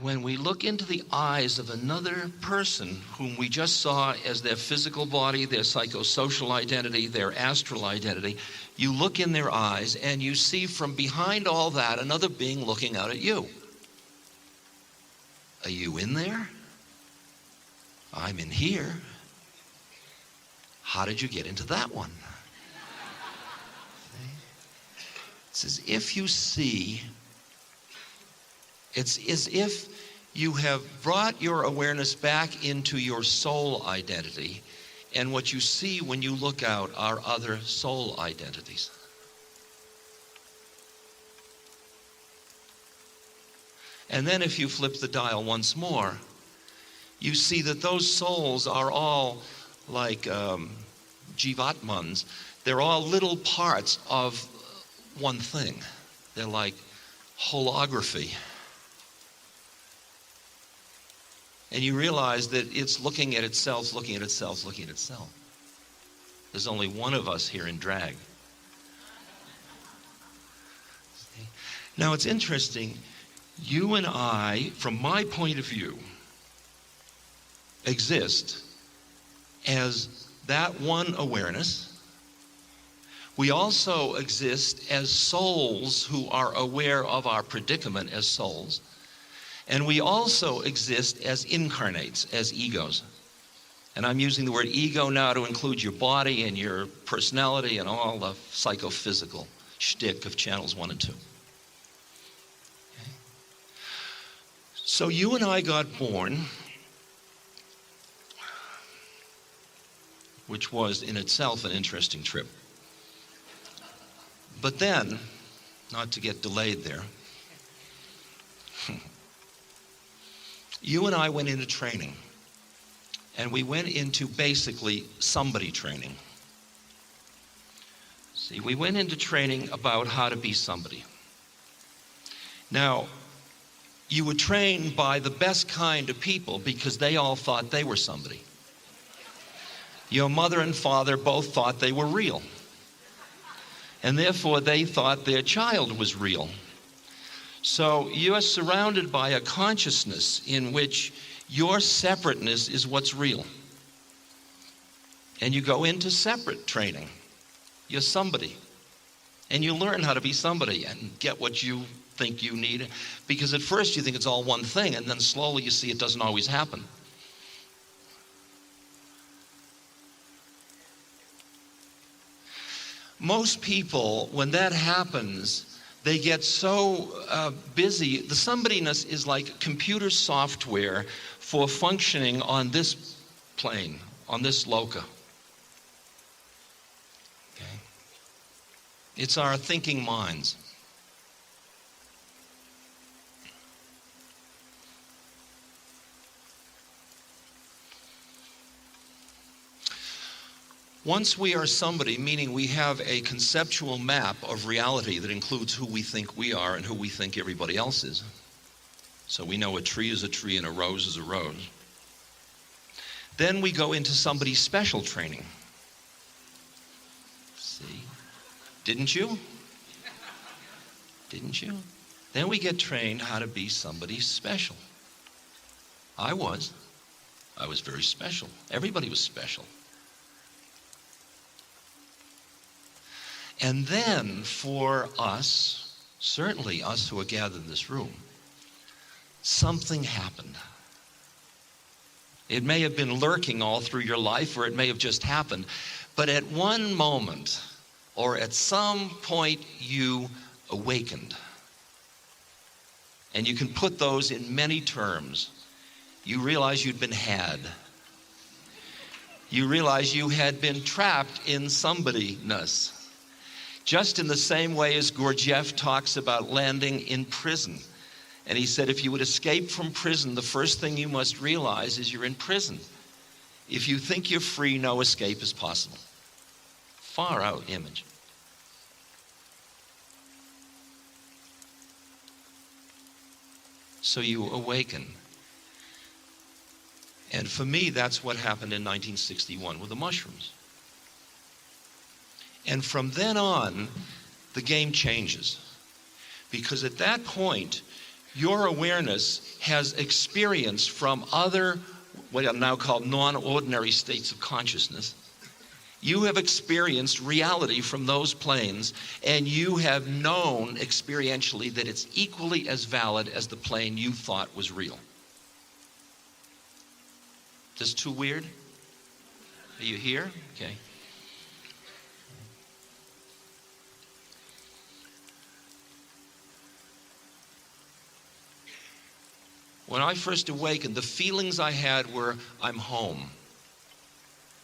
When we look into the eyes of another person whom we just saw as their physical body, their psychosocial identity, their astral identity, you look in their eyes and you see from behind all that another being looking out at you. Are you in there? I'm in here. How did you get into that one? It's as if you see, it's as if you have brought your awareness back into your soul identity, and what you see when you look out are other soul identities. And then if you flip the dial once more, you see that those souls are all like jivatmans. They're all little parts of one thing. They're like holography. And you realize that it's looking at itself, looking at itself, looking at itself. There's only one of us here in drag. Now it's interesting. You and I, from my point of view, exist as that one awareness. We also exist as souls who are aware of our predicament as souls. And we also exist as incarnates, as egos. And I'm using the word ego now to include your body and your personality and all the psychophysical shtick of channels 1 and 2. Okay. So you and I got born, which was in itself an interesting trip. But then, not to get delayed there, you and I went into training, and we went into basically somebody training. See, we went into training about how to be somebody. Now, you were trained by the best kind of people because they all thought they were somebody. Your mother and father both thought they were real. And therefore, they thought their child was real. So you're surrounded by a consciousness in which your separateness is what's real. And you go into separate training. You're somebody. And you learn how to be somebody and get what you think you need. Because at first you think it's all one thing, and then slowly you see it doesn't always happen. Most people, when that happens, they get so busy. The somebodyness is like computer software for functioning on this plane, on this loca. Okay? It's our thinking minds. Once we are somebody, meaning we have a conceptual map of reality that includes who we think we are and who we think everybody else is. So we know a tree is a tree and a rose is a rose. Then we go into somebody's special training. See? Didn't you? Didn't you? Then we get trained how to be somebody special. I was very special. Everybody was special. And then for us, certainly us who are gathered in this room, something happened. It may have been lurking all through your life, or it may have just happened. But at one moment, or at some point, you awakened. And you can put those in many terms. You realize you'd been had. You realize you had been trapped in somebodyness. Just in the same way as Gurdjieff talks about landing in prison. And he said, if you would escape from prison, the first thing you must realize is you're in prison. If you think you're free, no escape is possible. Far out image. So you awaken. And for me, that's what happened in 1961 with the mushrooms. And from then on, the game changes. Because at that point, your awareness has experience from other, what are now called non-ordinary states of consciousness. You have experienced reality from those planes, and you have known experientially that it's equally as valid as the plane you thought was real. This too weird? Are you here? Okay. When I first awakened, the feelings I had were, I'm home.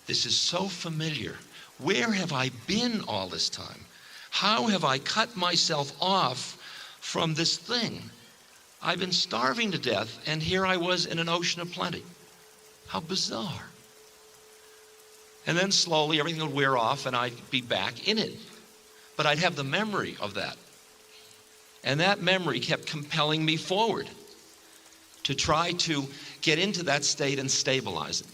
This is so familiar. Where have I been all this time? How have I cut myself off from this thing? I've been starving to death, and here I was in an ocean of plenty. How bizarre. And then slowly everything would wear off, and I'd be back in it. But I'd have the memory of that. And that memory kept compelling me forward to try to get into that state and stabilize it.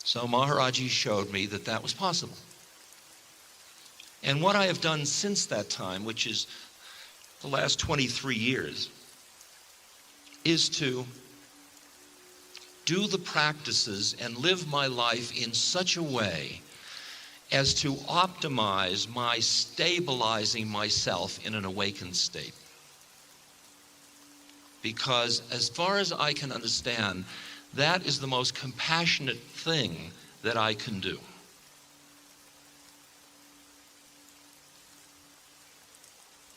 So Maharaji showed me that that was possible. And what I have done since that time, which is the last 23 years, is to do the practices and live my life in such a way as to optimize my stabilizing myself in an awakened state. Because as far as I can understand, that is the most compassionate thing that I can do.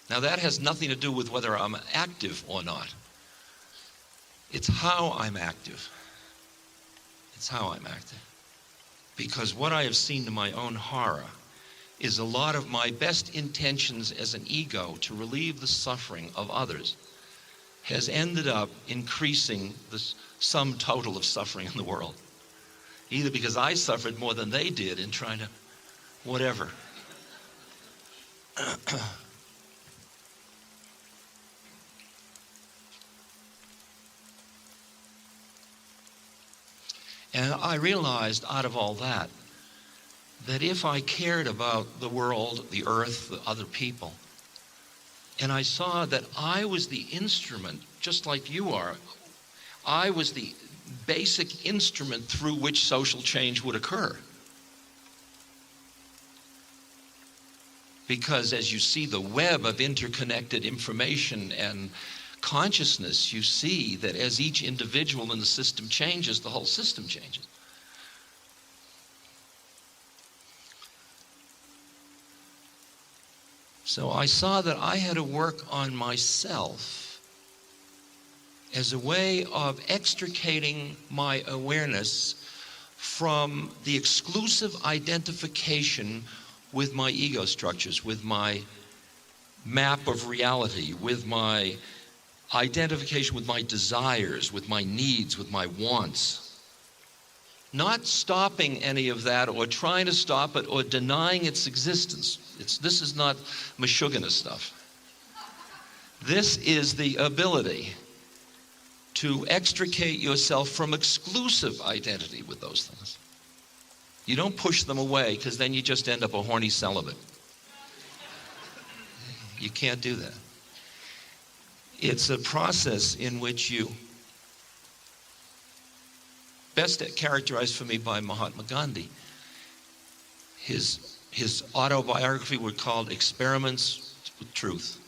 Now that has nothing to do with whether I'm active or not. It's how I'm active. It's how I'm active. Because what I have seen to my own horror is a lot of my best intentions as an ego to relieve the suffering of others has ended up increasing the sum total of suffering in the world. Either because I suffered more than they did in trying to whatever. And I realized out of all that if I cared about the world, the earth, the other people, and I saw that I was the instrument, just like you are, I was the basic instrument through which social change would occur. Because as you see the web of interconnected information and consciousness, you see that as each individual in the system changes, the whole system changes. So I saw that I had to work on myself as a way of extricating my awareness from the exclusive identification with my ego structures, with my map of reality, with my identification with my desires, with my needs, with my wants. Not stopping any of that or trying to stop it or denying its existence. This is not Meshuggah stuff. This is the ability to extricate yourself from exclusive identity with those things. You don't push them away, because then you just end up a horny celibate. You can't do that. It's a process in which you, best characterized for me by Mahatma Gandhi. His autobiography was called Experiments with Truth.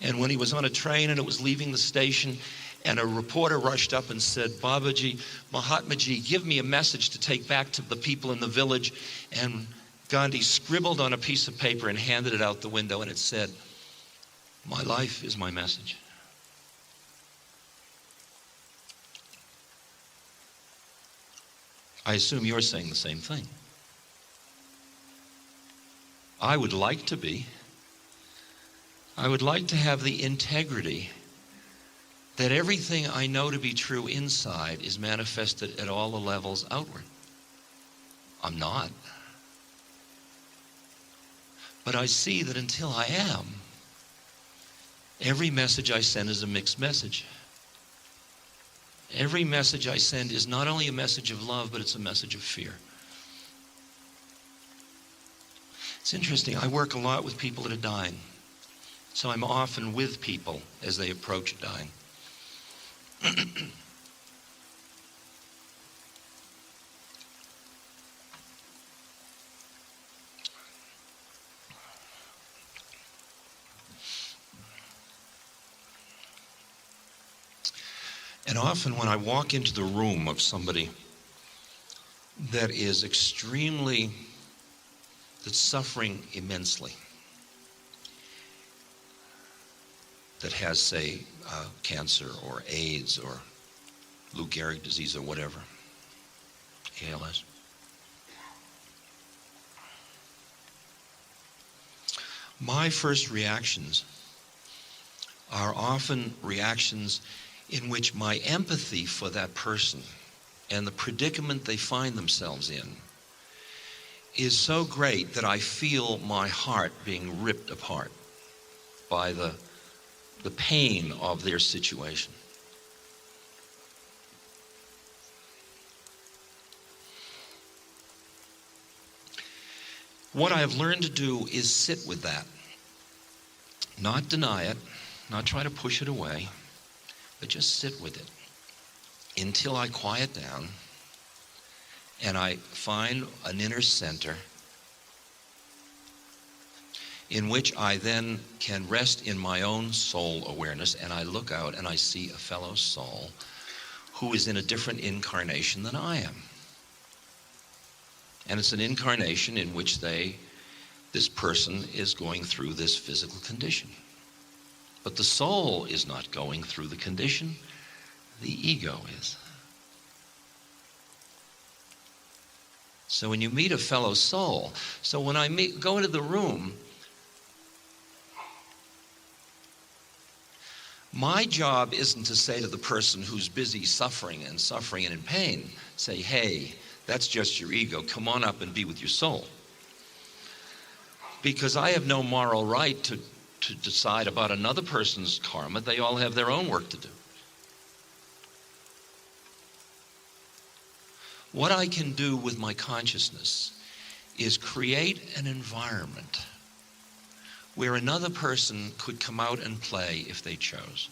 And when he was on a train and it was leaving the station, and a reporter rushed up and said, Babaji, Mahatmaji, give me a message to take back to the people in the village. And Gandhi scribbled on a piece of paper and handed it out the window, and it said, my life is my message. I assume you're saying the same thing. I would like to be. I would like to have the integrity that everything I know to be true inside is manifested at all the levels outward. I'm not. But I see that until I am, every message I send is a mixed message. Every message I send is not only a message of love, but it's a message of fear. It's interesting. I work a lot with people that are dying. So I'm often with people as they approach dying. And often when I walk into the room of somebody that is that's suffering immensely, that has, say, cancer or AIDS or Lou Gehrig disease or whatever, ALS. My first reactions are often reactions in which my empathy for that person and the predicament they find themselves in is so great that I feel my heart being ripped apart by the pain of their situation. What I've learned to do is sit with that, not deny it, not try to push it away, but just sit with it until I quiet down and I find an inner center in which I then can rest in my own soul awareness, and I look out and I see a fellow soul who is in a different incarnation than I am. And it's an incarnation in which this person is going through this physical condition. But the soul is not going through the condition, the ego is. So when you meet a fellow soul, so when I go into the room, my job isn't to say to the person who's busy suffering and in pain, say, hey, that's just your ego, come on up and be with your soul. Because I have no moral right to decide about another person's karma. They all have their own work to do. What I can do with my consciousness is create an environment where another person could come out and play if they chose.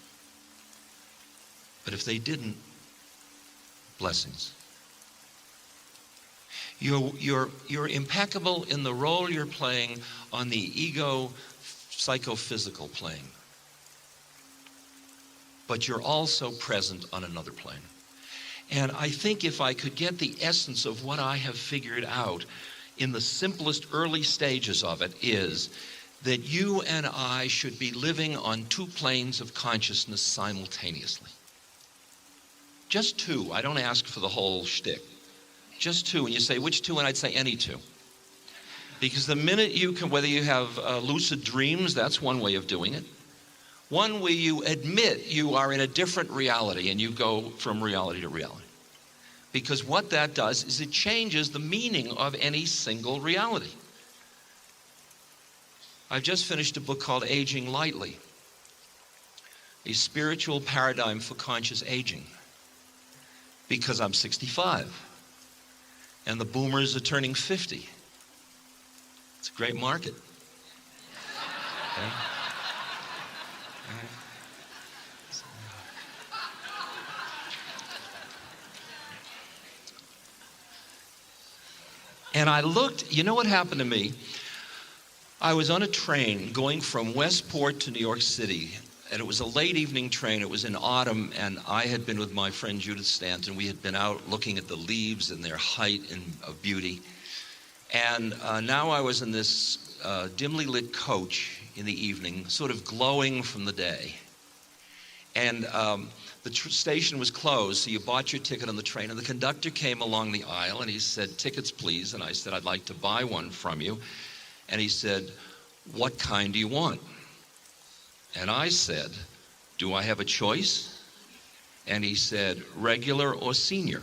But if they didn't, blessings. You're impeccable in the role you're playing on the ego psychophysical plane. But you're also present on another plane. And I think if I could get the essence of what I have figured out in the simplest early stages of it is that you and I should be living on two planes of consciousness simultaneously. Just two. I don't ask for the whole shtick. Just two. And you say, which two? And I'd say any two. Because the minute you can, whether you have lucid dreams, that's one way of doing it. One where you admit you are in a different reality and you go from reality to reality. Because what that does is it changes the meaning of any single reality. I've just finished a book called Aging Lightly, a spiritual paradigm for conscious aging. Because I'm 65 and the boomers are turning 50. It's a great market. Okay? And I looked, you know what happened to me? I was on a train going from Westport to New York City, and it was a late evening train. It was in autumn, and I had been with my friend Judith Stanton. We had been out looking at the leaves and their height and of beauty. And now I was in this dimly lit coach in the evening, sort of glowing from the day. And the station was closed, so you bought your ticket on the train, and the conductor came along the aisle, and he said, tickets, please. And I said, I'd like to buy one from you. And he said, what kind do you want? And I said, do I have a choice? And he said, regular or senior?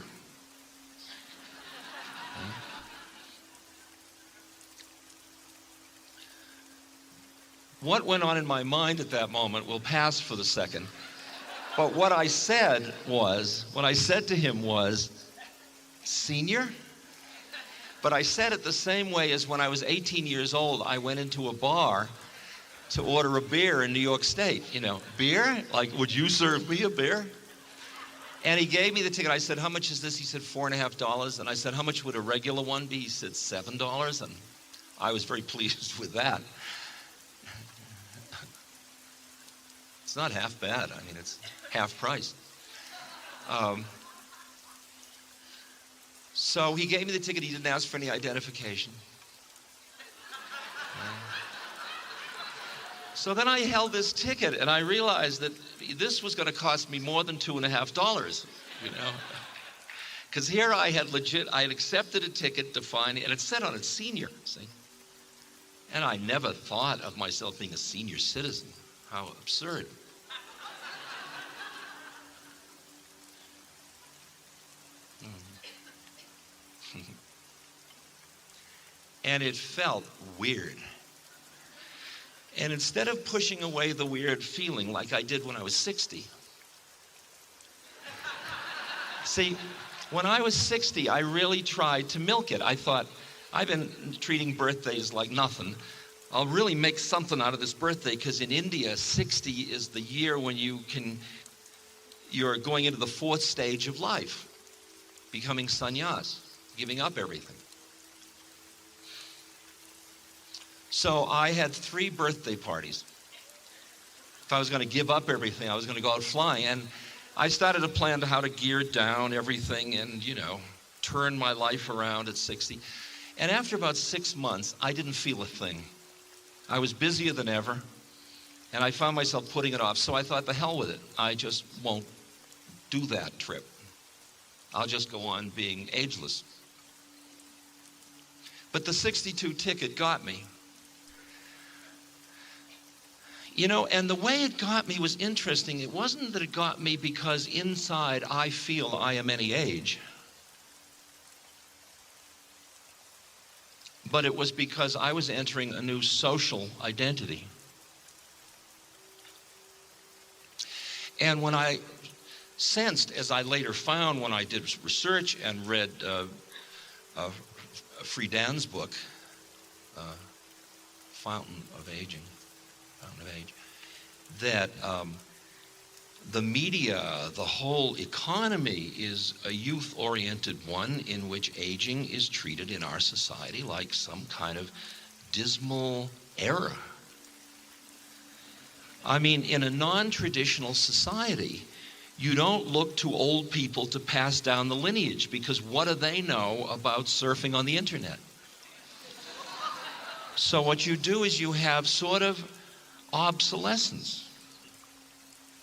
What went on in my mind at that moment will pass for the second. But what I said to him was, senior? But I said it the same way as when I was 18 years old, I went into a bar to order a beer in New York State. You know, beer? Like, would you serve me a beer? And he gave me the ticket. I said, how much is this? He said, $4.50. And I said, how much would a regular one be? He said, $7. And I was very pleased with that. It's not half bad. I mean, it's half price. So he gave me the ticket. He didn't ask for any identification. So then I held this ticket, and I realized that this was going to cost me more than $2.50, you know. Because here I had accepted a ticket to find, and it said on it, senior, see. And I never thought of myself being a senior citizen. How absurd. And it felt weird. And instead of pushing away the weird feeling like I did when I was 60, see, when I was 60, I really tried to milk it. I thought, I've been treating birthdays like nothing. I'll really make something out of this birthday, because in India, 60 is the year when you're going into the fourth stage of life, becoming sannyas, giving up everything. So I had 3 birthday parties. If I was going to give up everything, I was going to go out flying. And I started to plan how to gear down everything and, you know, turn my life around at 60. And after about 6 months, I didn't feel a thing. I was busier than ever, and I found myself putting it off. So I thought, the hell with it. I just won't do that trip. I'll just go on being ageless. But the 62 ticket got me. You know, and the way it got me was interesting. It wasn't that it got me because inside I feel I am any age. But it was because I was entering a new social identity. And when I sensed, as I later found when I did research and read Friedan's book, Fountain of Age, that the media, the whole economy is a youth-oriented one in which aging is treated in our society like some kind of dismal era. I mean, in a non-traditional society, you don't look to old people to pass down the lineage, because what do they know about surfing on the internet? So what you do is you have sort of obsolescence,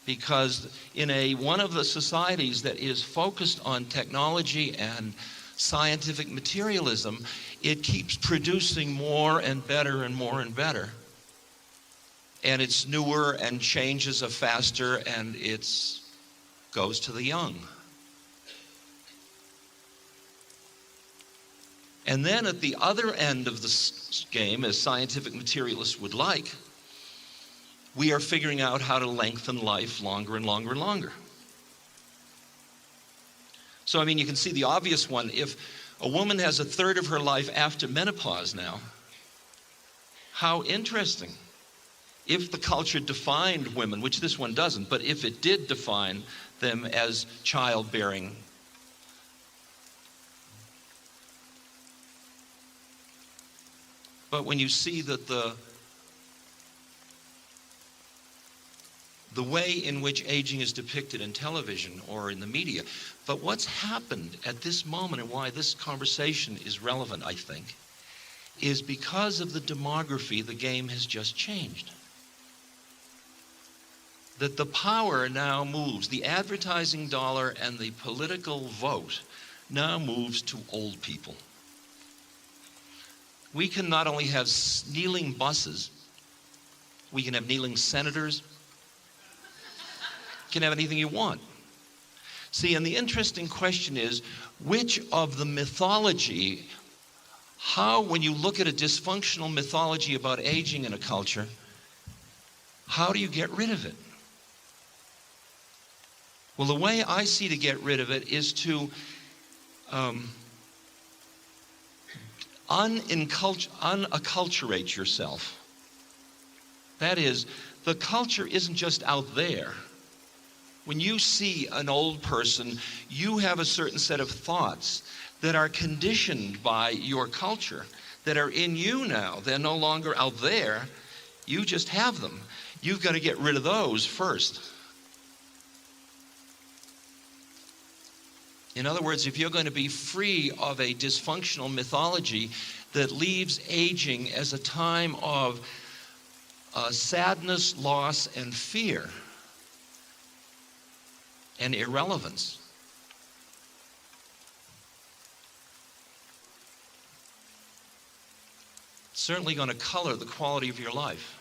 because in one of the societies that is focused on technology and scientific materialism, it keeps producing more and better and more and better. And it's newer and changes are faster, and it goes to the young. And then at the other end of the game, as scientific materialists would like, we are figuring out how to lengthen life longer and longer and longer. So, I mean, you can see the obvious one. If a woman has a third of her life after menopause now, how interesting. If the culture defined women, which this one doesn't, but if it did define them as childbearing, but when you see that the way in which aging is depicted in television or in the media, but what's happened at this moment and why this conversation is relevant, I think, is because of the demography, the game has just changed. That the power now moves, the advertising dollar and the political vote now moves to old people. We can not only have kneeling buses, we can have kneeling senators, you can have anything you want. See, and the interesting question is, which of the mythology, how, when you look at a dysfunctional mythology about aging in a culture, how do you get rid of it? Well, the way I see to get rid of it is to unacculturate yourself. That is, the culture isn't just out there. When you see an old person, you have a certain set of thoughts that are conditioned by your culture, that are in you now. They're no longer out there. You just have them. You've got to get rid of those first. In other words, if you're going to be free of a dysfunctional mythology that leaves aging as a time of sadness, loss, and fear, and irrelevance, it's certainly going to color the quality of your life.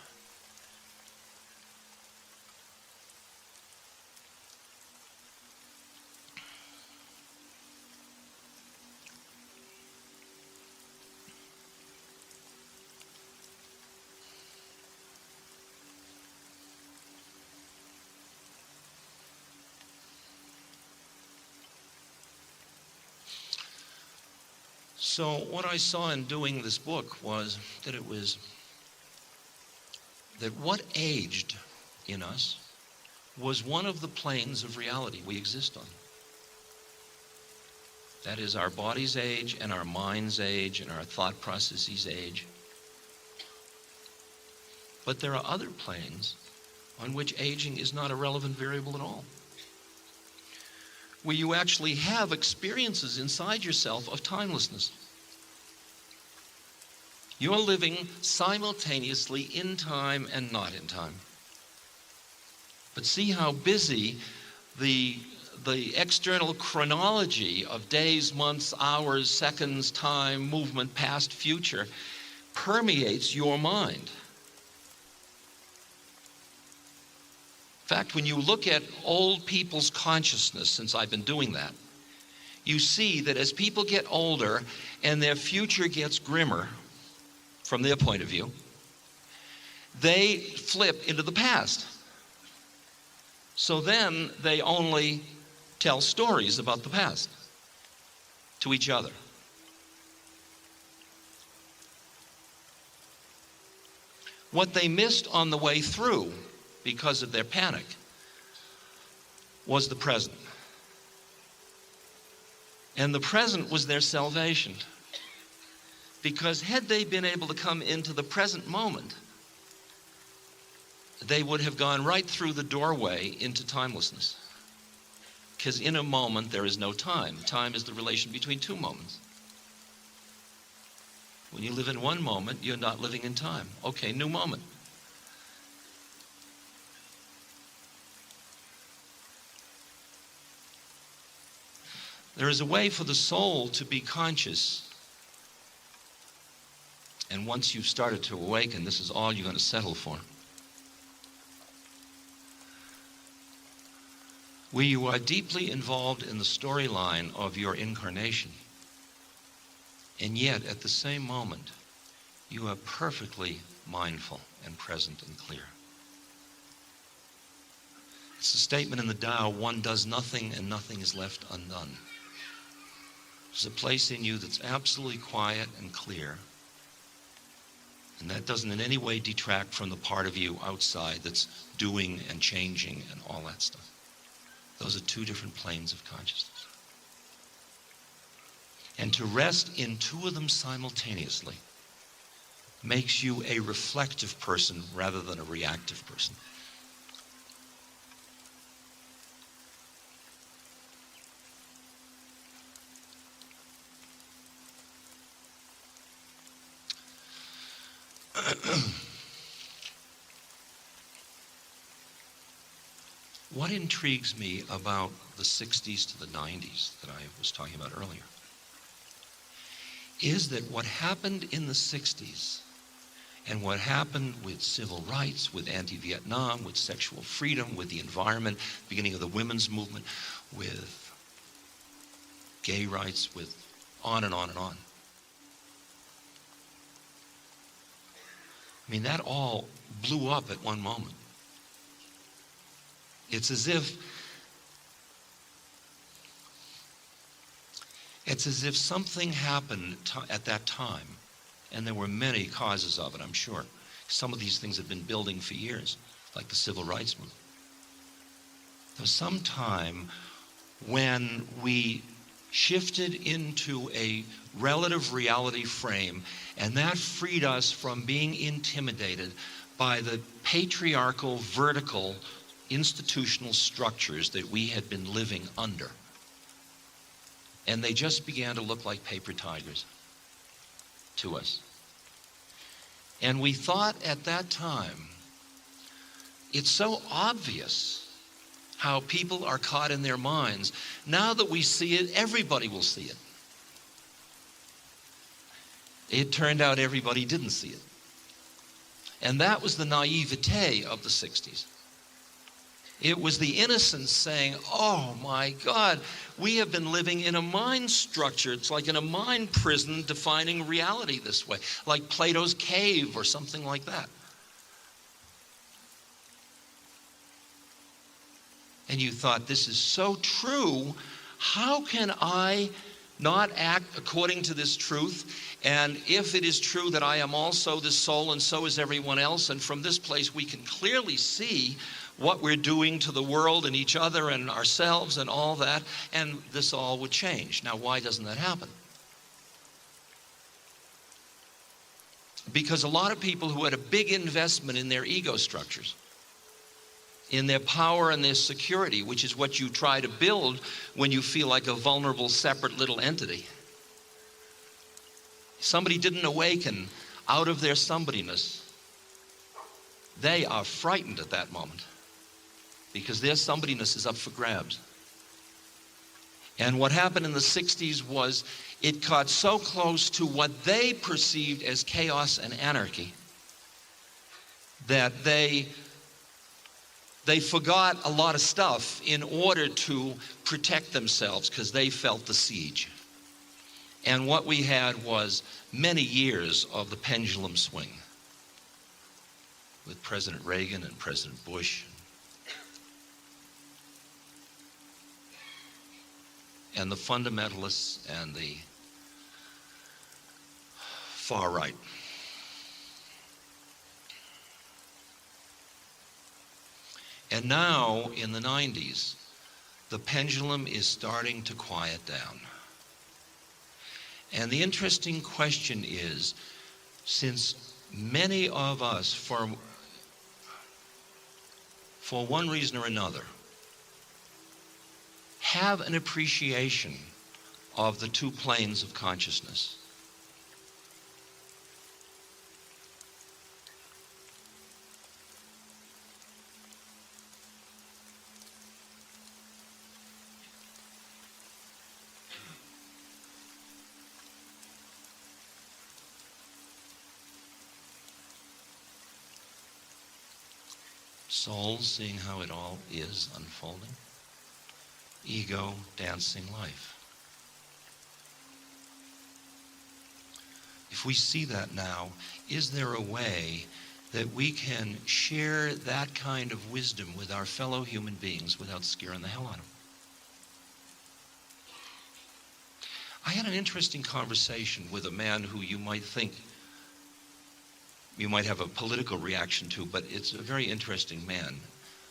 So what I saw in doing this book was that what aged in us was one of the planes of reality we exist on. That is, our bodies age and our minds age and our thought processes age. But there are other planes on which aging is not a relevant variable at all, where you actually have experiences inside yourself of timelessness. You're living simultaneously in time and not in time. But see how busy the external chronology of days, months, hours, seconds, time, movement, past, future permeates your mind. In fact, when you look at old people's consciousness, since I've been doing that, you see that as people get older and their future gets grimmer from their point of view, they flip into the past. So then they only tell stories about the past to each other. What they missed on the way through because of their panic was the present. And the present was their salvation. Because had they been able to come into the present moment, they would have gone right through the doorway into timelessness. Because in a moment there is no time. Time is the relation between two moments. When you live in one moment, you're not living in time. Okay, new moment. There is a way for the soul to be conscious. And once you've started to awaken, this is all you're going to settle for. Where you are deeply involved in the storyline of your incarnation, and yet at the same moment, you are perfectly mindful and present and clear. It's a statement in the Tao, one does nothing and nothing is left undone. There's a place in you that's absolutely quiet and clear. And that doesn't in any way detract from the part of you outside that's doing and changing and all that stuff. Those are two different planes of consciousness. And to rest in two of them simultaneously makes you a reflective person rather than a reactive person. What intrigues me about the 60s to the 90s that I was talking about earlier is that what happened in the 60s and what happened with civil rights, with anti-Vietnam, with sexual freedom, with the environment, beginning of the women's movement, with gay rights, with on and on and on. I mean, that all blew up at one moment. It's as if something happened at that time And there were many causes of it, I'm sure. Some of these things had been building for years, like the civil rights movement. There was some time when we shifted into a relative reality frame, and that freed us from being intimidated by the patriarchal, vertical, institutional structures that we had been living under. And they just began to look like paper tigers to us. And we thought at that time, it's so obvious how people are caught in their minds. Now that we see it, everybody will see it. It turned out everybody didn't see it. And that was the naivete of the 60s. It was the innocence saying, oh my God, we have been living in a mind structure. It's like in a mind prison defining reality this way, like Plato's cave or something like that. And you thought, this is so true. How can I not act according to this truth? And if it is true that I am also this soul and so is everyone else, and from this place we can clearly see what we're doing to the world and each other and ourselves and all that, and this all would change. Now, why doesn't that happen? Because a lot of people who had a big investment in their ego structures, in their power and their security, which is what you try to build when you feel like a vulnerable, separate little entity. Somebody didn't awaken out of their somebodyness. They are frightened at that moment because their somebodyness is up for grabs. And what happened in the 60s was it got so close to what they perceived as chaos and anarchy that they forgot a lot of stuff in order to protect themselves because they felt the siege. And what we had was many years of the pendulum swing with President Reagan and President Bush and the fundamentalists and the far right. And now, in the 90s, the pendulum is starting to quiet down. And the interesting question is, since many of us, for one reason or another, have an appreciation of the two planes of consciousness, soul seeing how it all is unfolding, ego dancing life. If we see that now, is there a way that we can share that kind of wisdom with our fellow human beings without scaring the hell out of them? I had an interesting conversation with a man who you might think you might have a political reaction to, but it's a very interesting man.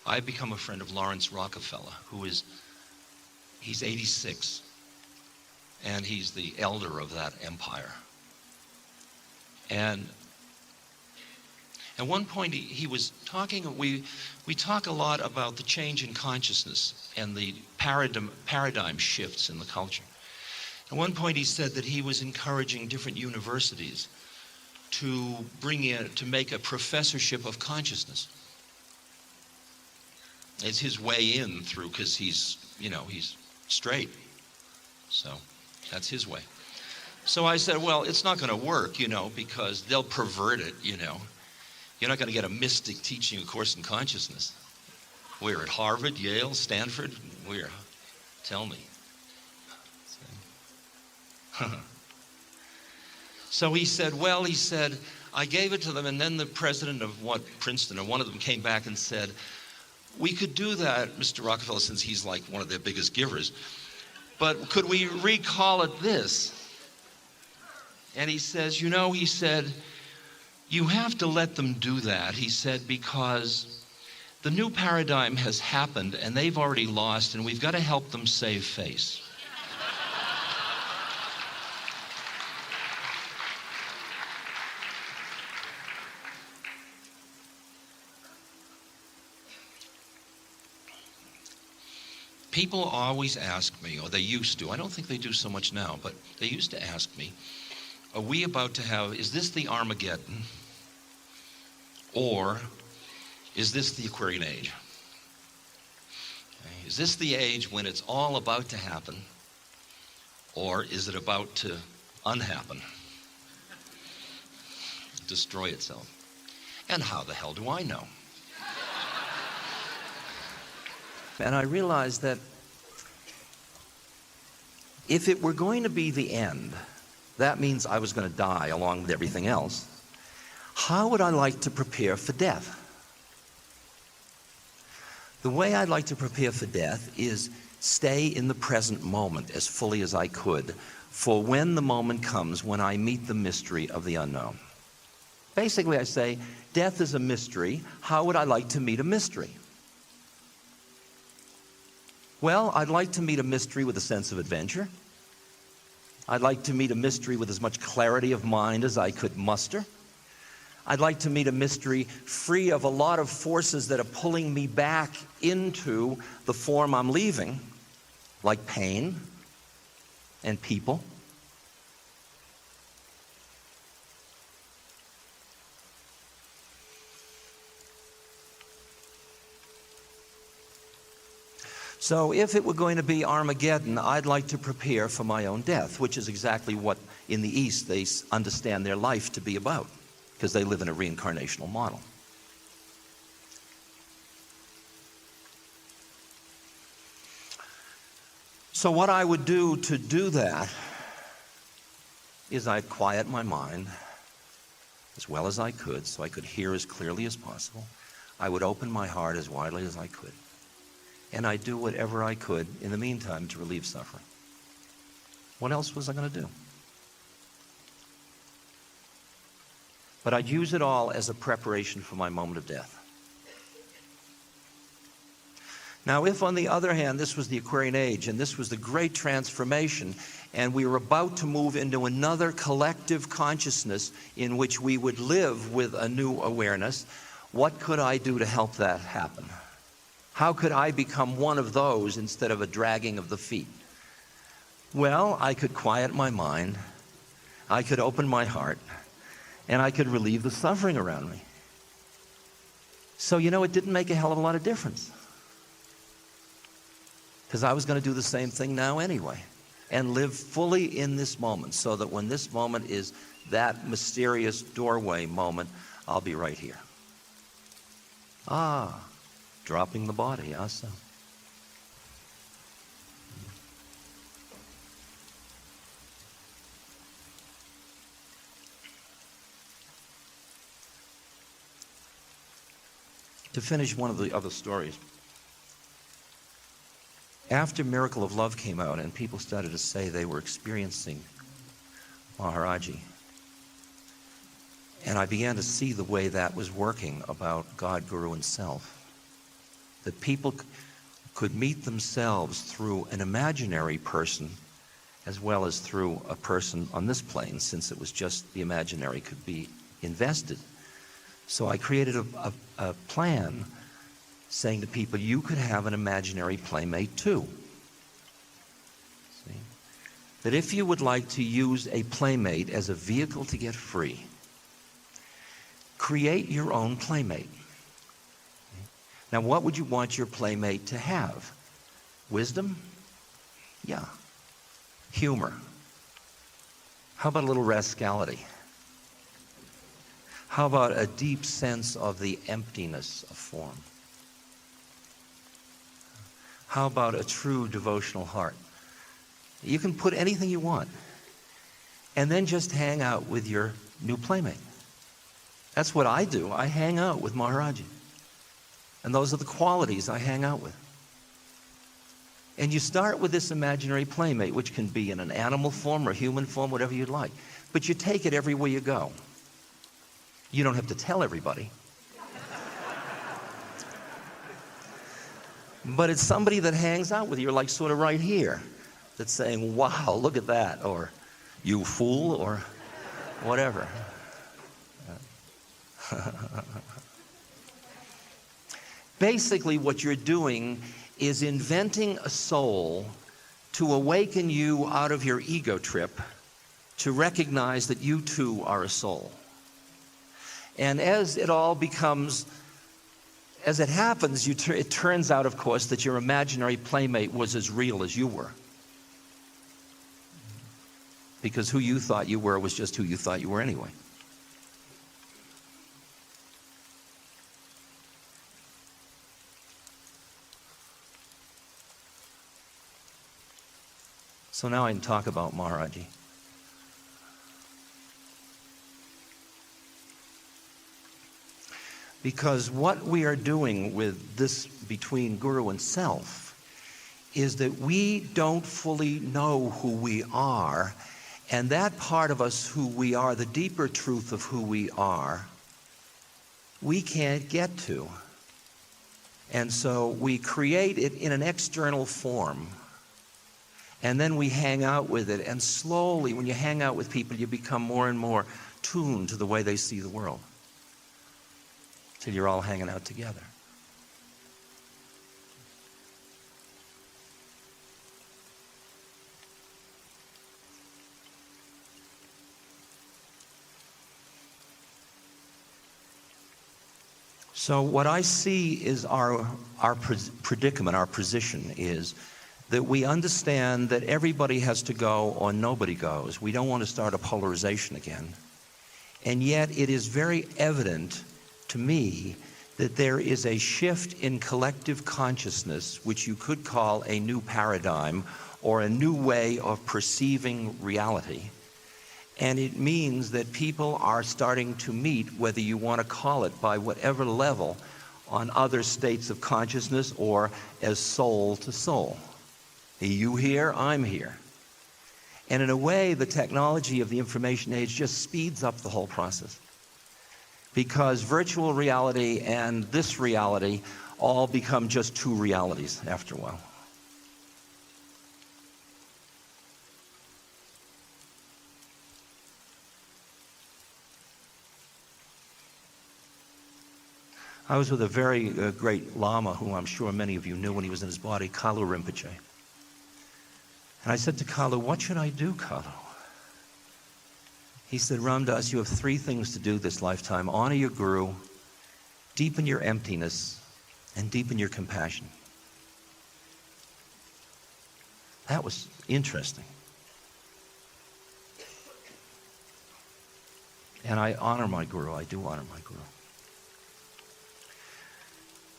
I've become a friend of Lawrence Rockefeller, he's 86, and he's the elder of that empire. And at one point he was talking, we talk a lot about the change in consciousness and the paradigm shifts in the culture. At one point he said that he was encouraging different universities to make a professorship of consciousness. It's his way in through, because he's straight. So that's his way. So I said, well, it's not going to work, because they'll pervert it, You're not going to get a mystic teaching a course in consciousness. We're at Harvard, Yale, Stanford. Tell me. So he said, I gave it to them, and then the president of Princeton, or one of them came back and said, we could do that, Mr. Rockefeller, since he's like one of their biggest givers, but could we recall it this? And he says, you know, he said, you have to let them do that, he said, because the new paradigm has happened and they've already lost, and we've got to help them save face. People always ask me, or they used to, I don't think they do so much now, but they used to ask me, are we about to have, is this the Armageddon, or is this the Aquarian Age? Okay. Is this the age when it's all about to happen, or is it about to unhappen? Destroy itself. And how the hell do I know? And I realized that if it were going to be the end, that means I was going to die along with everything else. How would I like to prepare for death? The way I'd like to prepare for death is stay in the present moment as fully as I could for when the moment comes when I meet the mystery of the unknown. Basically, I say, death is a mystery. How would I like to meet a mystery? Well, I'd like to meet a mystery with a sense of adventure. I'd like to meet a mystery with as much clarity of mind as I could muster. I'd like to meet a mystery free of a lot of forces that are pulling me back into the form I'm leaving, like pain and people. So if it were going to be Armageddon, I'd like to prepare for my own death, which is exactly what in the East they understand their life to be about, because they live in a reincarnational model. So what I would do to do that is I'd quiet my mind as well as I could, so I could hear as clearly as possible. I would open my heart as widely as I could. And I'd do whatever I could in the meantime to relieve suffering. What else was I going to do? But I'd use it all as a preparation for my moment of death. Now, if on the other hand, this was the Aquarian Age, and this was the great transformation, and we were about to move into another collective consciousness in which we would live with a new awareness, what could I do to help that happen? How could I become one of those instead of a dragging of the feet? Well, I could quiet my mind, I could open my heart, and I could relieve the suffering around me. So, you know, it didn't make a hell of a lot of difference, because I was going to do the same thing now anyway, and live fully in this moment, so that when this moment is that mysterious doorway moment, I'll be right here. Dropping the body, so. To finish one of the other stories, after Miracle of Love came out and people started to say they were experiencing Maharaji, and I began to see the way that was working about God, Guru, and Self, that people could meet themselves through an imaginary person as well as through a person on this plane, since it was just the imaginary could be invested. So I created a plan saying to people, you could have an imaginary playmate too. See? That if you would like to use a playmate as a vehicle to get free, create your own playmate. Now, what would you want your playmate to have? Wisdom? Yeah. Humor? How about a little rascality? How about a deep sense of the emptiness of form? How about a true devotional heart? You can put anything you want, and then just hang out with your new playmate. That's what I do. I hang out with Maharaji. And those are the qualities I hang out with. And you start with this imaginary playmate, which can be in an animal form or human form, whatever you'd like. but you take it everywhere you go. You don't have to tell everybody. But it's somebody that hangs out with you, like sort of right here, that's saying, wow, look at that, or you fool, or whatever. Basically, what you're doing is inventing a soul to awaken you out of your ego trip, to recognize that you too are a soul. And as it all becomes, as it happens, it turns out, of course, that your imaginary playmate was as real as you were. Because who you thought you were was just who you thought you were anyway. So now I can talk about Maharaji. Because what we are doing with this between Guru and self is that we don't fully know who we are, and that part of us who we are, the deeper truth of who we are, we can't get to. And so we create it in an external form. And then we hang out with it, and slowly, when you hang out with people, you become more and more tuned to the way they see the world, till you're all hanging out together. So what I see is our predicament, our position is that we understand that everybody has to go or nobody goes. We don't want to start a polarization again. And yet it is very evident to me that there is a shift in collective consciousness, which you could call a new paradigm or a new way of perceiving reality. And it means that people are starting to meet, whether you want to call it by whatever level, on other states of consciousness or as soul to soul. You here, I'm here. And in a way, the technology of the information age just speeds up the whole process. Because virtual reality and this reality all become just two realities after a while. I was with a very great Lama who I'm sure many of you knew when he was in his body, Kalu Rinpoche. And I said to Kalu, what should I do, Kalu? He said, Ram Dass, you have three things to do this lifetime. Honor your Guru, deepen your emptiness, and deepen your compassion. That was interesting. And I honor my Guru. I do honor my Guru.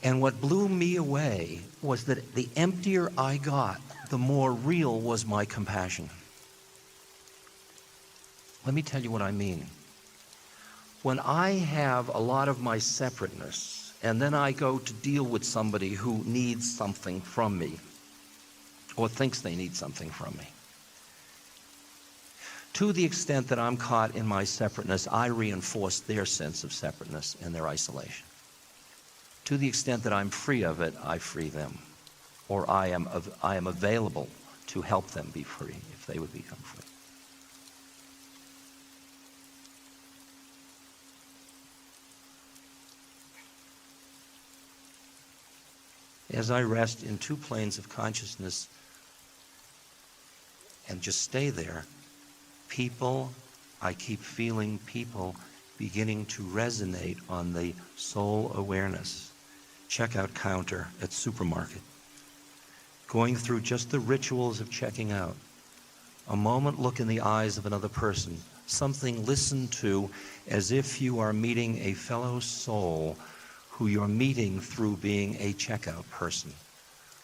And what blew me away was that the emptier I got, the more real was my compassion. Let me tell you what I mean. When I have a lot of my separateness, and then I go to deal with somebody who needs something from me, or thinks they need something from me, to the extent that I'm caught in my separateness, I reinforce their sense of separateness and their isolation. To the extent that I'm free of it, I free them. Or I am available to help them be free if they would become free. As I rest in two planes of consciousness and just stay there, I keep feeling people beginning to resonate on the soul awareness. Checkout counter at supermarket. Going through just the rituals of checking out. A moment look in the eyes of another person. Something listened to as if you are meeting a fellow soul who you're meeting through being a checkout person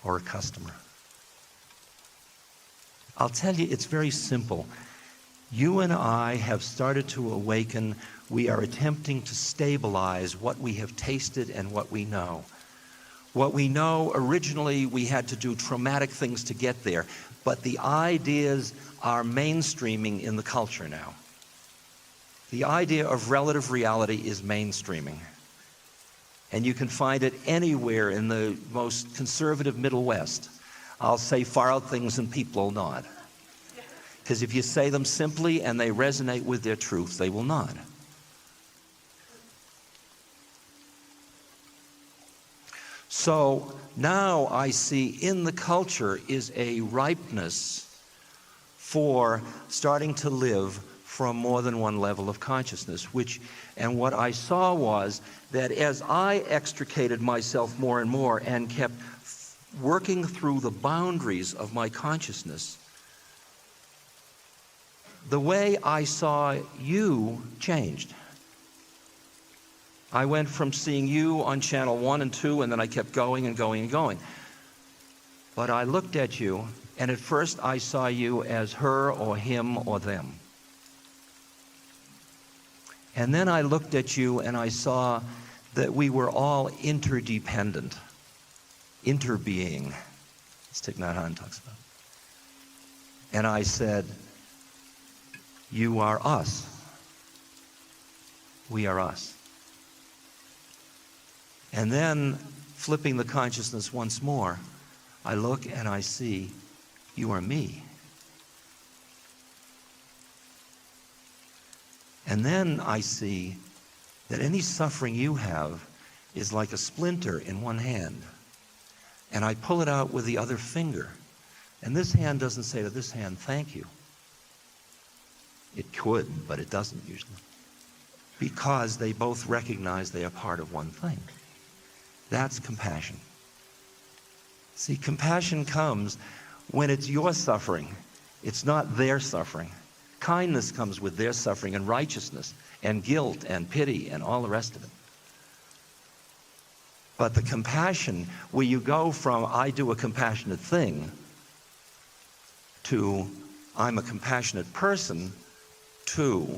or a customer. I'll tell you, it's very simple. You and I have started to awaken. We are attempting to stabilize what we have tasted and what we know. What we know, originally we had to do traumatic things to get there, but the ideas are mainstreaming in the culture now. The idea of relative reality is mainstreaming. And you can find it anywhere in the most conservative Middle West. I'll say far out things and people will nod. Because if you say them simply and they resonate with their truth, they will nod. So now I see in the culture is a ripeness for starting to live from more than one level of consciousness, and what I saw was that as I extricated myself more and more and kept working through the boundaries of my consciousness, the way I saw you changed. I went from seeing you on channel 1 and 2, and then I kept going and going and going. But I looked at you, and at first I saw you as her or him or them. And then I looked at you and I saw that we were all interdependent, interbeing, as Thich Nhat Hanh talks about. And I said, you are us. We are us. And then, flipping the consciousness once more, I look and I see, you are me. And then I see that any suffering you have is like a splinter in one hand. And I pull it out with the other finger. And this hand doesn't say to this hand, thank you. It could, but it doesn't usually. Because they both recognize they are part of one thing. That's compassion. See, compassion comes when it's your suffering. It's not their suffering. Kindness comes with their suffering, and righteousness and guilt and pity and all the rest of it. But the compassion, where you go from I do a compassionate thing to I'm a compassionate person to,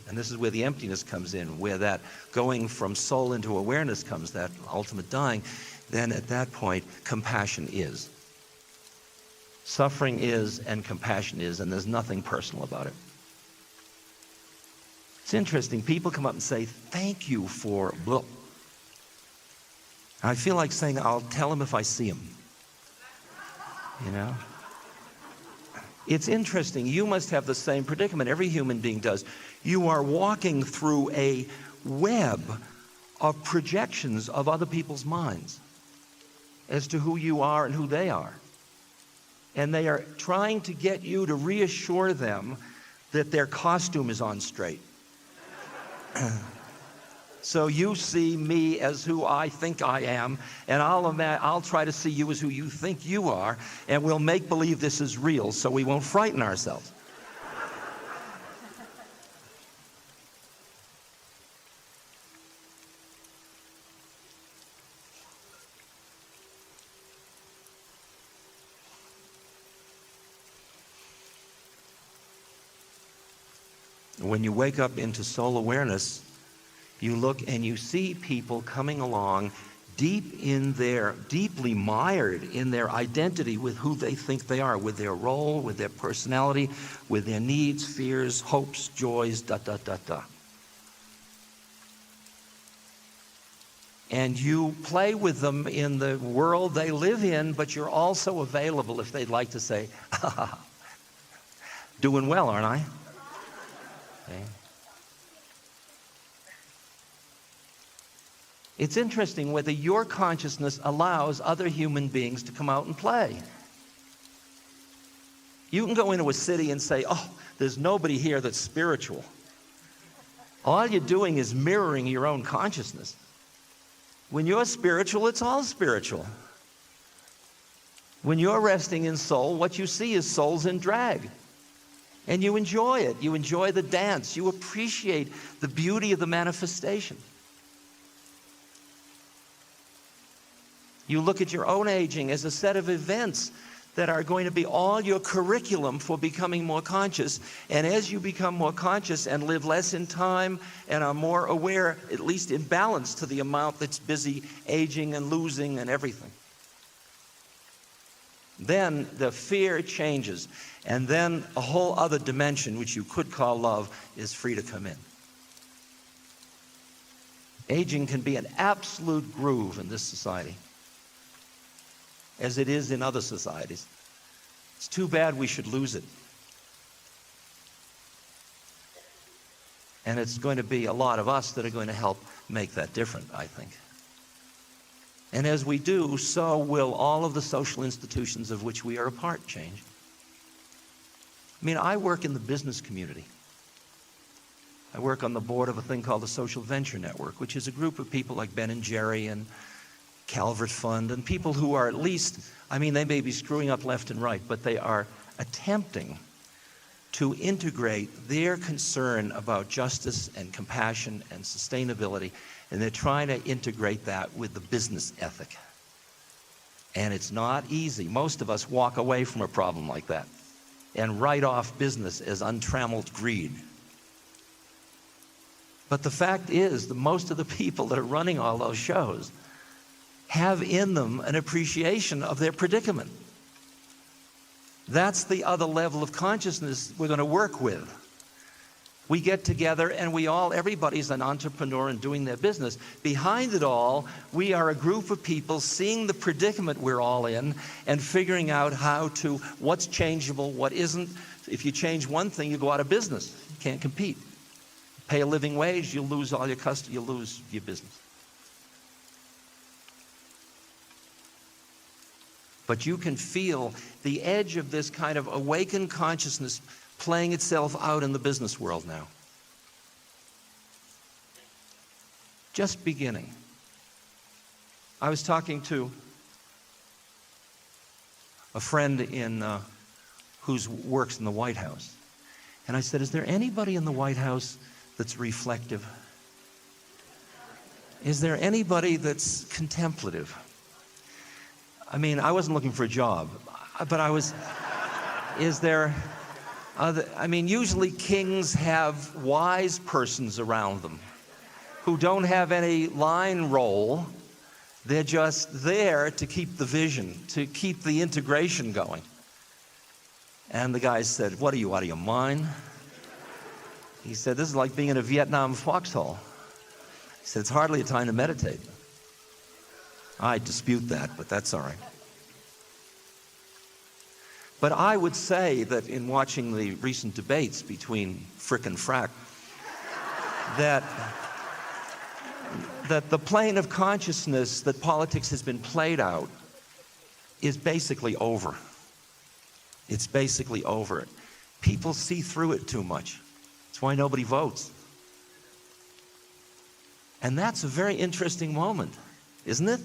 and this is where the emptiness comes in, where that going from soul into awareness comes, that ultimate dying, then at that point, compassion is. Suffering is and compassion is, and there's nothing personal about it. It's interesting, people come up and say, thank you for blah. I feel like saying, I'll tell him if I see him. You know? It's interesting, you must have the same predicament, every human being does. You are walking through a web of projections of other people's minds as to who you are and who they are. And they are trying to get you to reassure them that their costume is on straight. So you see me as who I think I am, and I'll try to see you as who you think you are, and we'll make believe this is real so we won't frighten ourselves. When you wake up into soul awareness, you look and you see people coming along deeply mired in their identity with who they think they are, with their role, with their personality, with their needs, fears, hopes, joys, And you play with them in the world they live in, but you're also available if they'd like to say, doing well, aren't I? Okay. It's interesting whether your consciousness allows other human beings to come out and play. You can go into a city and say, oh, there's nobody here that's spiritual. All you're doing is mirroring your own consciousness. When you're spiritual, it's all spiritual. When you're resting in soul, what you see is souls in drag. And you enjoy it. You enjoy the dance. You appreciate the beauty of the manifestation. You look at your own aging as a set of events that are going to be all your curriculum for becoming more conscious. And as you become more conscious and live less in time and are more aware, at least in balance to the amount that's busy aging and losing and everything, then the fear changes. And then a whole other dimension, which you could call love, is free to come in. Aging can be an absolute groove in this society, as it is in other societies. It's too bad we should lose it. And it's going to be a lot of us that are going to help make that different, I think. And as we do, so will all of the social institutions of which we are a part change. I mean, I work in the business community. I work on the board of a thing called the Social Venture Network, which is a group of people like Ben and Jerry and Calvert Fund, and people who are at least, I mean, they may be screwing up left and right, but they are attempting to integrate their concern about justice and compassion and sustainability, and they're trying to integrate that with the business ethic. And it's not easy. Most of us walk away from a problem like that and write off business as untrammeled greed. But the fact is that most of the people that are running all those shows have in them an appreciation of their predicament. That's the other level of consciousness we're going to work with. We get together and everybody's an entrepreneur and doing their business. Behind it all, we are a group of people seeing the predicament we're all in and figuring out what's changeable, what isn't. If you change one thing, you go out of business. You can't compete. Pay a living wage, you'll lose all your customers, you'll lose your business. But you can feel the edge of this kind of awakened consciousness playing itself out in the business world now. Just beginning. I was talking to a friend who works in the White House, and I said, is there anybody in the White House that's reflective? Is there anybody that's contemplative? I mean, I wasn't looking for a job, but usually kings have wise persons around them who don't have any line role. They're just there to keep the vision, to keep the integration going. And the guy said, what are you, out of your mind? He said, this is like being in a Vietnam foxhole. He said, it's hardly a time to meditate. I dispute that, but that's all right. But I would say that in watching the recent debates between Frick and Frack, that the plane of consciousness that politics has been played out is basically over. It's basically over. People see through it too much. That's why nobody votes. And that's a very interesting moment, isn't it?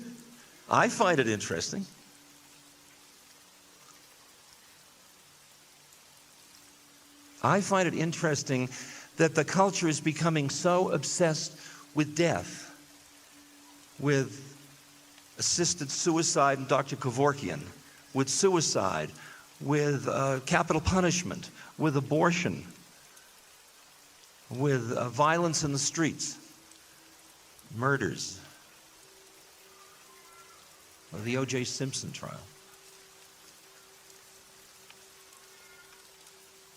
I find it interesting. I find it interesting that the culture is becoming so obsessed with death, with assisted suicide and Dr. Kevorkian, with suicide, with capital punishment, with abortion, with violence in the streets, murders, the O.J. Simpson trial.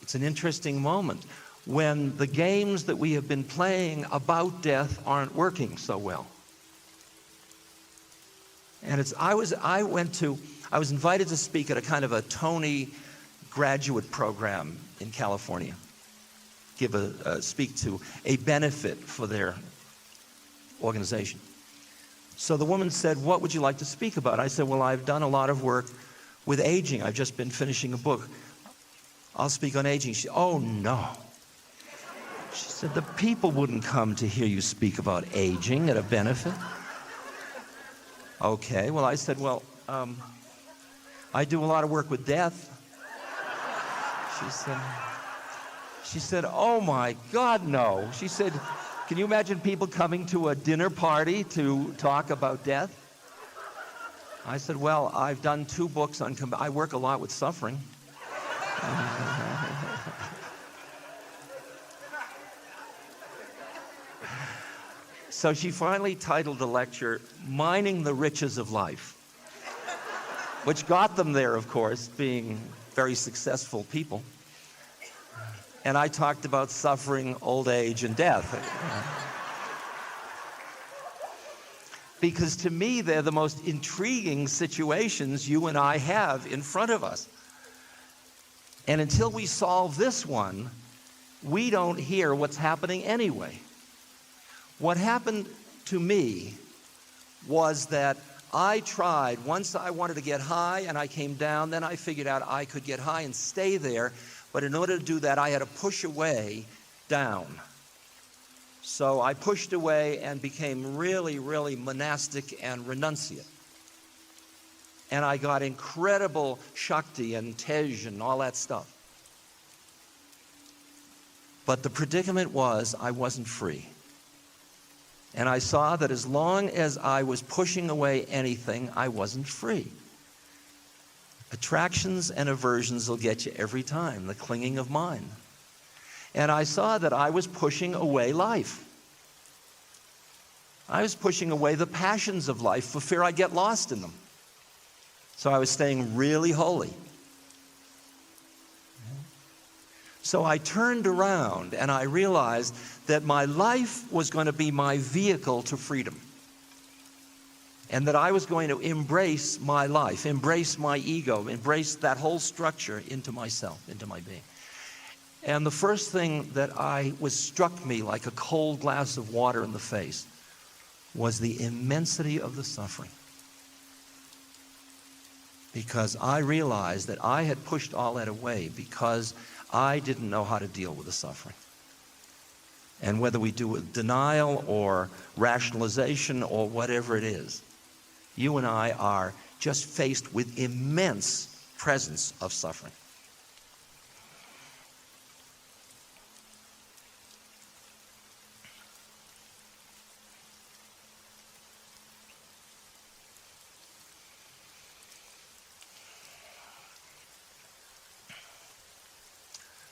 It's an interesting moment when the games that we have been playing about death aren't working so well. And I was invited to speak at a kind of a Tony graduate program in California, speak to a benefit for their organization. So the woman said, what would you like to speak about? I said, well, I've done a lot of work with aging. I've just been finishing a book. I'll speak on aging. She said, oh, no. She said, the people wouldn't come to hear you speak about aging at a benefit. Okay, well, I said, well, I do a lot of work with death. She said, oh, my God, no. She said, can you imagine people coming to a dinner party to talk about death? I said, well, I've done 2 books on, I work a lot with suffering. So she finally titled the lecture, Mining the Riches of Life, which got them there, of course, being very successful people. And I talked about suffering, old age, and death. because to me, they're the most intriguing situations you and I have in front of us. And until we solve this one, we don't hear what's happening anyway. What happened to me was that I tried. Once I wanted to get high and I came down, then I figured out I could get high and stay there. But in order to do that, I had to push away down. So I pushed away and became really, really monastic and renunciate. And I got incredible Shakti and Tej and all that stuff. But the predicament was I wasn't free. And I saw that as long as I was pushing away anything, I wasn't free. Attractions and aversions will get you every time, the clinging of mind. And I saw that I was pushing away life. I was pushing away the passions of life for fear I'd get lost in them. So I was staying really holy. So I turned around and I realized that my life was going to be my vehicle to freedom. And that I was going to embrace my life, embrace my ego, embrace that whole structure into myself, into my being. And the first thing that struck me like a cold glass of water in the face was the immensity of the suffering. Because I realized that I had pushed all that away because I didn't know how to deal with the suffering. And whether we do it with denial or rationalization or whatever it is, you and I are just faced with immense presence of suffering.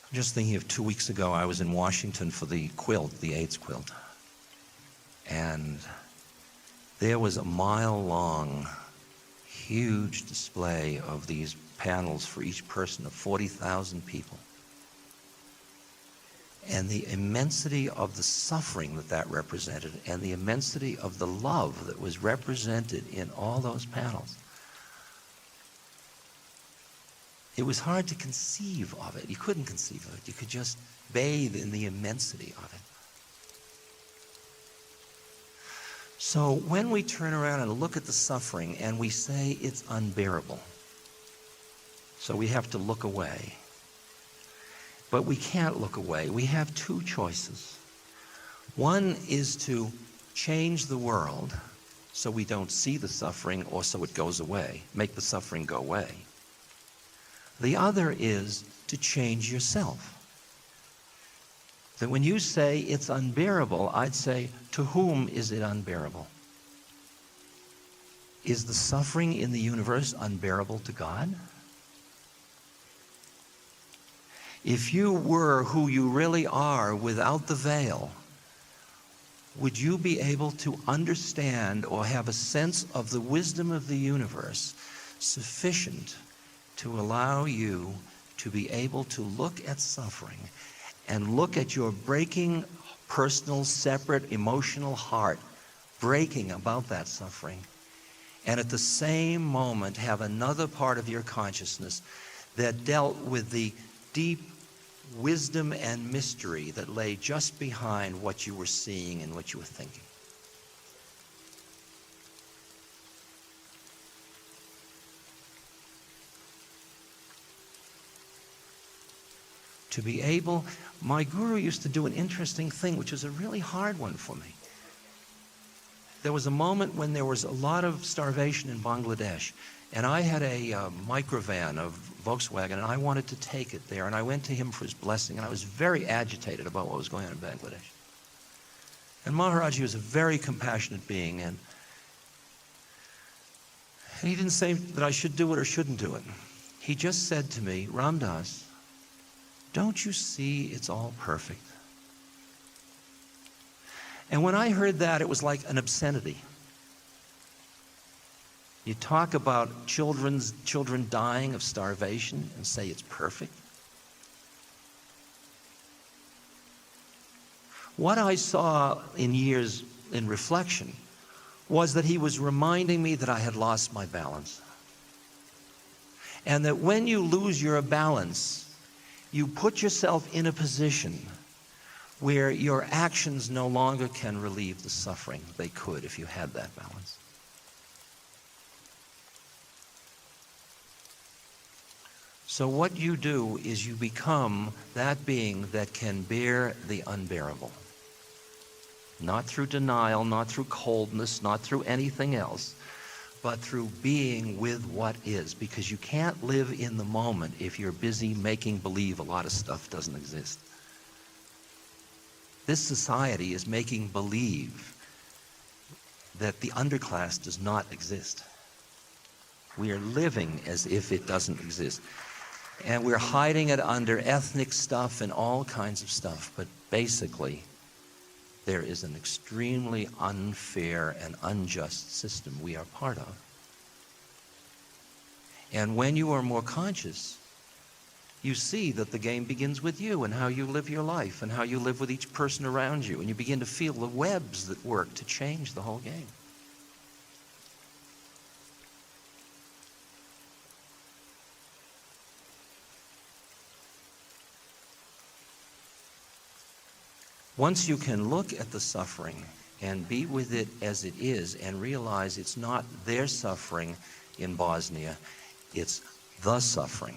I'm just thinking of 2 weeks ago, I was in Washington for the quilt, the AIDS quilt. And there was a mile-long, huge display of these panels for each person of 40,000 people. And the immensity of the suffering that represented and the immensity of the love that was represented in all those panels. It was hard to conceive of it. You couldn't conceive of it. You could just bathe in the immensity of it. So when we turn around and look at the suffering and we say it's unbearable, so we have to look away. But we can't look away. We have two choices. One is to change the world so we don't see the suffering or so it goes away, make the suffering go away. The other is to change yourself. That when you say it's unbearable, I'd say, to whom is it unbearable? Is the suffering in the universe unbearable to God? If you were who you really are without the veil, would you be able to understand or have a sense of the wisdom of the universe sufficient to allow you to be able to look at suffering and look at your breaking, personal, separate, emotional heart breaking about that suffering, and at the same moment have another part of your consciousness that dealt with the deep wisdom and mystery that lay just behind what you were seeing and what you were thinking? To be able, my guru used to do an interesting thing, which was a really hard one for me. There was a moment when there was a lot of starvation in Bangladesh, and I had a microvan of Volkswagen, and I wanted to take it there, and I went to him for his blessing, and I was very agitated about what was going on in Bangladesh. And Maharaji was a very compassionate being, and he didn't say that I should do it or shouldn't do it. He just said to me, Ram Dass, don't you see it's all perfect? And when I heard that, it was like an obscenity. You talk about children dying of starvation and say it's perfect. What I saw in years in reflection was that he was reminding me that I had lost my balance. And that when you lose your balance, you put yourself in a position where your actions no longer can relieve the suffering they could if you had that balance. So what you do is you become that being that can bear the unbearable. Not through denial, not through coldness, not through anything else, but through being with what is. Because you can't live in the moment if you're busy making believe a lot of stuff doesn't exist. This society is making believe that the underclass does not exist. We are living as if it doesn't exist. And we're hiding it under ethnic stuff and all kinds of stuff. But basically, there is an extremely unfair and unjust system we are part of. And when you are more conscious, you see that the game begins with you and how you live your life and how you live with each person around you. And you begin to feel the webs that work to change the whole game. Once you can look at the suffering and be with it as it is and realize it's not their suffering in Bosnia, it's the suffering.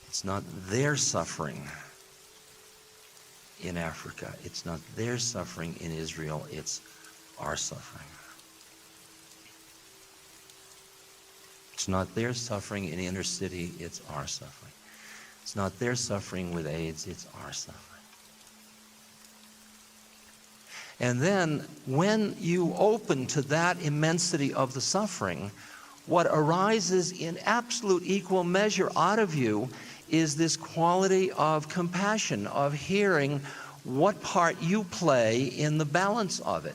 It's not their suffering in Africa. It's not their suffering in Israel. It's our suffering. It's not their suffering in inner city. It's our suffering. It's not their suffering with AIDS. It's our suffering. And then when you open to that immensity of the suffering, what arises in absolute equal measure out of you is this quality of compassion, of hearing what part you play in the balance of it.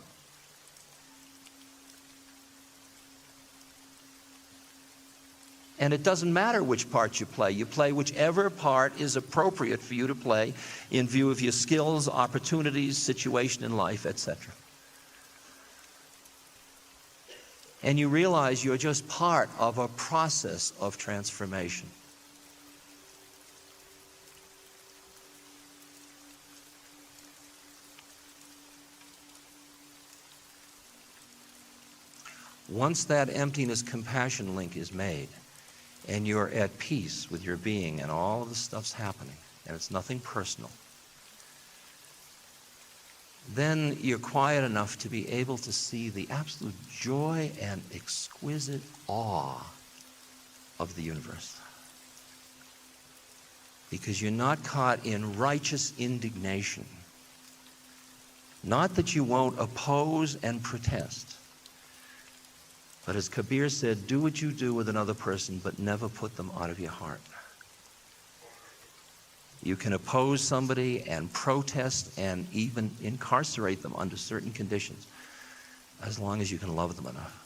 And it doesn't matter which part you play. You play whichever part is appropriate for you to play in view of your skills, opportunities, situation in life, etc. And you realize you're just part of a process of transformation. Once that emptiness compassion link is made, and you're at peace with your being and all of the stuff's happening, and it's nothing personal, then you're quiet enough to be able to see the absolute joy and exquisite awe of the universe. Because you're not caught in righteous indignation. Not that you won't oppose and protest, but as Kabir said, do what you do with another person, but never put them out of your heart. You can oppose somebody and protest and even incarcerate them under certain conditions, as long as you can love them enough.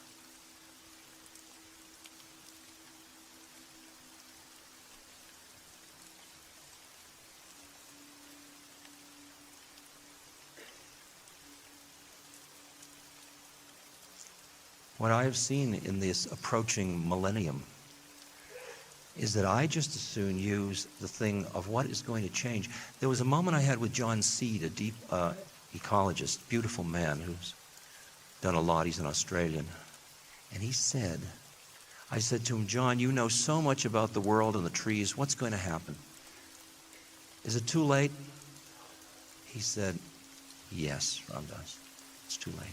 What I have seen in this approaching millennium is that I just as soon use the thing of what is going to change. There was a moment I had with John Seed, a deep ecologist, beautiful man who's done a lot. He's an Australian. And he said, I said to him, John, you know so much about the world and the trees. What's going to happen? Is it too late? He said, yes, Ramdas, it's too late.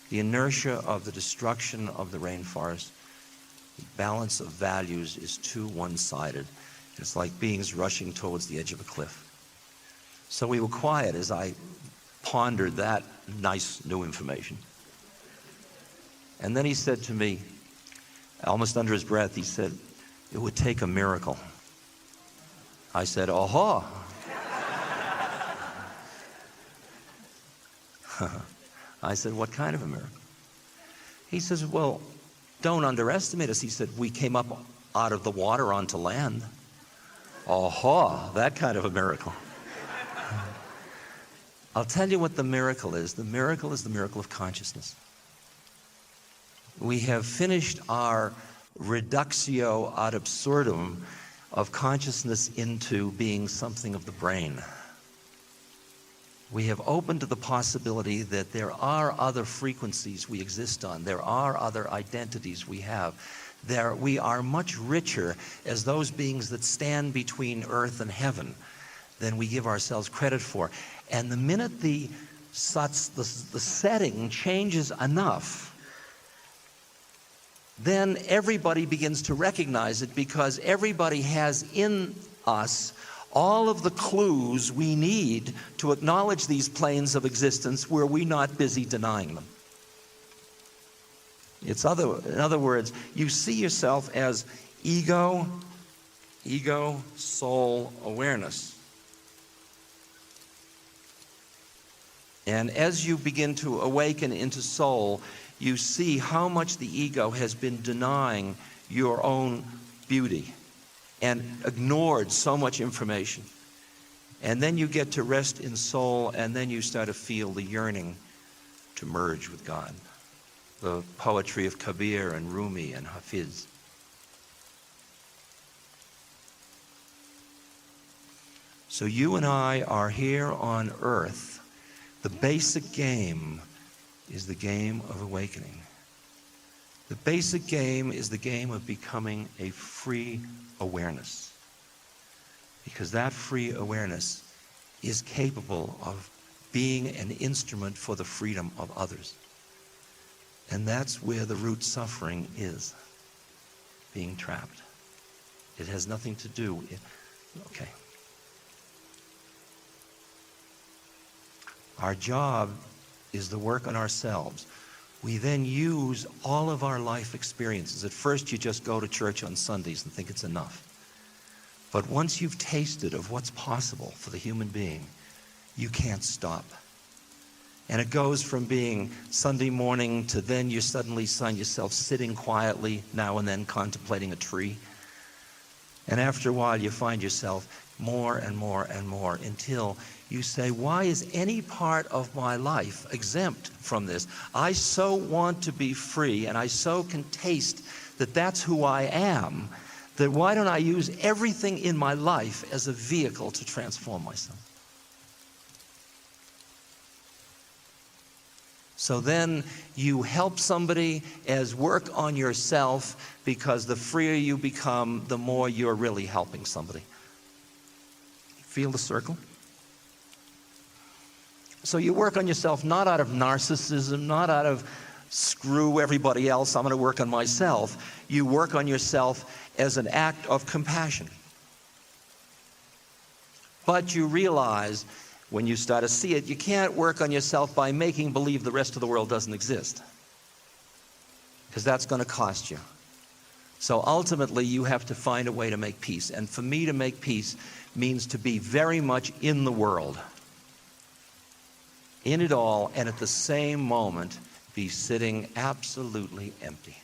The inertia of the destruction of the rainforest, the balance of values is too one-sided. It's like beings rushing towards the edge of a cliff. So we were quiet as I pondered that nice new information. And then he said to me, almost under his breath, he said, it would take a miracle. I said, aha. I said, what kind of a miracle? He says, well, don't underestimate us. He said, we came up out of the water onto land. Aha, that kind of a miracle. I'll tell you what the miracle is. The miracle is the miracle of consciousness. We have finished our reductio ad absurdum of consciousness into being something of the brain. We have opened to the possibility that there are other frequencies we exist on. There are other identities we have. We are much richer as those beings that stand between earth and heaven than we give ourselves credit for. And the minute the setting changes enough, then everybody begins to recognize it, because everybody has in us all of the clues we need to acknowledge these planes of existence where we're not busy denying them. In other words, you see yourself as ego, soul, awareness. And as you begin to awaken into soul, you see how much the ego has been denying your own beauty and ignored so much information. And then you get to rest in soul, and then you start to feel the yearning to merge with God. The poetry of Kabir and Rumi and Hafiz. So you and I are here on earth. The basic game is the game of awakening. The basic game is the game of becoming a free awareness. Because that free awareness is capable of being an instrument for the freedom of others. And that's where the root suffering is, being trapped. It has nothing to do with, okay. Our job is the work on ourselves. We then use all of our life experiences. At first, you just go to church on Sundays and think it's enough. But once you've tasted of what's possible for the human being, you can't stop. And it goes from being Sunday morning to then you suddenly find yourself sitting quietly now and then contemplating a tree. And after a while, you find yourself more and more and more until you say, why is any part of my life exempt from this? I so want to be free, and I so can taste that that's who I am, that why don't I use everything in my life as a vehicle to transform myself? So then you help somebody as work on yourself, because the freer you become, the more you're really helping somebody. Feel the circle? So you work on yourself not out of narcissism, not out of screw everybody else, I'm going to work on myself. You work on yourself as an act of compassion. But you realize when you start to see it, you can't work on yourself by making believe the rest of the world doesn't exist, because that's going to cost you. So ultimately, you have to find a way to make peace. And for me, to make peace means to be very much in the world, in it all, and at the same moment, be sitting absolutely empty.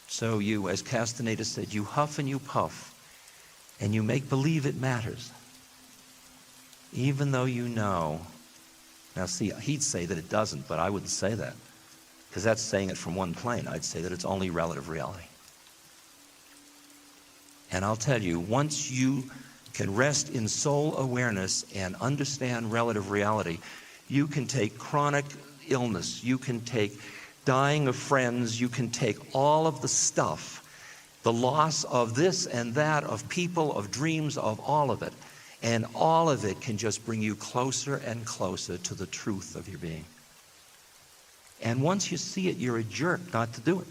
So you, as Castaneda said, you huff and you puff, and you make believe it matters, even though you know. Now see, he'd say that it doesn't, but I wouldn't say that, because that's saying it from one plane. I'd say that it's only relative reality. And I'll tell you, once you can rest in soul awareness and understand relative reality, you can take chronic illness, you can take dying of friends, you can take all of the stuff, the loss of this and that, of people, of dreams, of all of it. And all of it can just bring you closer and closer to the truth of your being. And once you see it, you're a jerk not to do it.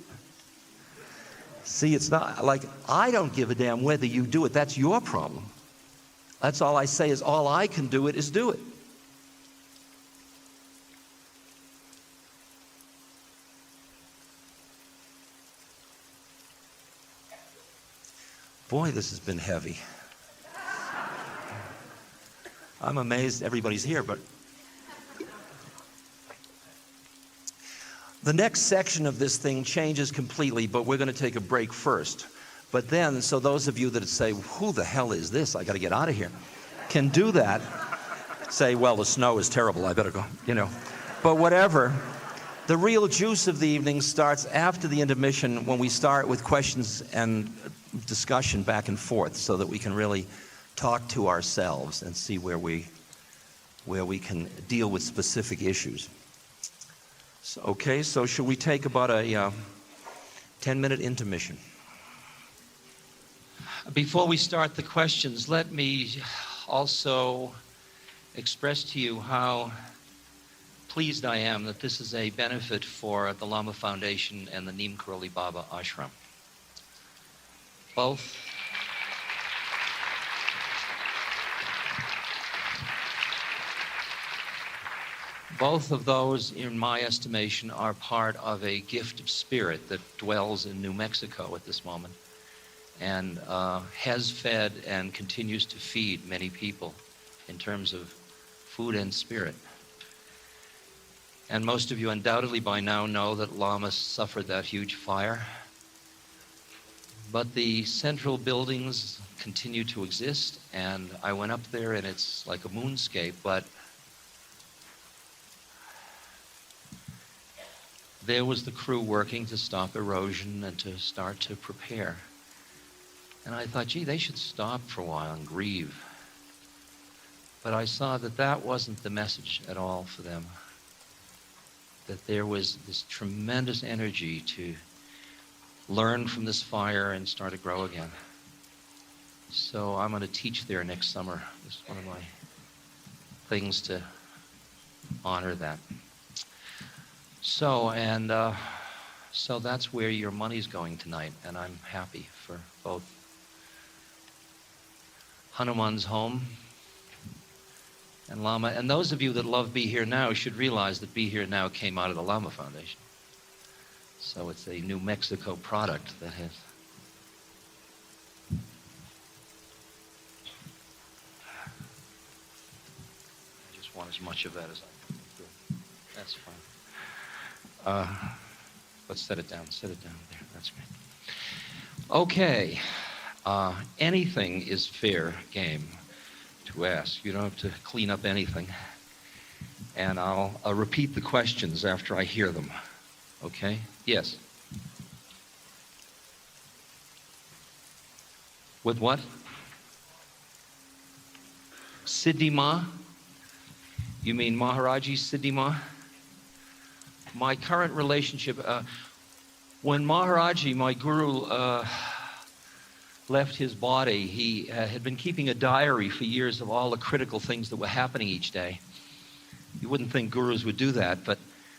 See, it's not like, I don't give a damn whether you do it. That's your problem. That's all I say is, all I can do it is do it. Boy, this has been heavy. I'm amazed everybody's here, but the next section of this thing changes completely, but we're going to take a break first. But then, so those of you that say, who the hell is this? I got to get out of here, can do that. Say, well, the snow is terrible. I better go, you know. But whatever. The real juice of the evening starts after the intermission when we start with questions and discussion back and forth so that we can really talk to ourselves and see where we can deal with specific issues. So, okay, so should we take about a 10-minute intermission? Before we start the questions, let me also express to you how pleased I am that this is a benefit for the Lama Foundation and the Neem Karoli Baba Ashram. Both of those, in my estimation, are part of a gift of spirit that dwells in New Mexico at this moment and has fed and continues to feed many people in terms of food and spirit. And most of you undoubtedly by now know that Lama suffered that huge fire. But the central buildings continue to exist, and I went up there and it's like a moonscape, but there was the crew working to stop erosion and to start to prepare. And I thought, gee, they should stop for a while and grieve. But I saw that that wasn't the message at all for them. That there was this tremendous energy to learn from this fire and start to grow again. So I'm going to teach there next summer. It's one of my things to honor that. So that's where your money's going tonight, and I'm happy for both Hanuman's home and Lama. And those of you that love Be Here Now should realize that Be Here Now came out of the Lama Foundation. So it's a New Mexico product that has... I just want as much of that as I can do. That's fine. Let's set it down there. That's great. Okay. Anything is fair game to ask. You don't have to clean up anything. And I'll repeat the questions after I hear them. Okay? Yes? With what? Siddhi Ma? You mean Maharaji Siddhi Ma? My current relationship, when Maharaji, my guru, left his body, he had been keeping a diary for years of all the critical things that were happening each day. You wouldn't think gurus would do that, but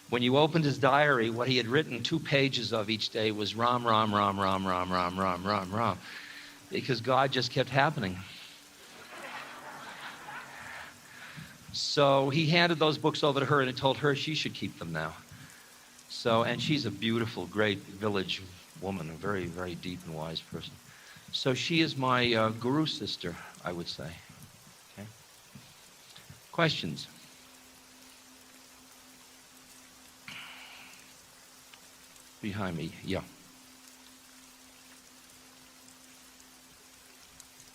when you opened his diary, what he had written 2 pages of each day was Ram, Ram, Ram, Ram, Ram, Ram, Ram, Ram, Ram, because God just kept happening. So he handed those books over to her and he told her she should keep them now. So, and she's a beautiful, great village woman, a very, very deep and wise person. So she is my guru sister, I would say. Okay. Questions? Behind me, yeah.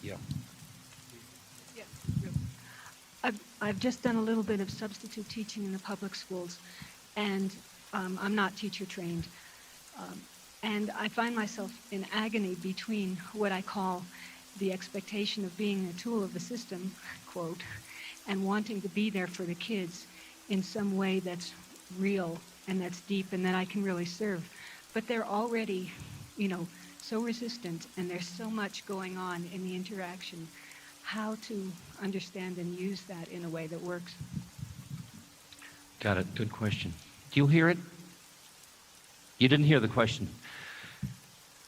Yeah. I've just done a little bit of substitute teaching in the public schools, and I'm not teacher trained. And I find myself in agony between what I call the expectation of being a tool of the system, quote, and wanting to be there for the kids in some way that's real and that's deep and that I can really serve. But they're already, so resistant, and there's so much going on in the interaction. How to understand and use that in a way that works. Got it. Good question. Do you hear it? You didn't hear the question.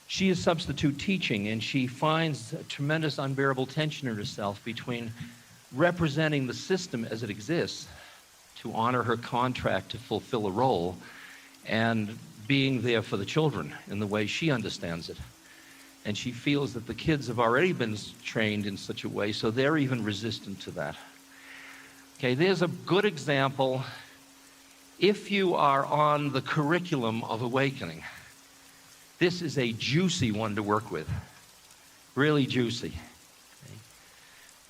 She is substitute teaching, and she finds a tremendous unbearable tension in herself between representing the system as it exists to honor her contract to fulfill a role and being there for the children in the way she understands it. And she feels that the kids have already been trained in such a way, so they're even resistant to that. Okay, there's a good example. If you are on the curriculum of awakening, this is a juicy one to work with, really juicy. Okay?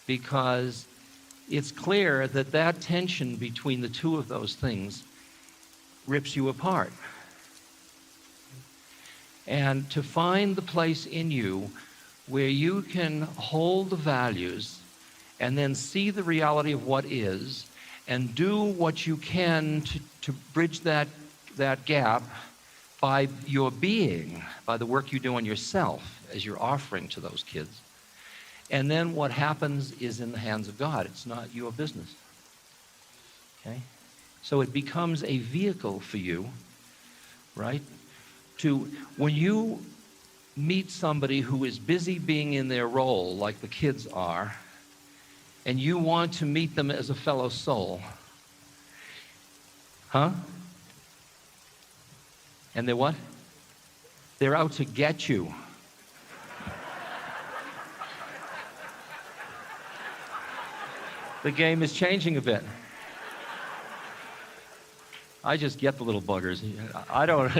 Because it's clear that that tension between the two of those things rips you apart. And to find the place in you where you can hold the values and then see the reality of what is and do what you can to bridge that gap by your being, by the work you do on yourself as you're offering to those kids. And then what happens is in the hands of God. It's not your business. Okay? So it becomes a vehicle for you, right? When you meet somebody who is busy being in their role, like the kids are, and you want to meet them as a fellow soul, huh? And they're what? They're out to get you. The game is changing a bit. I just get the little buggers. I don't.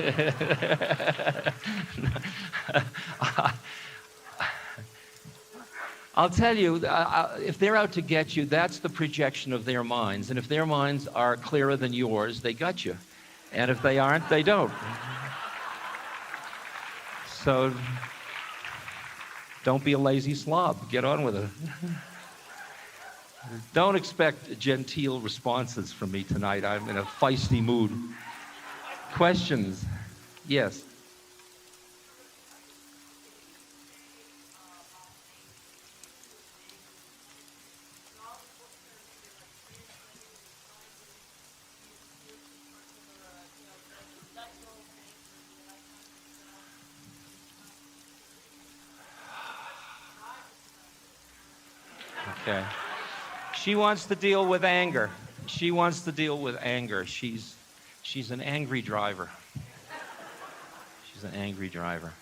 I'll tell you, if they're out to get you, that's the projection of their minds. And if their minds are clearer than yours, they got you. And if they aren't, they don't. So don't be a lazy slob. Get on with it. Don't expect genteel responses from me tonight. I'm in a feisty mood. Questions? Yes. Okay. She wants to deal with anger. She wants to deal with anger. She's an angry driver. She's an angry driver.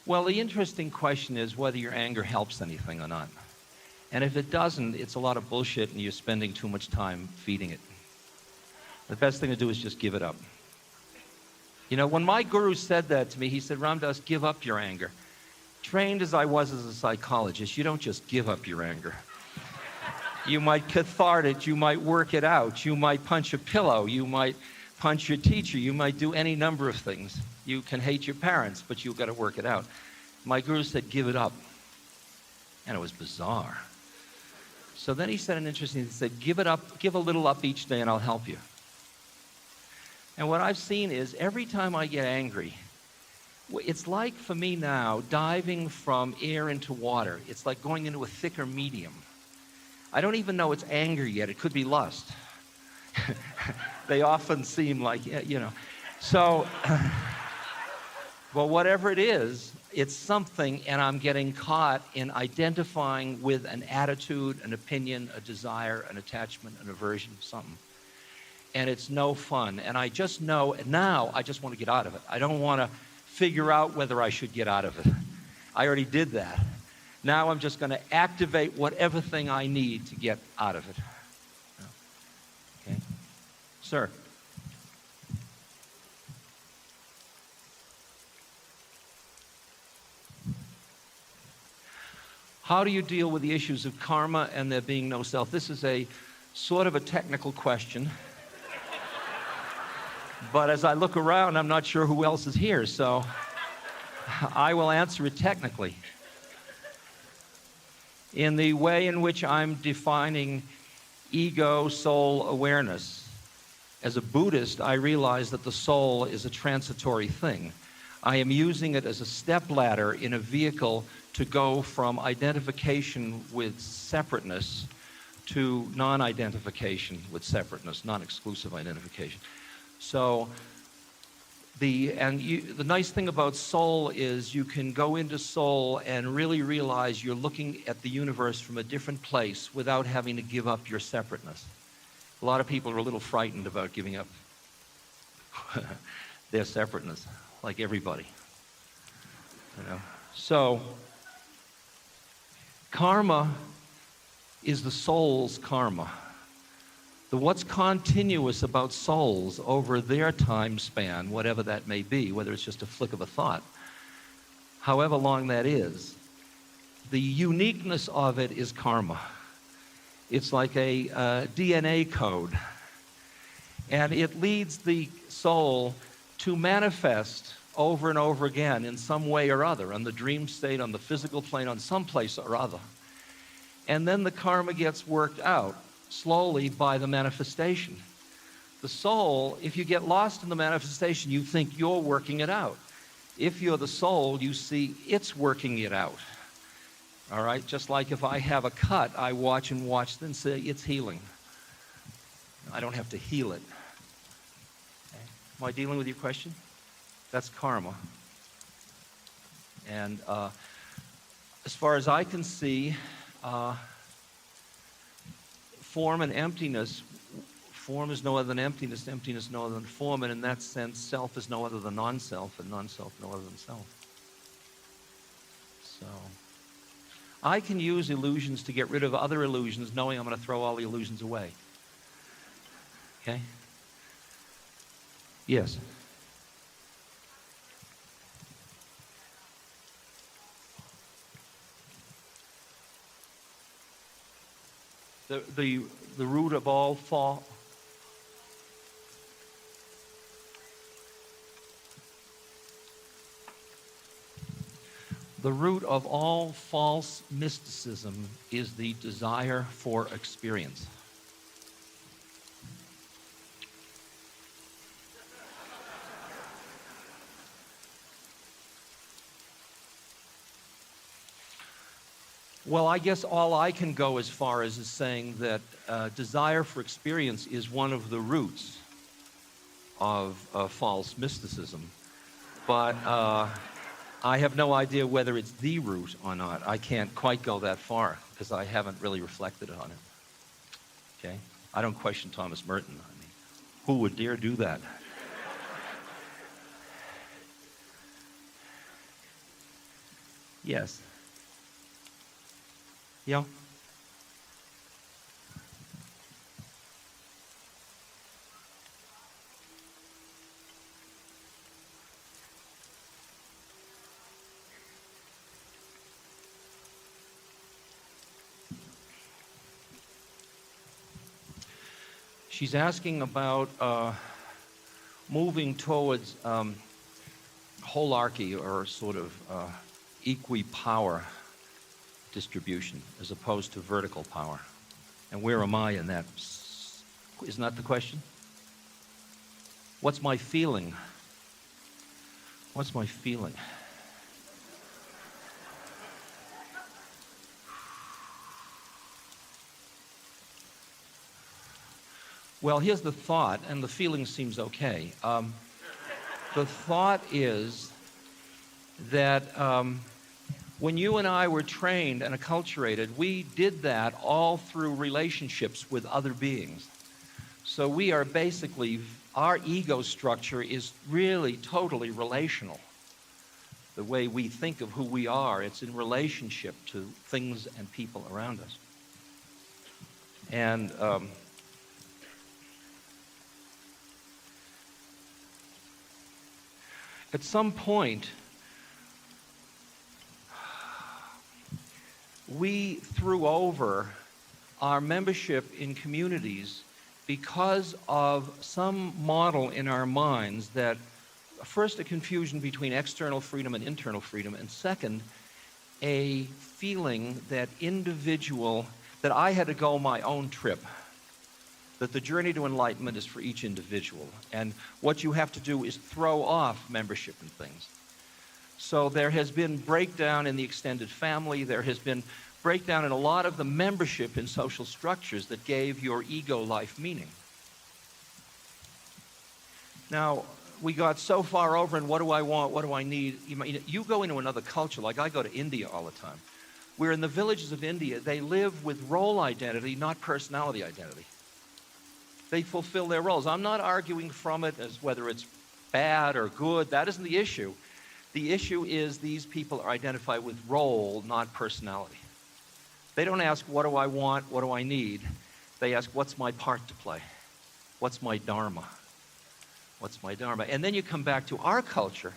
Well, the interesting question is whether your anger helps anything or not. And if it doesn't, it's a lot of bullshit and you're spending too much time feeding it. The best thing to do is just give it up. You know, when my guru said that to me, he said, Ramdas, give up your anger. Trained as I was as a psychologist, you don't just give up your anger. You might cathart it, you might work it out, you might punch a pillow, you might punch your teacher, you might do any number of things. You can hate your parents, but you've got to work it out. My guru said, give it up. And it was bizarre. So then he said an interesting thing. He said, give it up, give a little up each day and I'll help you. And what I've seen is every time I get angry, it's like for me now, diving from air into water. It's like going into a thicker medium. I don't even know it's anger yet. It could be lust. They often seem like, you know. So, well, whatever it is, it's something, and I'm getting caught in identifying with an attitude, an opinion, a desire, an attachment, an aversion, something. And it's no fun. And I just know, now I just want to get out of it. I don't want to figure out whether I should get out of it. I already did that. Now I'm just going to activate whatever thing I need to get out of it. Okay? Sir. How do you deal with the issues of karma and there being no self? This is a sort of a technical question. But as I look around, I'm not sure who else is here, so I will answer it technically. In the way in which I'm defining ego, soul, awareness. As a Buddhist, I realize that the soul is a transitory thing. I am using it as a stepladder in a vehicle to go from identification with separateness to non-identification with separateness, non-exclusive identification. So the nice thing about soul is you can go into soul and really realize you're looking at the universe from a different place without having to give up your separateness. A lot of people are a little frightened about giving up their separateness, like everybody. You know? So karma is the soul's karma. What's continuous about souls over their time span, whatever that may be, whether it's just a flick of a thought, however long that is, the uniqueness of it is karma. It's like a DNA code. And it leads the soul to manifest over and over again in some way or other, on the dream state, on the physical plane, on some place or other. And then the karma gets worked out slowly by the manifestation. The soul, if you get lost in the manifestation, you think you're working it out. If you're the soul, you see it's working it out. All right? Just like if I have a cut, I watch and watch, then say it's healing. I don't have to heal it. Okay. Am I dealing with your question? That's karma. And as far as I can see, form and emptiness, form is no other than emptiness, emptiness no other than form, and in that sense, self is no other than non-self, and non-self no other than self. So, I can use illusions to get rid of other illusions, knowing I'm going to throw all the illusions away. Okay? Yes? The root of all fall. The root of all false mysticism is the desire for experience. Well, I guess all I can go as far as is saying that desire for experience is one of the roots of false mysticism. But I have no idea whether it's the root or not. I can't quite go that far because I haven't really reflected on it. Okay? I don't question Thomas Merton. I mean, who would dare do that? Yes. Yeah. She's asking about moving towards holarchy or sort of equi-power distribution as opposed to vertical power. And where am I in that? Isn't that the question? What's my feeling? What's my feeling? Well, here's the thought, and the feeling seems okay. The thought is that when you and I were trained and acculturated, we did that all through relationships with other beings. So we are basically, our ego structure is really totally relational. The way we think of who we are, it's in relationship to things and people around us. And at some point, we threw over our membership in communities because of some model in our minds that, first, a confusion between external freedom and internal freedom, and second, a feeling that that I had to go my own trip, that the journey to enlightenment is for each individual, and what you have to do is throw off membership in things. So there has been breakdown in the extended family. There has been breakdown in a lot of the membership in social structures that gave your ego life meaning. Now, we got so far over in what do I want, what do I need. You go into another culture, like I go to India all the time, where in the villages of India, they live with role identity, not personality identity. They fulfill their roles. I'm not arguing from it as whether it's bad or good. That isn't the issue. The issue is these people are identified with role, not personality. They don't ask, what do I want, what do I need? They ask, what's my part to play? What's my dharma? What's my dharma? And then you come back to our culture,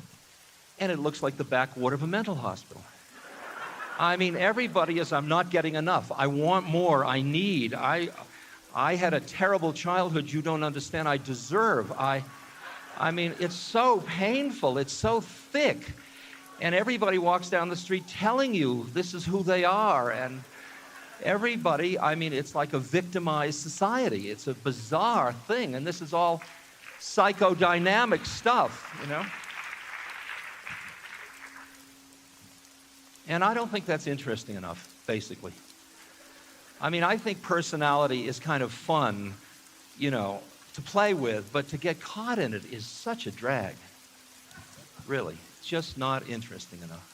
and it looks like the backwater of a mental hospital. I mean, everybody is, I'm not getting enough. I want more, I need. I had a terrible childhood you don't understand. I deserve. I mean, it's so painful. It's so thick. And everybody walks down the street telling you this is who they are. And everybody, I mean, it's like a victimized society. It's a bizarre thing. And this is all psychodynamic stuff, you know? And I don't think that's interesting enough, basically. I mean, I think personality is kind of fun, you know, to play with, but to get caught in it is such a drag. Really, it's just not interesting enough.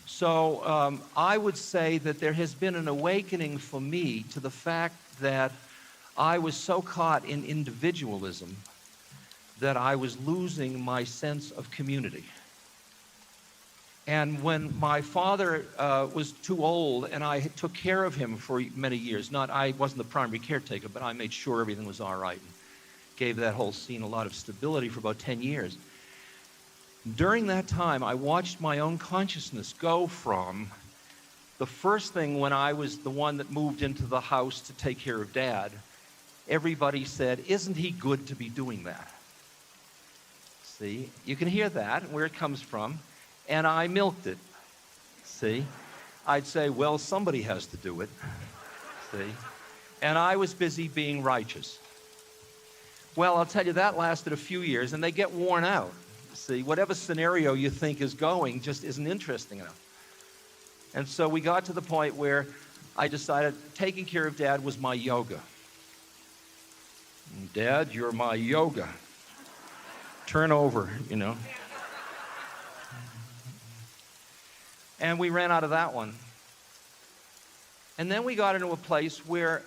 So I would say that there has been an awakening for me to the fact that I was so caught in individualism that I was losing my sense of community. And when my father was too old and I took care of him for many years, I wasn't the primary caretaker, but I made sure everything was all right and gave that whole scene a lot of stability for about 10 years. During that time, I watched my own consciousness go from the first thing when I was the one that moved into the house to take care of Dad, everybody said, "Isn't he good to be doing that?" See, you can hear that and where it comes from. And I milked it, see? I'd say, well, somebody has to do it, see? And I was busy being righteous. Well, I'll tell you, that lasted a few years, and they get worn out, see? Whatever scenario you think is going just isn't interesting enough. And so we got to the point where I decided taking care of Dad was my yoga. Dad, you're my yoga. Turn over, you know? And we ran out of that one. And then we got into a place where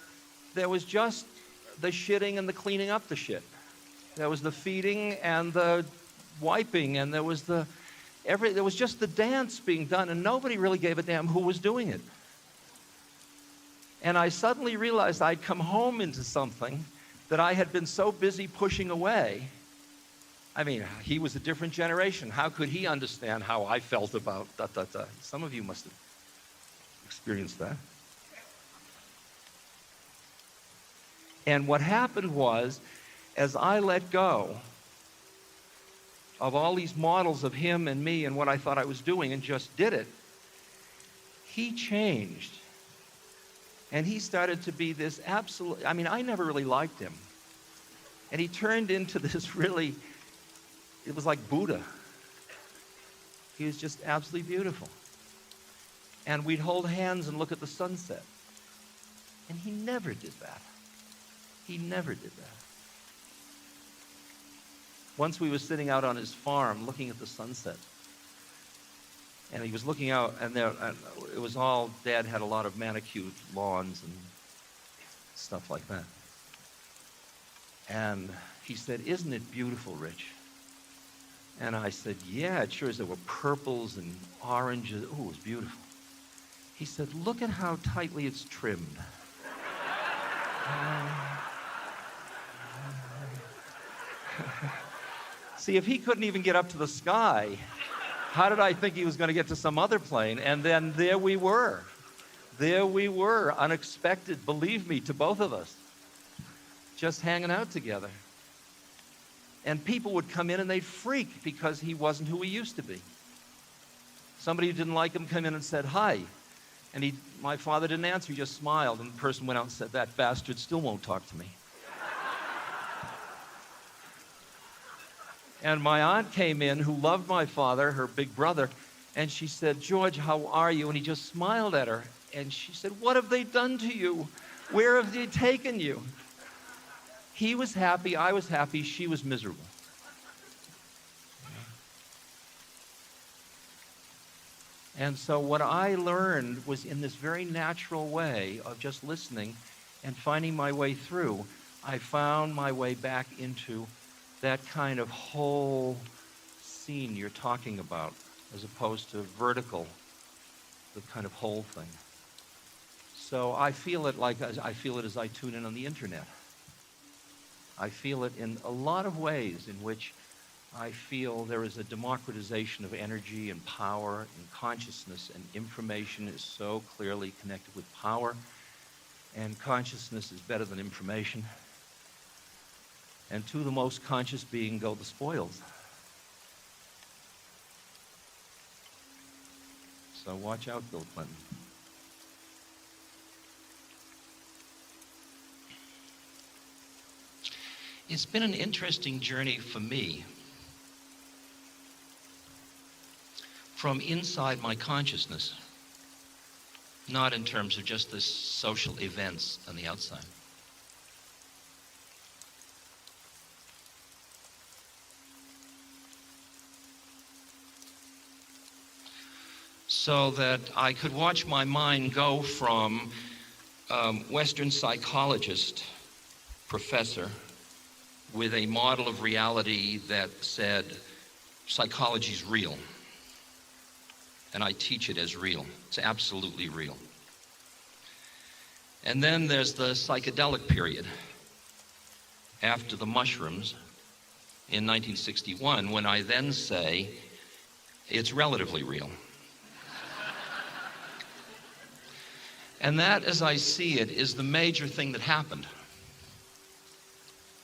there was just the shitting and the cleaning up the shit. There was the feeding and the wiping, and there was just the dance being done, and nobody really gave a damn who was doing it. And I suddenly realized I'd come home into something that I had been so busy pushing away. I mean, he was a different generation. How could he understand how I felt about da-da-da? Some of you must have experienced that. And what happened was, as I let go of all these models of him and me and what I thought I was doing and just did it, he changed. And he started to be this absolute, I mean, I never really liked him. And he turned into this really, it was like Buddha. He was just absolutely beautiful. And we'd hold hands and look at the sunset. And he never did that. He never did that. Once we were sitting out on his farm looking at the sunset. And he was looking out, and it was all, Dad had a lot of manicured lawns and stuff like that. And he said, "Isn't it beautiful, Rich?" And I said, "Yeah, it sure is." There were purples and oranges. Oh, it was beautiful. He said, "Look at how tightly it's trimmed." See, if he couldn't even get up to the sky, how did I think he was going to get to some other plane? And then there we were. There we were, unexpected, believe me, to both of us, just hanging out together. And people would come in and they'd freak because he wasn't who he used to be. Somebody who didn't like him came in and said, "Hi." And my father didn't answer, he just smiled. And the person went out and said, "That bastard still won't talk to me." And my aunt came in, who loved my father, her big brother, and she said, "George, how are you?" And he just smiled at her. And she said, "What have they done to you? Where have they taken you?" He was happy, I was happy, she was miserable. And so what I learned was, in this very natural way of just listening and finding my way through, I found my way back into that kind of whole scene you're talking about, as opposed to vertical, the kind of whole thing. So I feel it as I tune in on the internet. I feel it in a lot of ways in which I feel there is a democratization of energy and power and consciousness, and information is so clearly connected with power. and consciousness is better than information. And to the most conscious being go the spoils. So watch out, Bill Clinton. It's been an interesting journey for me from inside my consciousness, not in terms of just the social events on the outside. So that I could watch my mind go from Western psychologist, professor, with a model of reality that said psychology's real. And I teach it as real. It's absolutely real. And then there's the psychedelic period after the mushrooms in 1961, when I then say it's relatively real. And that, as I see it, is the major thing that happened.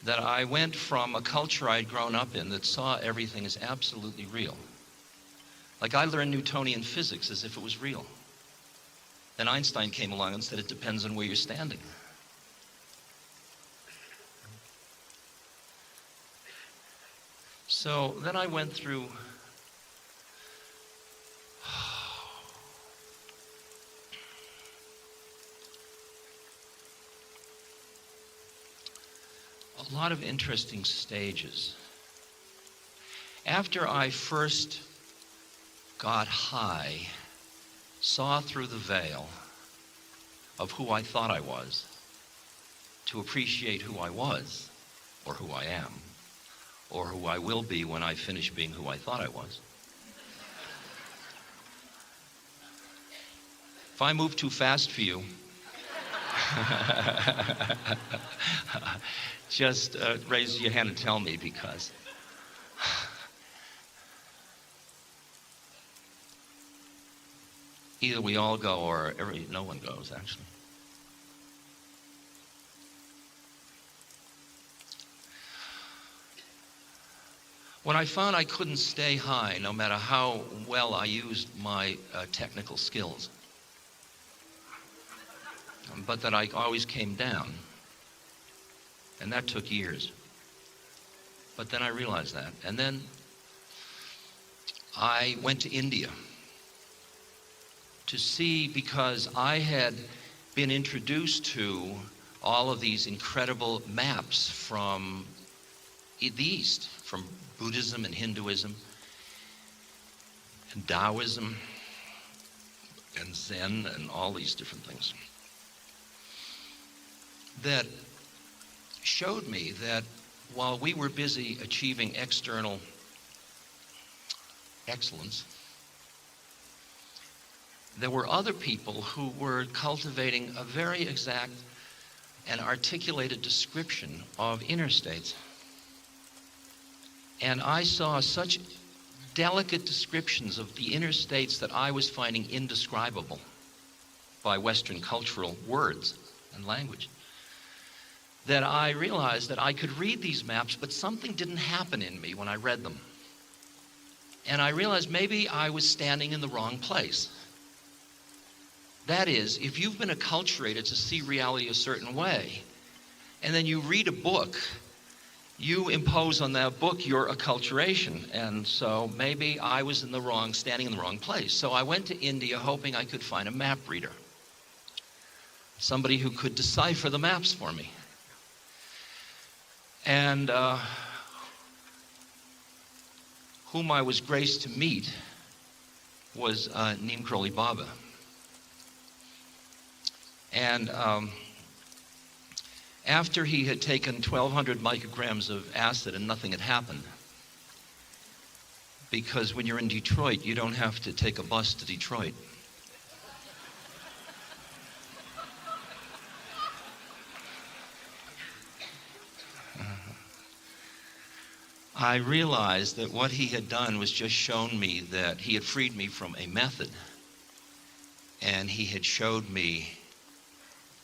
That I went from a culture I'd grown up in that saw everything as absolutely real. Like I learned Newtonian physics as if it was real. Then Einstein came along and said it depends on where you're standing. So then I went through a lot of interesting stages. After I first got high, saw through the veil of who I thought I was, to appreciate who I was, or who I am, or who I will be when I finish being who I thought I was. If I move too fast for you, just raise your hand and tell me, because either we all go or no one goes, actually. When I found I couldn't stay high, no matter how well I used my technical skills, but that I always came down, and that took years. But then I realized that. And then I went to India to see, because I had been introduced to all of these incredible maps from the East, from Buddhism and Hinduism and Taoism and Zen and all these different things, that showed me that while we were busy achieving external excellence, there were other people who were cultivating a very exact and articulated description of inner states. And I saw such delicate descriptions of the inner states that I was finding indescribable by Western cultural words and language, that I realized that I could read these maps, but something didn't happen in me when I read them. And I realized maybe I was standing in the wrong place. That is, if you've been acculturated to see reality a certain way, and then you read a book, you impose on that book your acculturation. And so maybe I was standing in the wrong place. So I went to India hoping I could find a map reader, somebody who could decipher the maps for me. And whom I was graced to meet was Neem Karoli Baba. And after he had taken 1,200 micrograms of acid and nothing had happened, because when you're in Detroit, you don't have to take a bus to Detroit. I realized that what he had done was just shown me that he had freed me from a method, and he had showed me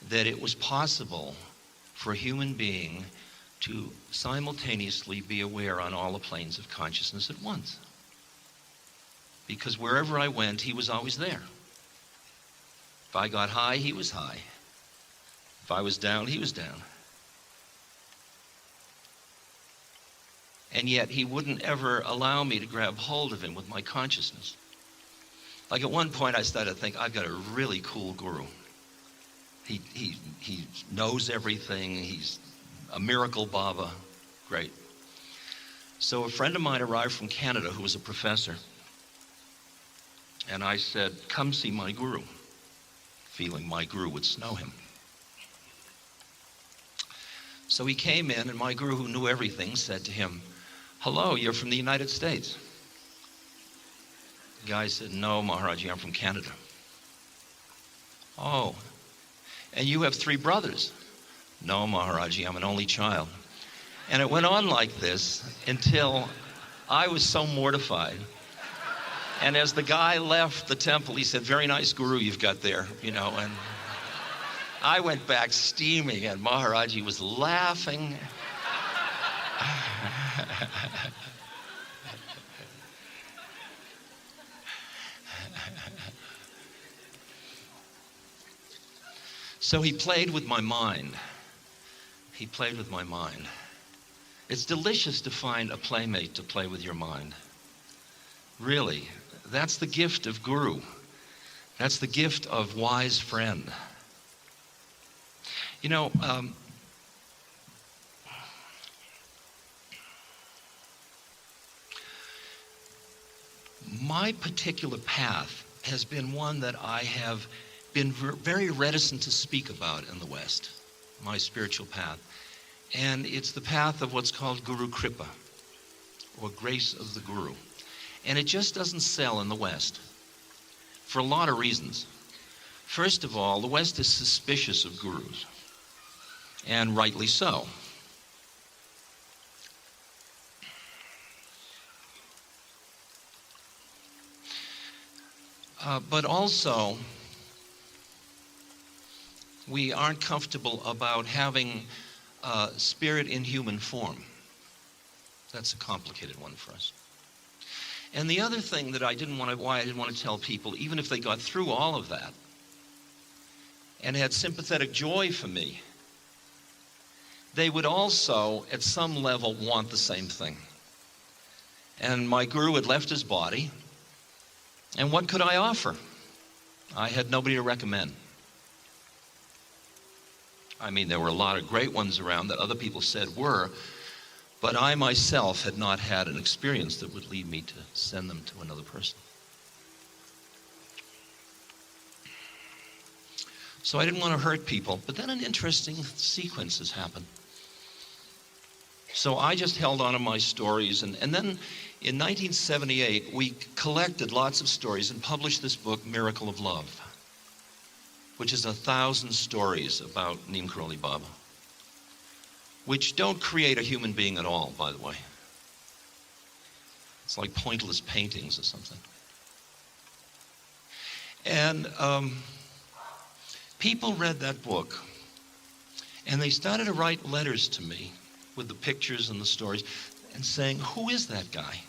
that it was possible for a human being to simultaneously be aware on all the planes of consciousness at once. Because wherever I went, he was always there. If I got high, he was high. If I was down, he was down. And yet he wouldn't ever allow me to grab hold of him with my consciousness. Like at one point I started to think, I've got a really cool guru. He knows everything. He's a miracle Baba. Great. So a friend of mine arrived from Canada who was a professor. And I said, come see my guru, feeling my guru would snow him. So he came in, and my guru, who knew everything, said to him, hello, you're from the United States. The guy said, no, Maharaji, I'm from Canada. Oh, and you have 3 brothers? No, Maharaji, I'm an only child. And it went on like this until I was so mortified. And as the guy left the temple, he said, very nice guru you've got there, you know, and I went back steaming, and Maharaji was laughing. So he played with my mind. He played with my mind. It's delicious to find a playmate to play with your mind. Really, that's the gift of guru. That's the gift of wise friend. You know, my particular path has been one that I have been very reticent to speak about in the West, my spiritual path. And it's the path of what's called Guru Kripa, or grace of the Guru. And it just doesn't sell in the West for a lot of reasons. First of all, the West is suspicious of gurus, and rightly so. But also, we aren't comfortable about having spirit in human form. That's a complicated one for us. And the other thing that why I didn't want to tell people, even if they got through all of that and had sympathetic joy for me, they would also, at some level, want the same thing. And my guru had left his body, and what could I offer? I had nobody to recommend. I mean, there were a lot of great ones around that other people said were, but I myself had not had an experience that would lead me to send them to another person. So I didn't want to hurt people, but then an interesting sequence has happened. So I just held on to my stories, and then in 1978, we collected lots of stories and published this book, Miracle of Love, which is 1,000 stories about Neem Karoli Baba, which don't create a human being at all, by the way. It's like pointless paintings or something. And people read that book, and they started to write letters to me with the pictures and the stories and saying, who is that guy?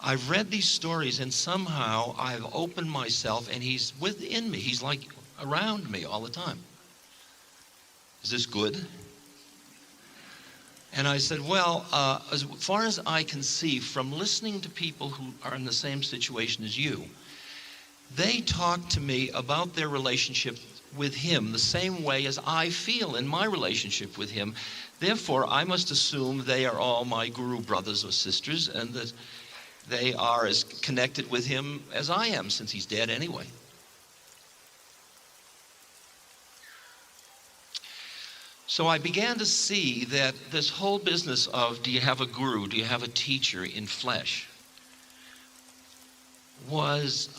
I've read these stories, and somehow I've opened myself, and he's within me. He's like around me all the time. Is this good? And I said, well, as far as I can see from listening to people who are in the same situation as you, they talk to me about their relationship with him the same way as I feel in my relationship with him. Therefore, I must assume they are all my guru brothers or sisters, and that they are as connected with him as I am, since he's dead anyway. So I began to see that this whole business of, do you have a guru, do you have a teacher in flesh, was,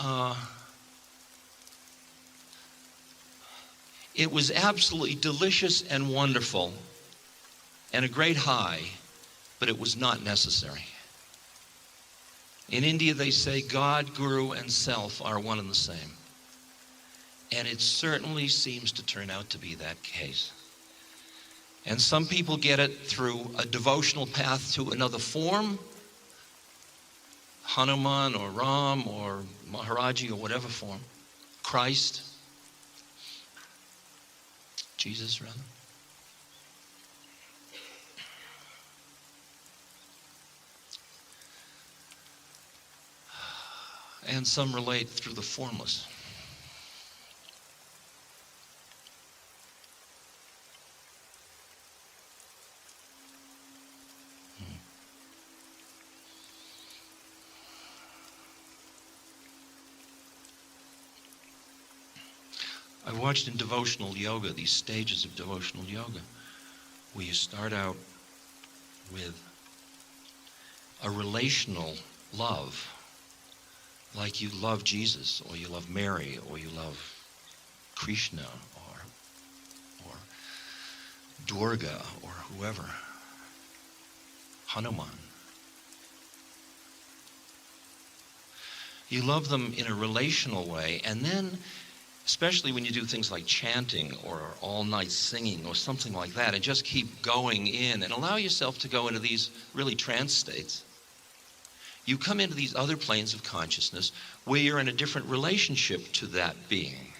it was absolutely delicious and wonderful and a great high, but it was not necessary. In India, they say God, Guru, and self are one and the same. And it certainly seems to turn out to be that case. And some people get it through a devotional path to another form, Hanuman or Ram or Maharaji or whatever form, Christ, Jesus rather. And some relate through the formless. I watched in devotional yoga, these stages of devotional yoga, where you start out with a relational love, like you love Jesus, or you love Mary, or you love Krishna, or Durga, or whoever, Hanuman. You love them in a relational way, and then especially when you do things like chanting or all-night singing or something like that, and just keep going in and allow yourself to go into these really trance states. You come into these other planes of consciousness where you're in a different relationship to that being,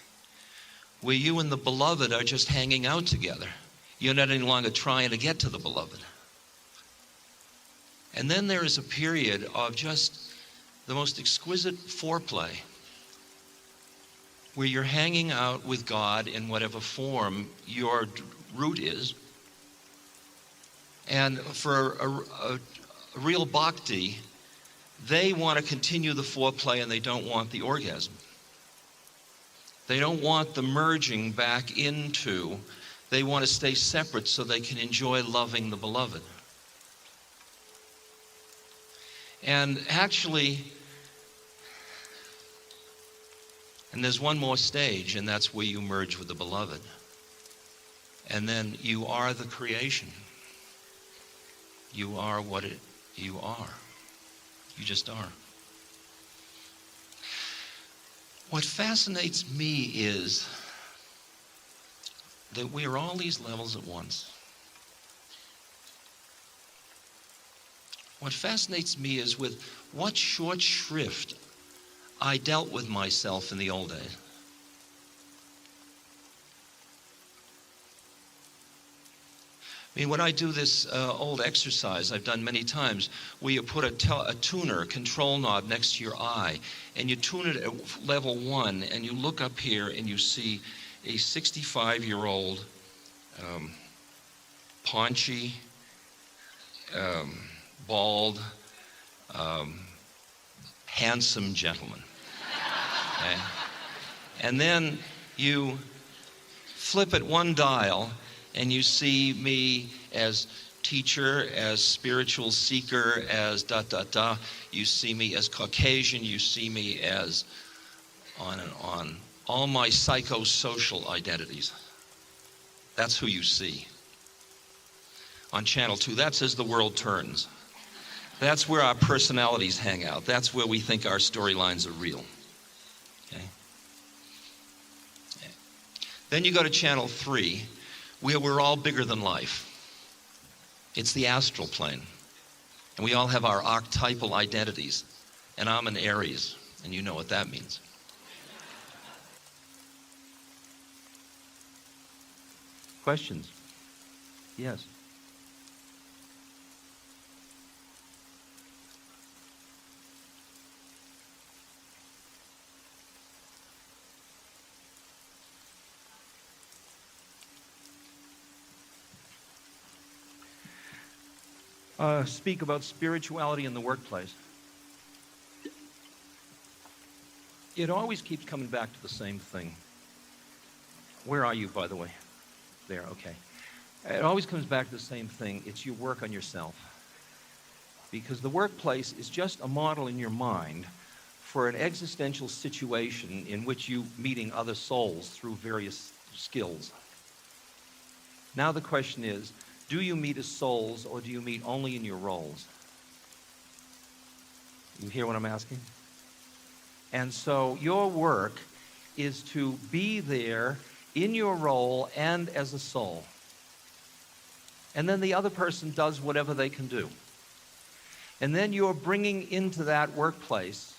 where you and the beloved are just hanging out together. You're not any longer trying to get to the beloved. And then there is a period of just the most exquisite foreplay, where you're hanging out with God in whatever form your root is. And for a real bhakti, they want to continue the foreplay and they don't want the orgasm. They don't want the merging back into, they want to stay separate so they can enjoy loving the beloved. And actually, and there's one more stage, and that's where you merge with the beloved. And then you are the creation. You are what you are. You just are. What fascinates me is that we are all these levels at once. What fascinates me is with what short shrift I dealt with myself in the old days. I mean, when I do this old exercise I've done many times, where you put a tuner, control knob next to your eye, and you tune it at level 1, and you look up here and you see a 65-year-old paunchy, bald, handsome gentleman. Okay? And then you flip at one dial and you see me as teacher, as spiritual seeker, as You see me as Caucasian, you see me as on and on. All my psychosocial identities. That's who you see. On Channel 2, that's as the world turns. That's where our personalities hang out. That's where we think our storylines are real. Okay? Then you go to Channel 3, where we're all bigger than life. It's the astral plane. And we all have our archetypal identities. And I'm an Aries, and you know what that means. Questions? Yes. Speak about spirituality in the workplace. It always keeps coming back to the same thing. Where are you, by the way? There, okay. It always comes back to the same thing. It's you work on yourself. Because the workplace is just a model in your mind for an existential situation in which you meeting other souls through various skills. Now the question is, do you meet as souls or do you meet only in your roles? You hear what I'm asking? And so your work is to be there in your role and as a soul. And then the other person does whatever they can do. And then you're bringing into that workplace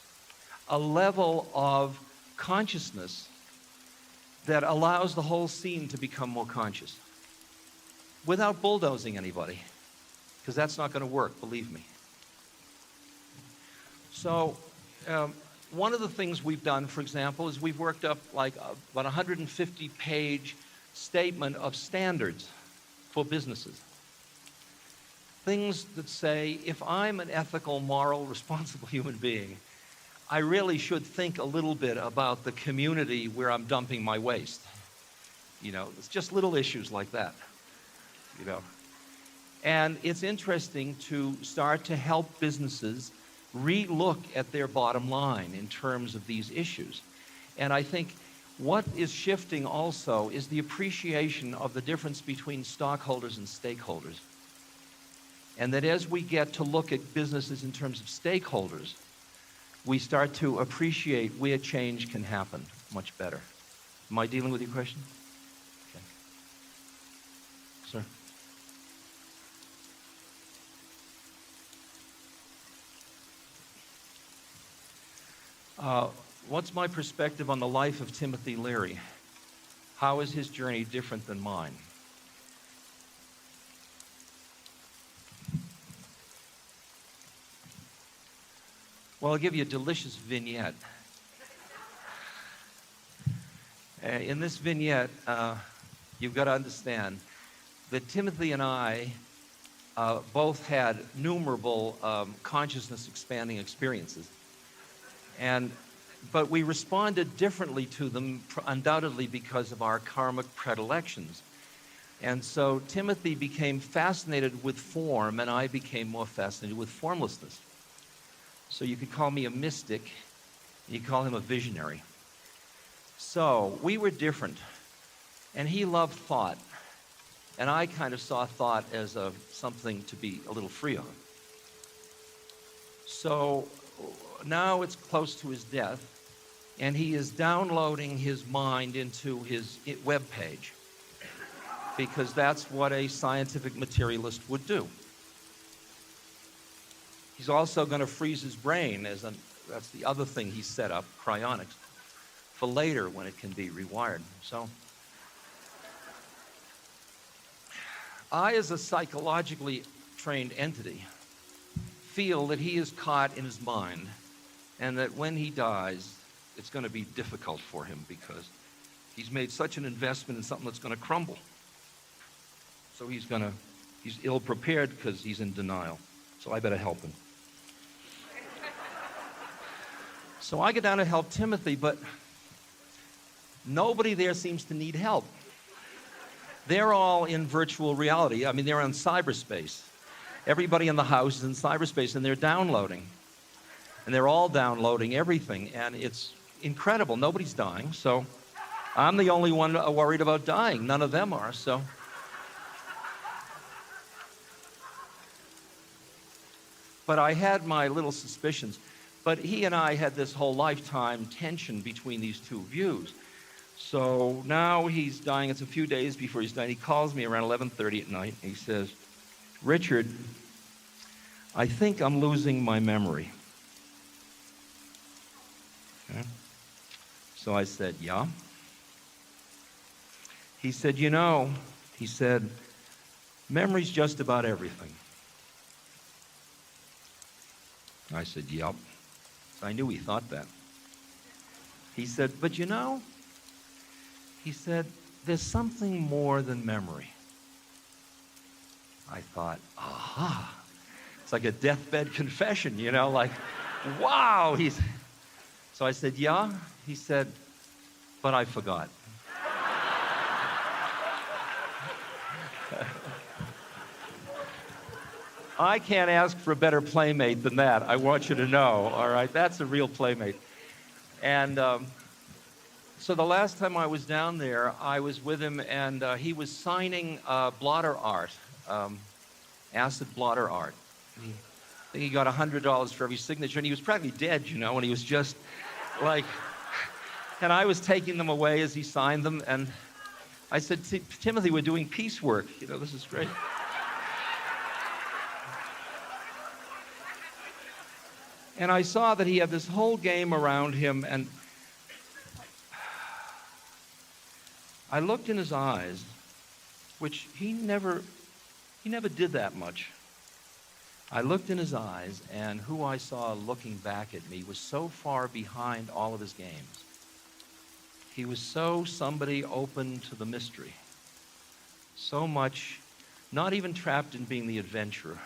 a level of consciousness that allows the whole scene to become more conscious without bulldozing anybody, because that's not going to work, believe me. So one of the things we've done, for example, is we've worked up like about 150-page statement of standards for businesses. Things that say, if I'm an ethical, moral, responsible human being, I really should think a little bit about the community where I'm dumping my waste. You know, it's just little issues like that, you know. And it's interesting to start to help businesses re-look at their bottom line in terms of these issues. And I think what is shifting also is the appreciation of the difference between stockholders and stakeholders. And that as we get to look at businesses in terms of stakeholders, we start to appreciate where change can happen much better. Am I dealing with your question? Okay. Sir? What's my perspective on the life of Timothy Leary? How is his journey different than mine? Well, I'll give you a delicious vignette. In this vignette, you've got to understand that Timothy and I both had innumerable consciousness-expanding experiences. But we responded differently to them, undoubtedly because of our karmic predilections. And so Timothy became fascinated with form, and I became more fascinated with formlessness. So you could call me a mystic, you could call him a visionary. So we were different, and he loved thought, and I kind of saw thought as something to be a little free of. So now it's close to his death, and he is downloading his mind into his web page, because that's what a scientific materialist would do. He's also going to freeze his brain, that's the other thing he set up, cryonics, for later when it can be rewired. So I, as a psychologically trained entity, feel that he is caught in his mind, and that when he dies, it's going to be difficult for him because he's made such an investment in something that's going to crumble. So he's ill-prepared because he's in denial. So I better help him. So I get down to help Timothy, but nobody there seems to need help. They're all in virtual reality. I mean, they're on cyberspace. Everybody in the house is in cyberspace, and they're downloading. And they're all downloading everything, and it's incredible. Nobody's dying, so I'm the only one worried about dying. None of them are, so. But I had my little suspicions. But he and I had this whole lifetime tension between these two views. So now he's dying. It's a few days before he's dying. He calls me around 11:30 at night. He says, "Richard, I think I'm losing my memory." Okay. So I said, "Yeah?" He said, he said, "Memory's just about everything." I said, "Yep." I knew he thought that. He said, "But he said, there's something more than memory." I thought, aha. It's like a deathbed confession, like, wow. So I said, "Yeah?" He said, "But I forgot." I can't ask for a better playmate than that. I want you to know, all right? That's a real playmate. And so the last time I was down there, I was with him, and he was signing blotter art, acid blotter art. I think he got $100 for every signature, and he was practically dead, and he was just like, And I was taking them away as he signed them, and I said, Timothy, we're doing piecework. You know, this is great. And I saw that he had this whole game around him, and I looked in his eyes, which he never did that much. I looked in his eyes, and who I saw looking back at me was so far behind all of his games. He was so somebody open to the mystery. So much, not even trapped in being the adventurer,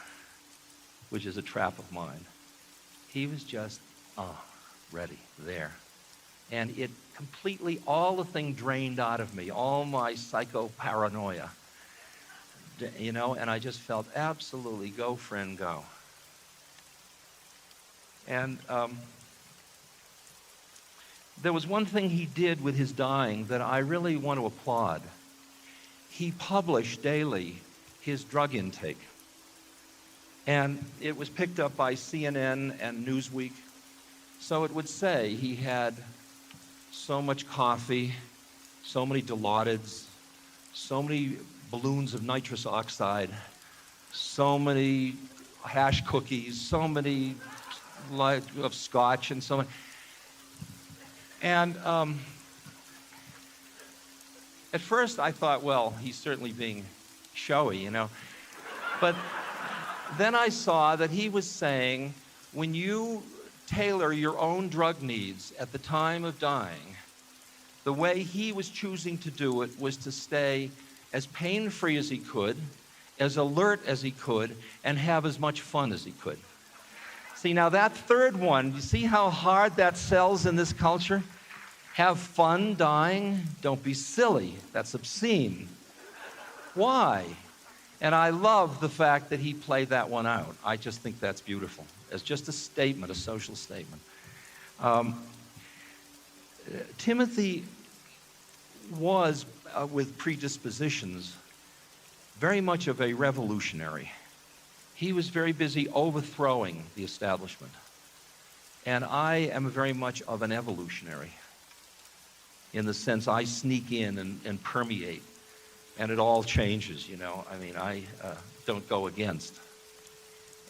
which is a trap of mine. He was just, ready, there. And it completely, all the thing drained out of me, all my psycho-paranoia, you know, and I just felt absolutely go, friend, go. And there was one thing he did with his dying that I really want to applaud. He published daily his drug intake. And it was picked up by CNN and Newsweek. So it would say he had so much coffee, so many Dilaudid's, so many balloons of nitrous oxide, so many hash cookies, so many of scotch, and so on. And at first I thought, well, he's certainly being showy, you know. But then I saw that he was saying, when you tailor your own drug needs at the time of dying, the way he was choosing to do it was to stay as pain-free as he could, as alert as he could, and have as much fun as he could. See, now that third one, you see how hard that sells in this culture? Have fun dying? Don't be silly. That's obscene. Why? And I love the fact that he played that one out. I just think that's beautiful. It's just a statement, a social statement. Timothy was, with predispositions, very much of a revolutionary. He was very busy overthrowing the establishment. And I am very much of an evolutionary, in the sense I sneak in and permeate. And it all changes, you know. I mean, I don't go against.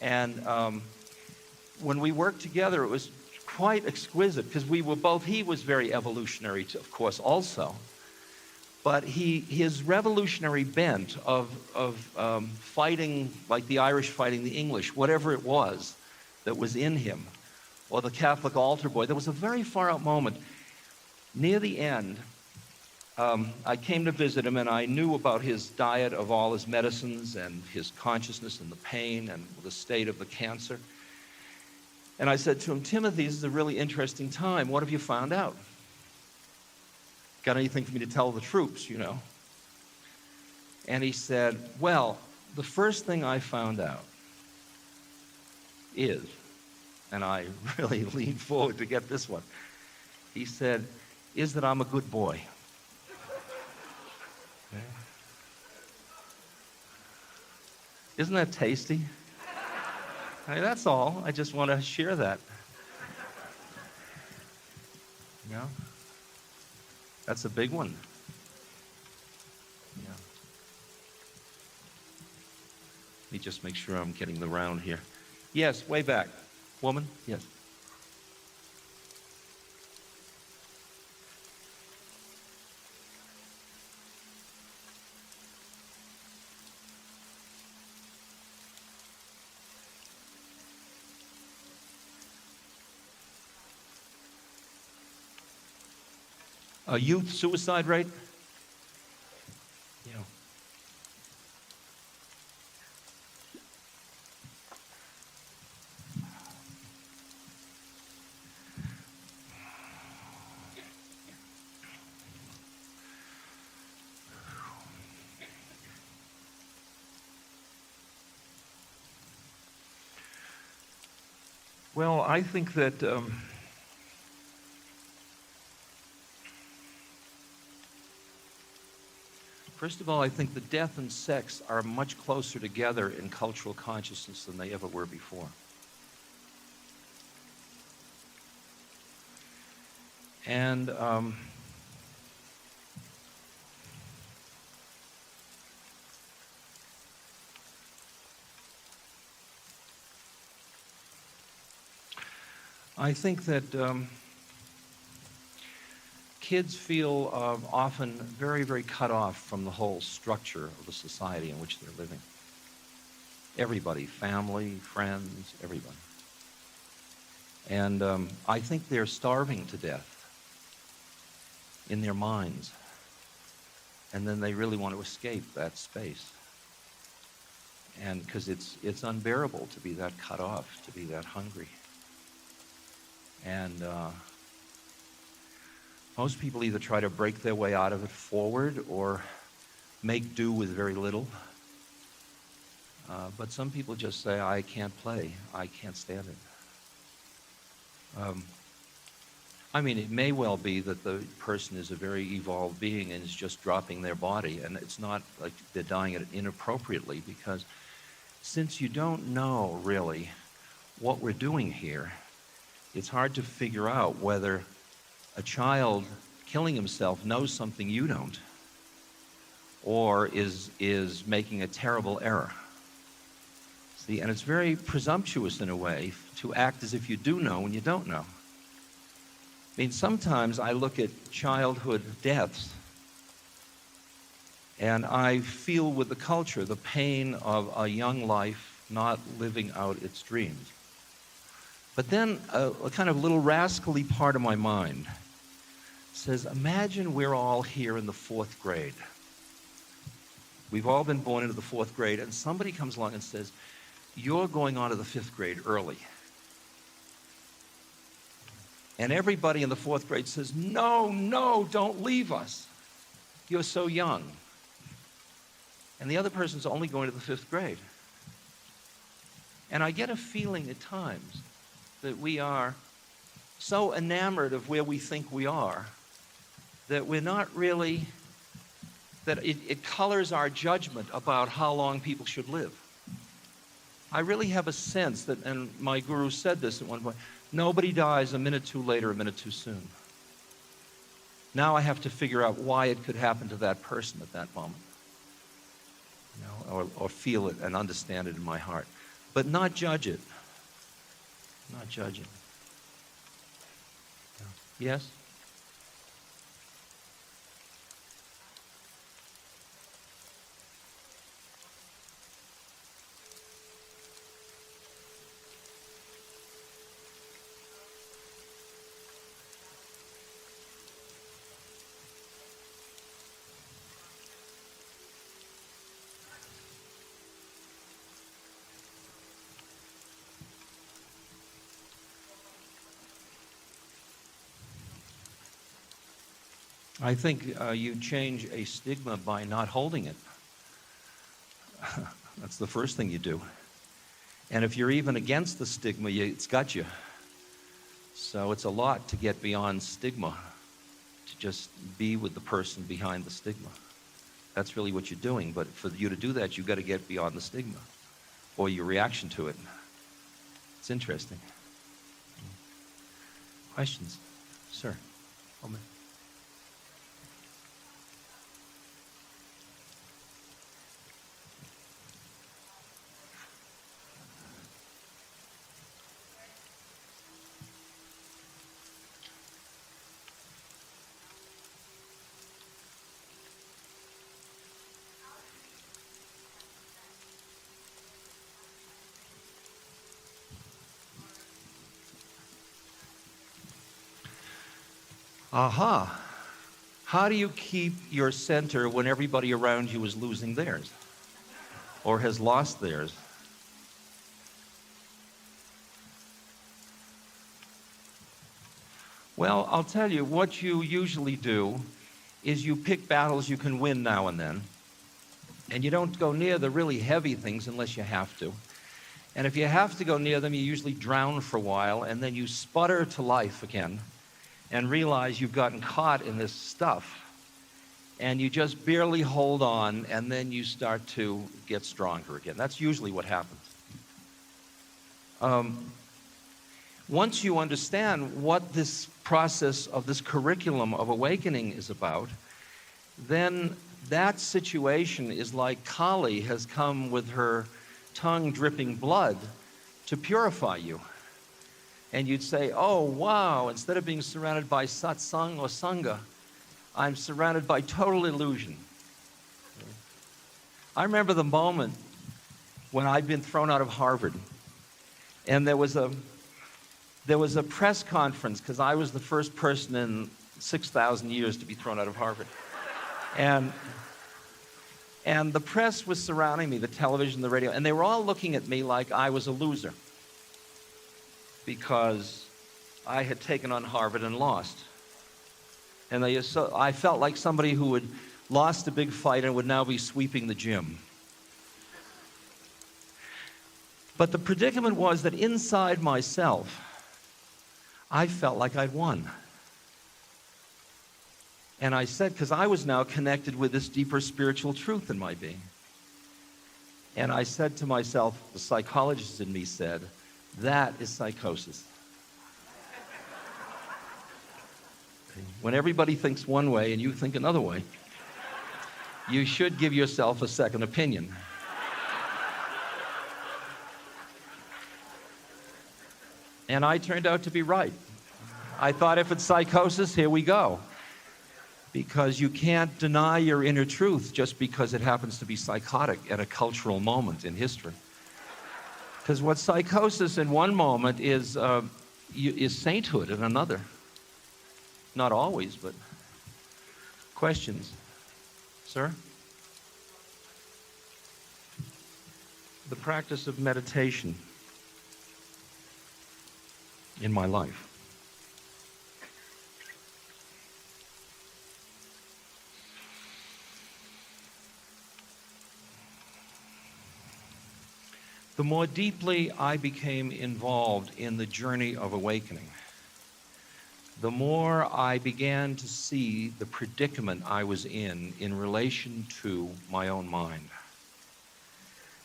And when we worked together, it was quite exquisite, because we were both, he was very evolutionary, of course, also. But his revolutionary bent of fighting, like the Irish fighting the English, whatever it was that was in him, or the Catholic altar boy, there was a very far out moment. Near the end, I came to visit him, and I knew about his diet of all his medicines and his consciousness and the pain and the state of the cancer. And I said to him, Timothy, this is a really interesting time. What have you found out? Got anything for me to tell the troops, you know? And he said, well, the first thing I found out is, and I really leaned forward to get this one, he said, is that I'm a good boy. Isn't that tasty? I mean, that's all. I just want to share that. You know? That's a big one. Yeah. Let me just make sure I'm getting the round here. Yes, way back. Woman? Yes. A youth suicide rate? Yeah. Well, I think that first of all, I think that death and sex are much closer together in cultural consciousness than they ever were before. And I think that kids feel often very, very cut off from the whole structure of the society in which they're living. Everybody, family, friends, everybody. And I think they're starving to death in their minds. And then they really want to escape that space. And because it's unbearable to be that cut off, to be that hungry. And most people either try to break their way out of it forward or make do with very little. But some people just say, I can't play. I can't stand it. I mean, it may well be that the person is a very evolved being and is just dropping their body. And it's not like they're dying it inappropriately, because since you don't know really what we're doing here, it's hard to figure out whether a child killing himself knows something you don't, or is making a terrible error. See, and it's very presumptuous in a way to act as if you do know when you don't know. I mean, sometimes I look at childhood deaths and I feel with the culture the pain of a young life not living out its dreams. But then a kind of little rascally part of my mind says, imagine we're all here in the 4th grade. We've all been born into the 4th grade, and somebody comes along and says, you're going on to the 5th grade early. And everybody in the 4th grade says, no, no, don't leave us. You're so young. And the other person's only going to the 5th grade. And I get a feeling at times that we are so enamored of where we think we are that we're not really, that it colors our judgment about how long people should live. I really have a sense that, and my guru said this at one point, nobody dies a minute too late or a minute too soon. Now I have to figure out why it could happen to that person at that moment. You know, or feel it and understand it in my heart. But not judge it. Not judge it. Yes? I think you change a stigma by not holding it. That's the first thing you do. And if you're even against the stigma, it's got you. So it's a lot to get beyond stigma, to just be with the person behind the stigma. That's really what you're doing. But for you to do that, you've got to get beyond the stigma or your reaction to it. It's interesting. Questions? Sir. Oh, man. Aha. How do you keep your center when everybody around you is losing theirs or has lost theirs? Well, I'll tell you, what you usually do is you pick battles you can win now and then, and you don't go near the really heavy things unless you have to. And if you have to go near them, you usually drown for a while, and then you sputter to life again and realize you've gotten caught in this stuff, and you just barely hold on, and then you start to get stronger again. That's usually what happens. once you understand what this process of this curriculum of awakening is about, then that situation is like Kali has come with her tongue dripping blood to purify you. And you'd say, oh, wow, instead of being surrounded by satsang or sangha, I'm surrounded by total illusion. I remember the moment when I'd been thrown out of Harvard, and there was a press conference, because I was the first person in 6,000 years to be thrown out of Harvard. And the press was surrounding me, the television, the radio, and they were all looking at me like I was a loser because I had taken on Harvard and lost. And I felt like somebody who had lost a big fight and would now be sweeping the gym. But the predicament was that inside myself, I felt like I'd won. And I said, because I was now connected with this deeper spiritual truth in my being. And I said to myself, the psychologist in me said, that is psychosis. When everybody thinks one way and you think another way, you should give yourself a second opinion. And I turned out to be right. I thought, if it's psychosis, here we go. Because you can't deny your inner truth just because it happens to be psychotic at a cultural moment in history. Because what psychosis in one moment is sainthood in another. Not always, but questions. Sir? The practice of meditation in my life. The more deeply I became involved in the journey of awakening, the more I began to see the predicament I was in relation to my own mind,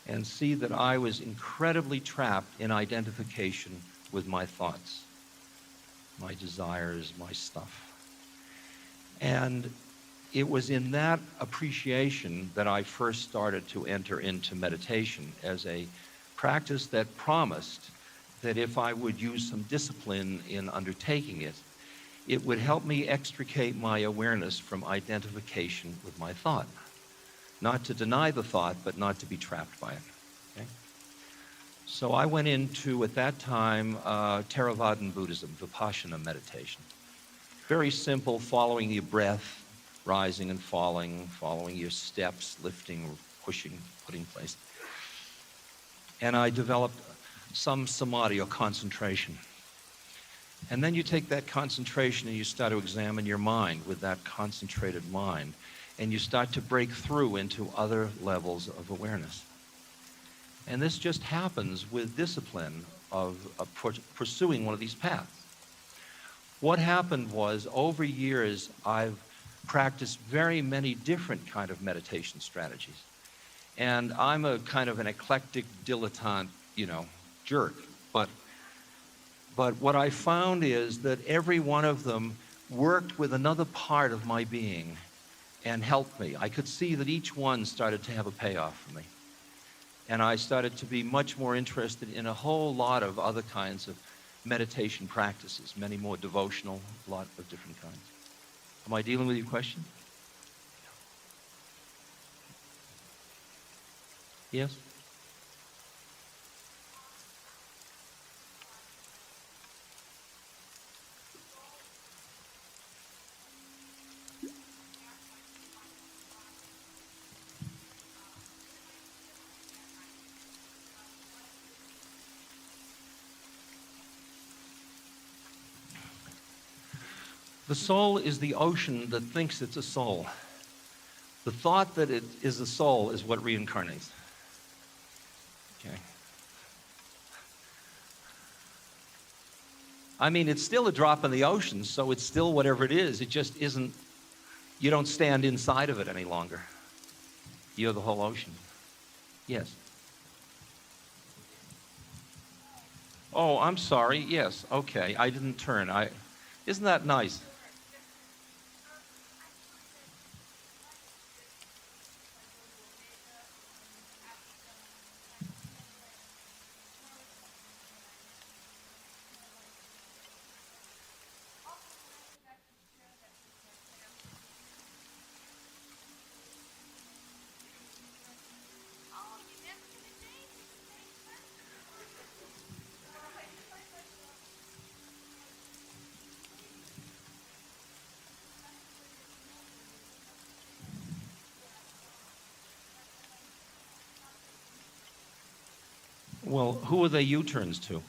and see that I was incredibly trapped in identification with my thoughts, my desires, my stuff. And it was in that appreciation that I first started to enter into meditation as a practice that promised that if I would use some discipline in undertaking it, it would help me extricate my awareness from identification with my thought. Not to deny the thought, but not to be trapped by it. Okay? So I went into, at that time, Theravadan Buddhism, Vipassana meditation. Very simple, following your breath, rising and falling, following your steps, lifting, pushing, putting place. And I developed some samadhi or concentration. And then you take that concentration and you start to examine your mind with that concentrated mind, and you start to break through into other levels of awareness. And this just happens with discipline of pursuing one of these paths. What happened was, over years, I've practiced very many different kind of meditation strategies. And I'm a kind of an eclectic dilettante, jerk. But what I found is that every one of them worked with another part of my being and helped me. I could see that each one started to have a payoff for me. And I started to be much more interested in a whole lot of other kinds of meditation practices, many more devotional, a lot of different kinds. Am I dealing with your question? Yes? The soul is the ocean that thinks it's a soul. The thought that it is a soul is what reincarnates. Okay. I mean, it's still a drop in the ocean, so it's still whatever it is. It just isn't, you don't stand inside of it any longer. You're the whole ocean. Yes. Oh, I'm sorry. Yes. Okay. I didn't turn. Isn't that nice? Well, who are the U-turns to?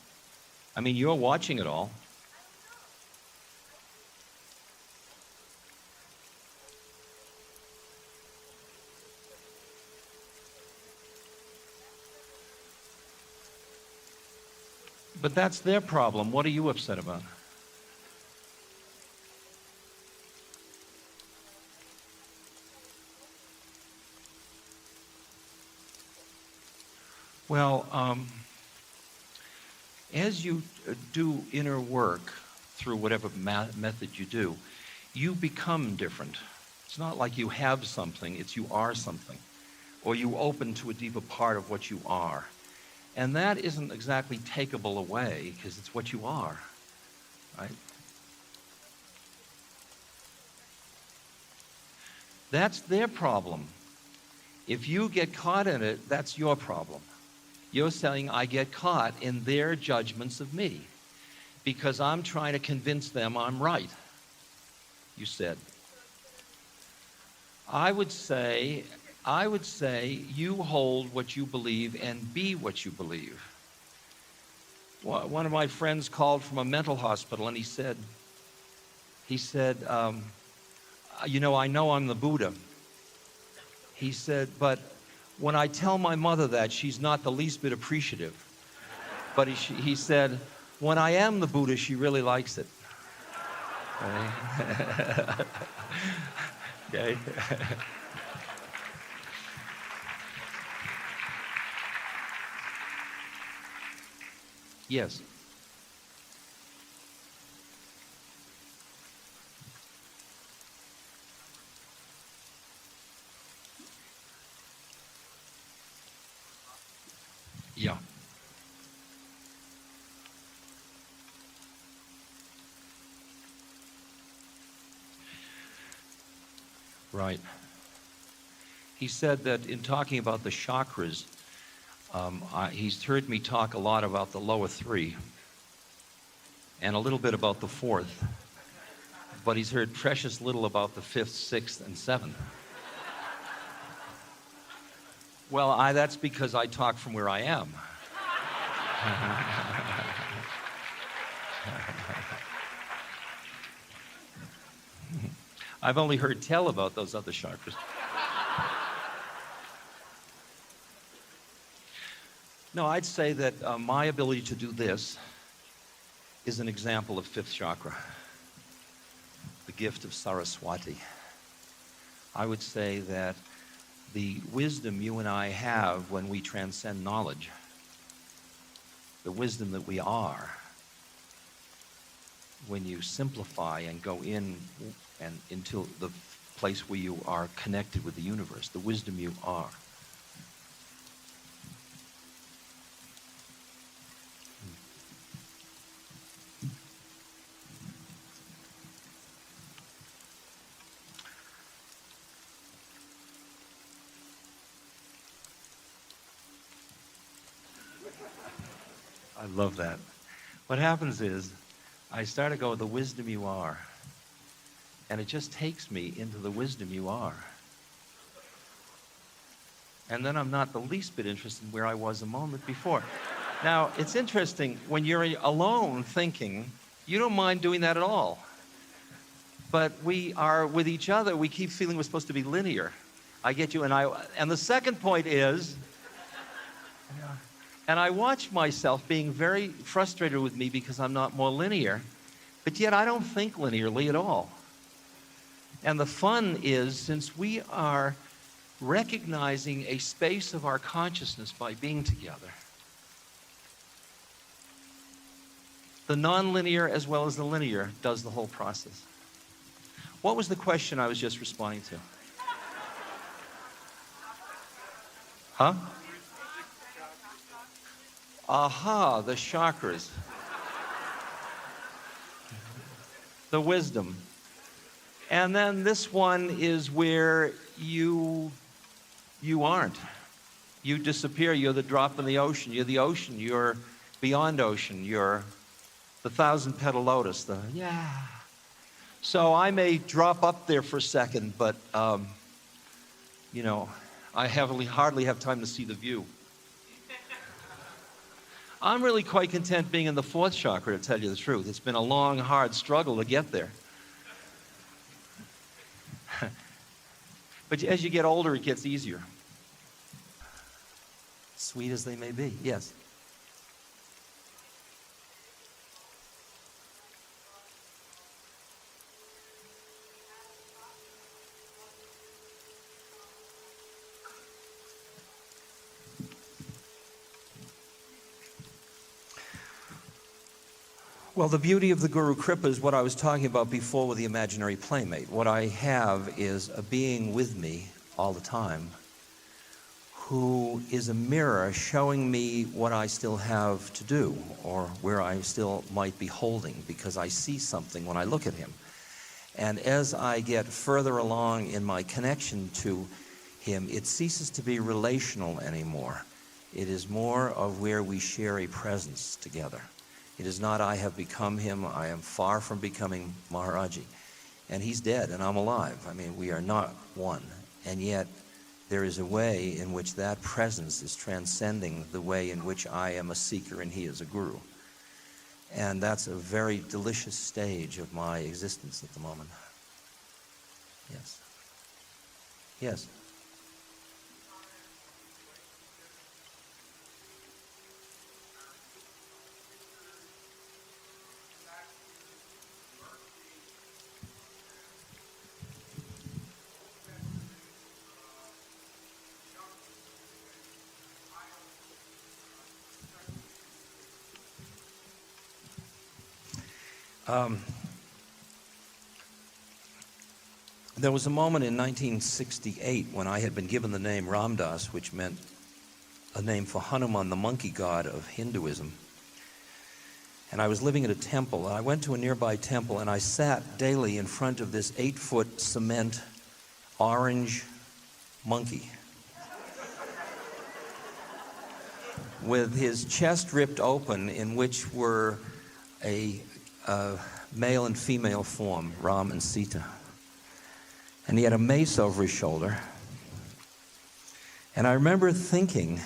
I mean, you're watching it all. But that's their problem. What are you upset about? Well, as you do inner work through whatever method you do, you become different. It's not like you have something, it's you are something. Or you open to a deeper part of what you are. And that isn't exactly takeable away because it's what you are, right? That's their problem. If you get caught in it, that's your problem. You're saying, I get caught in their judgments of me because I'm trying to convince them I'm right, you said. I would say you hold what you believe and be what you believe. One of my friends called from a mental hospital and he said, you know I'm the Buddha. He said, but when I tell my mother that, she's not the least bit appreciative. But he said, when I am the Buddha, she really likes it. Okay. Yes. Yeah. Right. He said that in talking about the chakras, he's heard me talk a lot about the lower three and a little bit about the fourth, but he's heard precious little about the fifth, sixth, and seventh. Well, that's because I talk from where I am. I've only heard tell about those other chakras. No, I'd say that my ability to do this is an example of fifth chakra, the gift of Saraswati. I would say that the wisdom you and I have when we transcend knowledge, the wisdom that we are, when you simplify and go in and into the place where you are connected with the universe, the wisdom you are. I love that. What happens is, I start to go, the wisdom you are. And it just takes me into the wisdom you are. And then I'm not the least bit interested in where I was a moment before. Now, it's interesting, when you're alone thinking, you don't mind doing that at all. But we are with each other, we keep feeling we're supposed to be linear. I get you, and the second point is, and I watch myself being very frustrated with me because I'm not more linear, but yet I don't think linearly at all. And the fun is, since we are recognizing a space of our consciousness by being together, The nonlinear as well as the linear does the whole process. What was the question I was just responding to? Huh? Aha, the chakras. The wisdom. And then this one is where you aren't. You disappear. You're the drop in the ocean. You're the ocean. You're beyond ocean. You're the thousand-petal lotus. Yeah. So I may drop up there for a second, but, you know, I hardly have time to see the view. I'm really quite content being in the fourth chakra, to tell you the truth. It's been a long, hard struggle to get there. But as you get older, it gets easier. Sweet as they may be, yes. Well, the beauty of the Guru Kripa is what I was talking about before with the imaginary playmate. What I have is a being with me all the time who is a mirror showing me what I still have to do or where I still might be holding, because I see something when I look at him. And as I get further along in my connection to him, it ceases to be relational anymore. It is more of where we share a presence together. It is not I have become him. I am far from becoming Maharaji. And he's dead and I'm alive. I mean, we are not one. And yet there is a way in which that presence is transcending the way in which I am a seeker and he is a guru. And that's a very delicious stage of my existence at the moment. Yes. Yes. There was a moment in 1968 when I had been given the name Ramdas, which meant a name for Hanuman, the monkey god of Hinduism. And I was living at a temple, and I went to a nearby temple, and I sat daily in front of this 8-foot cement orange monkey with his chest ripped open, in which were a male and female form, Ram and Sita. And he had a mace over his shoulder. And I remember thinking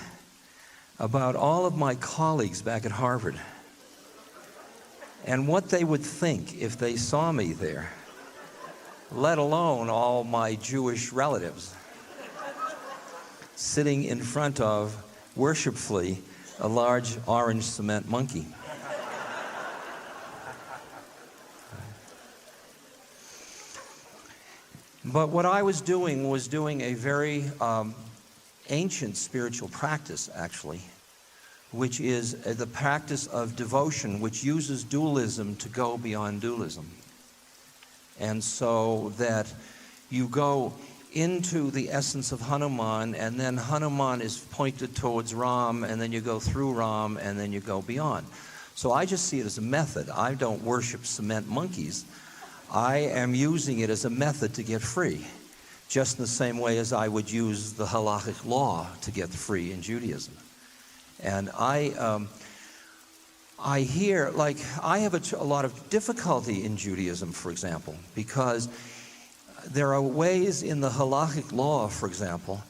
about all of my colleagues back at Harvard and what they would think if they saw me there, let alone all my Jewish relatives, sitting in front of, worshipfully, a large orange cement monkey. But what I was doing a very ancient spiritual practice, actually, which is the practice of devotion, which uses dualism to go beyond dualism. And so that you go into the essence of Hanuman, and then Hanuman is pointed towards Ram, and then you go through Ram, and then you go beyond. So I just see it as a method. I don't worship cement monkeys. I am using it as a method to get free, just in the same way as I would use the halakhic law to get free in Judaism. And I hear, like, I have a lot of difficulty in Judaism, for example, because there are ways in the halakhic law, for example,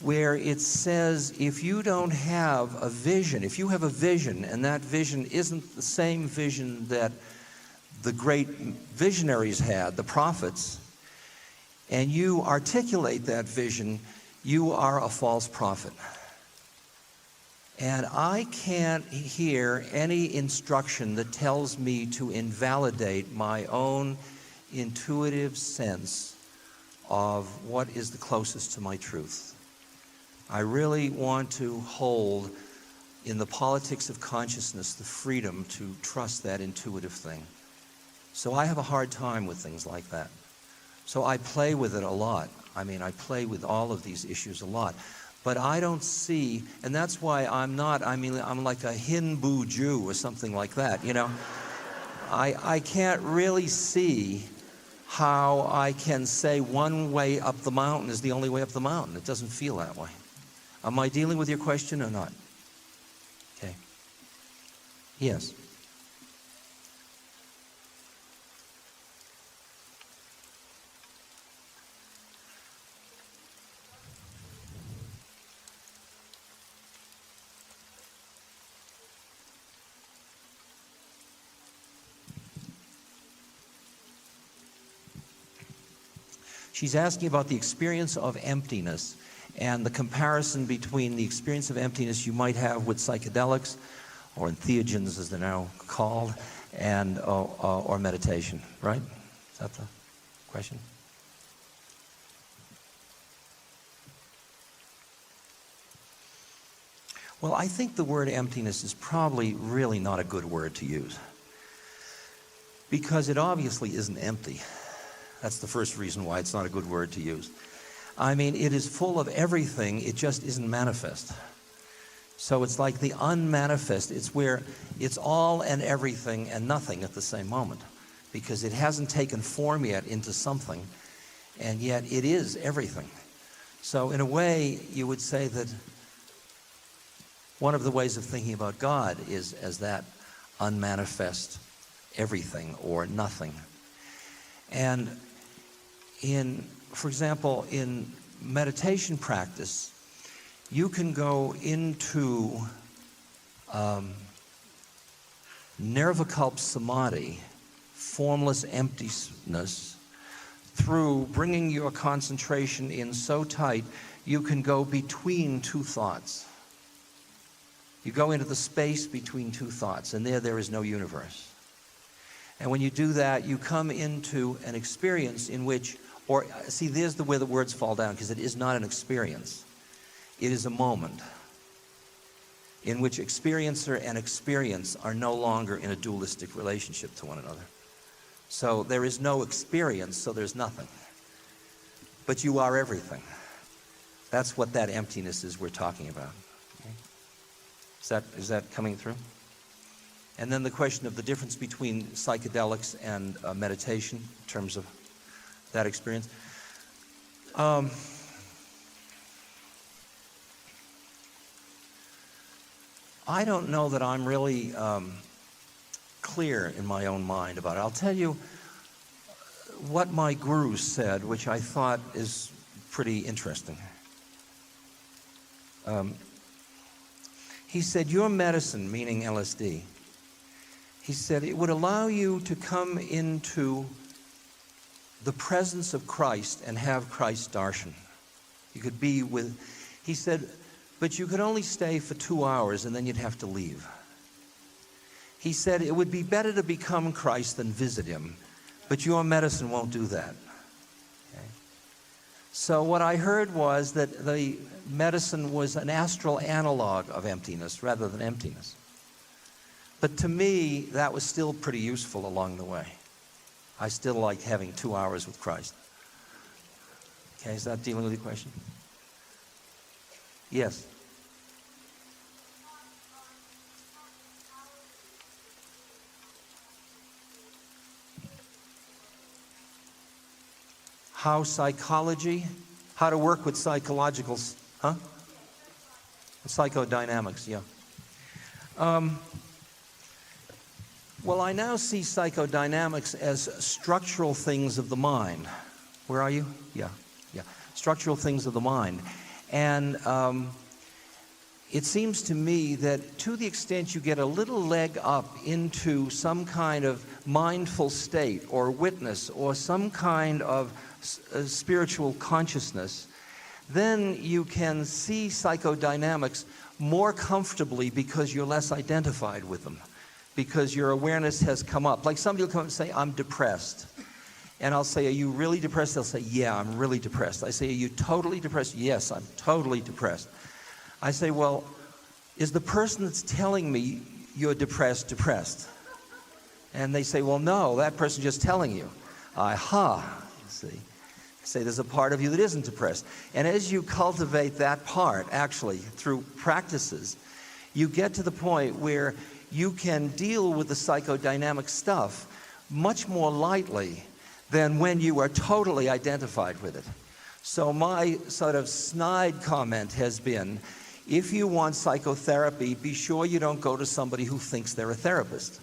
where it says if you don't have a vision, if you have a vision and that vision isn't the same vision that the great visionaries had, the prophets, and you articulate that vision, you are a false prophet. And I can't hear any instruction that tells me to invalidate my own intuitive sense of what is the closest to my truth. I really want to hold in the politics of consciousness, the freedom to trust that intuitive thing. So I have a hard time with things like that. So I play with it a lot. I mean, I play with all of these issues a lot. But I don't see, and that's why I'm like a Hindu Jew or something like that, you know. I can't really see how I can say one way up the mountain is the only way up the mountain. It doesn't feel that way. Am I dealing with your question or not? Okay. Yes. She's asking about the experience of emptiness and the comparison between the experience of emptiness you might have with psychedelics, or entheogens as they're now called, and or meditation, right? Is that the question? Well, I think the word emptiness is probably really not a good word to use, because it obviously isn't empty. That's the first reason why it's not a good word to use. I mean, it is full of everything, it just isn't manifest. So it's like the unmanifest. It's where it's all and everything and nothing at the same moment, because it hasn't taken form yet into something, and yet it is everything. So in a way, you would say that one of the ways of thinking about God is as that unmanifest everything or nothing. And for example, in meditation practice, you can go into nirvikalpa samadhi, formless emptiness, through bringing your concentration in so tight you can go between two thoughts. You go into the space between two thoughts, and there is no universe. And when you do that, you come into an experience in which, or see, there's where the words fall down, because it is not an experience. It is a moment in which experiencer and experience are no longer in a dualistic relationship to one another. So there is no experience, so there's nothing. But you are everything. That's what that emptiness is we're talking about. Okay. Is that coming through? And then the question of the difference between psychedelics and meditation in terms of that experience. I don't know that I'm really clear in my own mind about it. I'll tell you what my guru said, which I thought is pretty interesting. He said, your medicine, meaning LSD, he said, it would allow you to come into the presence of Christ and have Christ darshan. You could be with, he said, but you could only stay for 2 hours and then you'd have to leave. He said, it would be better to become Christ than visit him, but your medicine won't do that. Okay. So what I heard was that the medicine was an astral analog of emptiness rather than emptiness. But to me, that was still pretty useful along the way. I still like having 2 hours with Christ. Okay, is that dealing with your question? Yes. How psychology, how to work with psychologicals, huh? Psychodynamics, yeah. Well, I now see psychodynamics as structural things of the mind. Where are you? Yeah. Structural things of the mind. And it seems to me that to the extent you get a little leg up into some kind of mindful state or witness or some kind of spiritual consciousness, then you can see psychodynamics more comfortably because you're less identified with them, because your awareness has come up. Like somebody will come up and say, I'm depressed. And I'll say, are you really depressed? They'll say, yeah, I'm really depressed. I say, are you totally depressed? Yes, I'm totally depressed. I say, well, is the person that's telling me you're depressed? And they say, well, no, that person's just telling you. Aha, you see. Say there's a part of you that isn't depressed. And as you cultivate that part, actually, through practices, you get to the point where you can deal with the psychodynamic stuff much more lightly than when you are totally identified with it. So my sort of snide comment has been, if you want psychotherapy, be sure you don't go to somebody who thinks they're a therapist.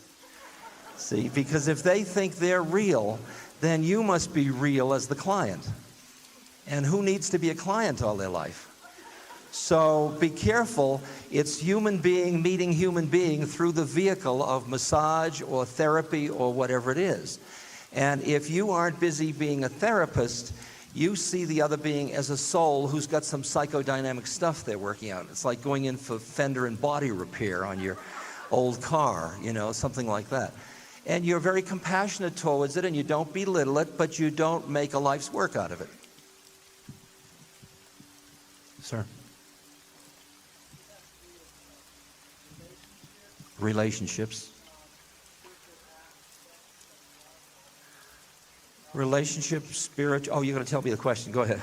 See, because if they think they're real, then you must be real as the client. And who needs to be a client all their life? So be careful. It's human being meeting human being through the vehicle of massage or therapy or whatever it is. And if you aren't busy being a therapist, you see the other being as a soul who's got some psychodynamic stuff they're working out. It's like going in for fender and body repair on your old car, you know, something like that. And you're very compassionate towards it, and you don't belittle it, but you don't make a life's work out of it. Sir? Relationships. Relationships, spiritual. Oh, you're going to tell me the question. Go ahead.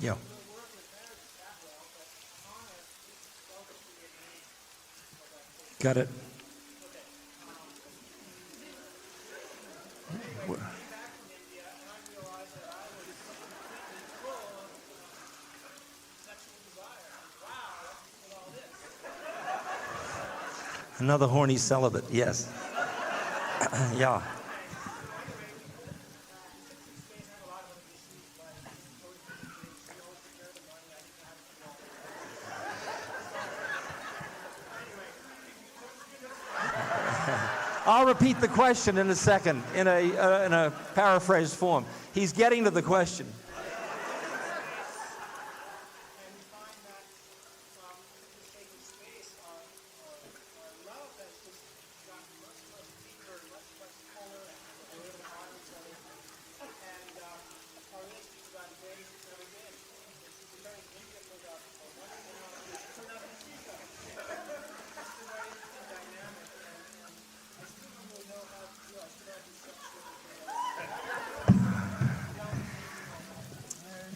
Yeah. Got it. Another horny celibate, yes. Yeah. I'll repeat the question in a second, in a paraphrased form. He's getting to the question.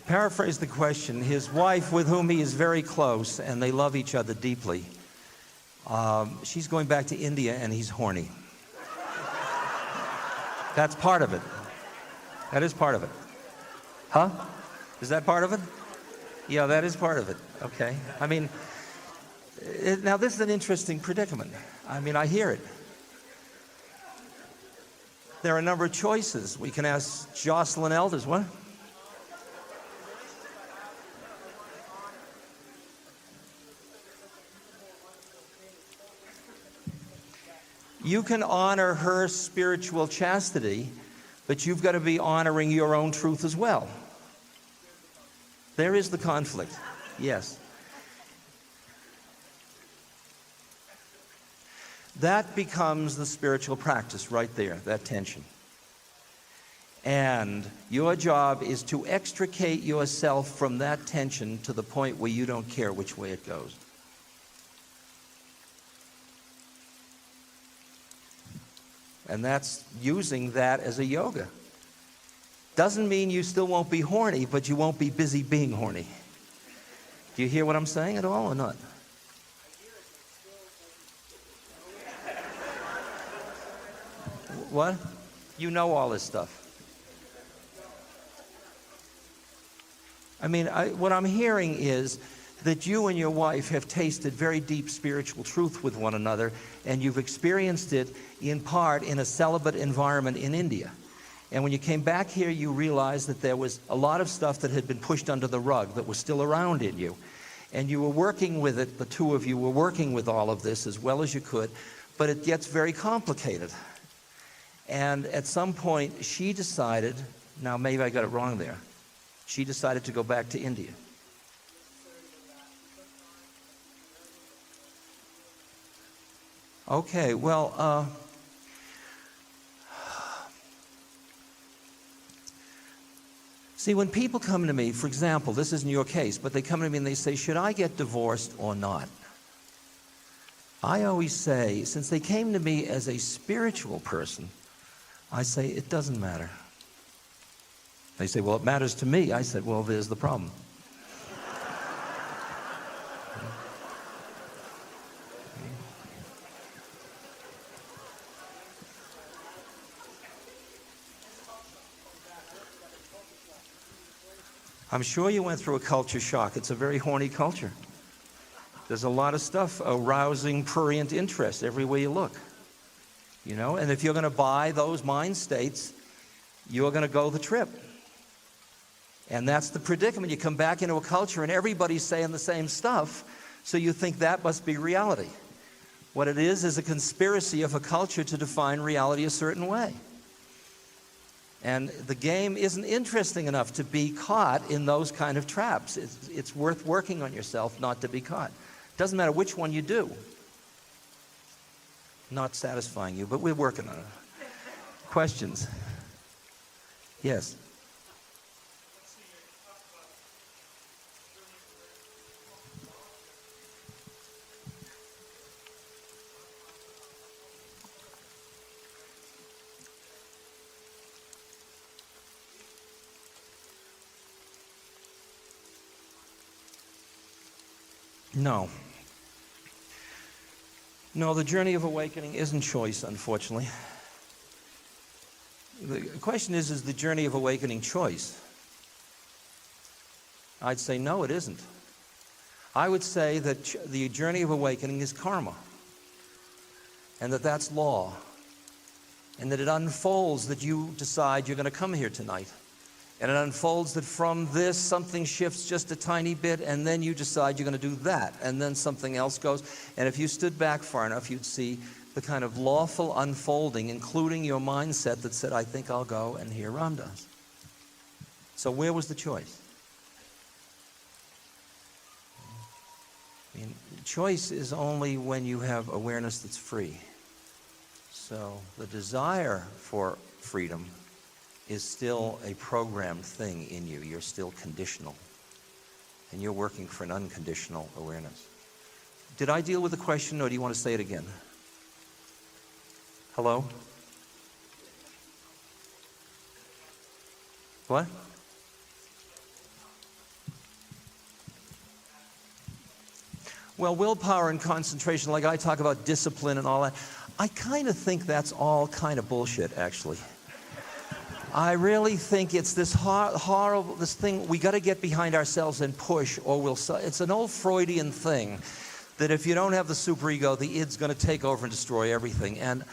Paraphrase the question. His wife, with whom he is very close, and they love each other deeply, she's going back to India, and he's horny. That's part of it. That is part of it. Huh? Is that part of it? Yeah, that is part of it. Okay. I mean, now this is an interesting predicament. I mean, I hear it. There are a number of choices. We can ask Jocelyn Elders. What? You can honor her spiritual chastity, but you've got to be honoring your own truth as well. There is the conflict, yes. That becomes the spiritual practice right there, that tension. And your job is to extricate yourself from that tension to the point where you don't care which way it goes. And that's using that as a yoga. Doesn't mean you still won't be horny, but you won't be busy being horny. Do you hear what I'm saying at all or not? What? You know all this stuff. I mean, what I'm hearing is that you and your wife have tasted very deep spiritual truth with one another, and you've experienced it in part in a celibate environment in India. And when you came back here, you realized that there was a lot of stuff that had been pushed under the rug that was still around in you. And you were working with it, the two of you were working with all of this as well as you could, but it gets very complicated. And at some point, she decided, now maybe I got it wrong there, she decided to go back to India. Okay, well, see, when people come to me, for example, this isn't your case, but they come to me and they say, should I get divorced or not? I always say, since they came to me as a spiritual person, I say, it doesn't matter. They say, well, it matters to me. I said, well, there's the problem. I'm sure you went through a culture shock. It's a very horny culture. There's a lot of stuff arousing prurient interest everywhere you look. You know, and if you're going to buy those mind states, you're going to go the trip. And that's the predicament. You come back into a culture and everybody's saying the same stuff, so you think that must be reality. What it is a conspiracy of a culture to define reality a certain way. And the game isn't interesting enough to be caught in those kind of traps. It's worth working on yourself not to be caught. Doesn't matter which one you do. Not satisfying you, but we're working on it. Questions? Yes. No. No, the journey of awakening isn't choice, unfortunately. The question is the journey of awakening choice? I'd say no, it isn't. I would say that the journey of awakening is karma, and that that's law, and that it unfolds that you decide you're going to come here tonight. And it unfolds that from this, something shifts just a tiny bit, and then you decide you're going to do that, and then something else goes. And if you stood back far enough, you'd see the kind of lawful unfolding, including your mindset that said, I think I'll go, and here Ram does. So where was the choice? I mean, choice is only when you have awareness that's free. So the desire for freedom is still a programmed thing in you. You're still conditional. And you're working for an unconditional awareness. Did I deal with the question, or do you want to say it again? Hello? What? Well, willpower and concentration, like I talk about discipline and all that, I kind of think that's all kind of bullshit, actually. I really think it's this horrible, this thing, we got to get behind ourselves and push, or we'll, it's an old Freudian thing that if you don't have the superego, the id's going to take over and destroy everything. And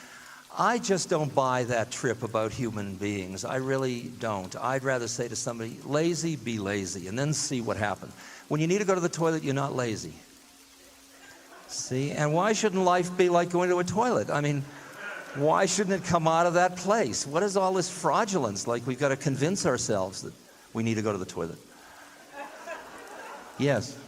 I just don't buy that trip about human beings. I really don't. I'd rather say to somebody, lazy, be lazy, and then see what happens. When you need to go to the toilet, you're not lazy. See? And why shouldn't life be like going to a toilet? I mean, why shouldn't it come out of that place? What is all this fraudulence? Like we've got to convince ourselves that we need to go to the toilet. Yes.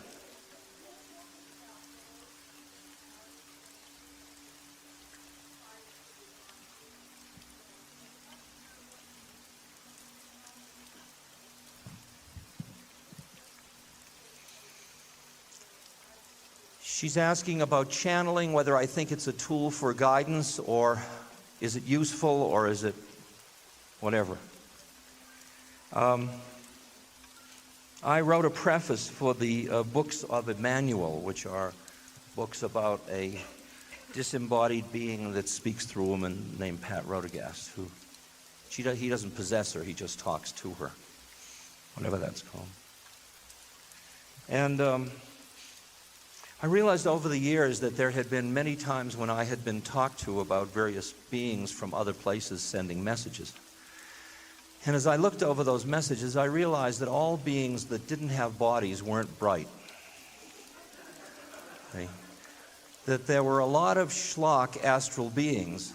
She's asking about channeling, whether I think it's a tool for guidance, or is it useful, or is it whatever. I wrote a preface for the books of Emmanuel, which are books about a disembodied being that speaks through a woman named Pat Rodegast, who he doesn't possess her, he just talks to her, whatever that's called. And I realized over the years that there had been many times when I had been talked to about various beings from other places sending messages. And as I looked over those messages, I realized that all beings that didn't have bodies weren't bright. see, that there were a lot of schlock astral beings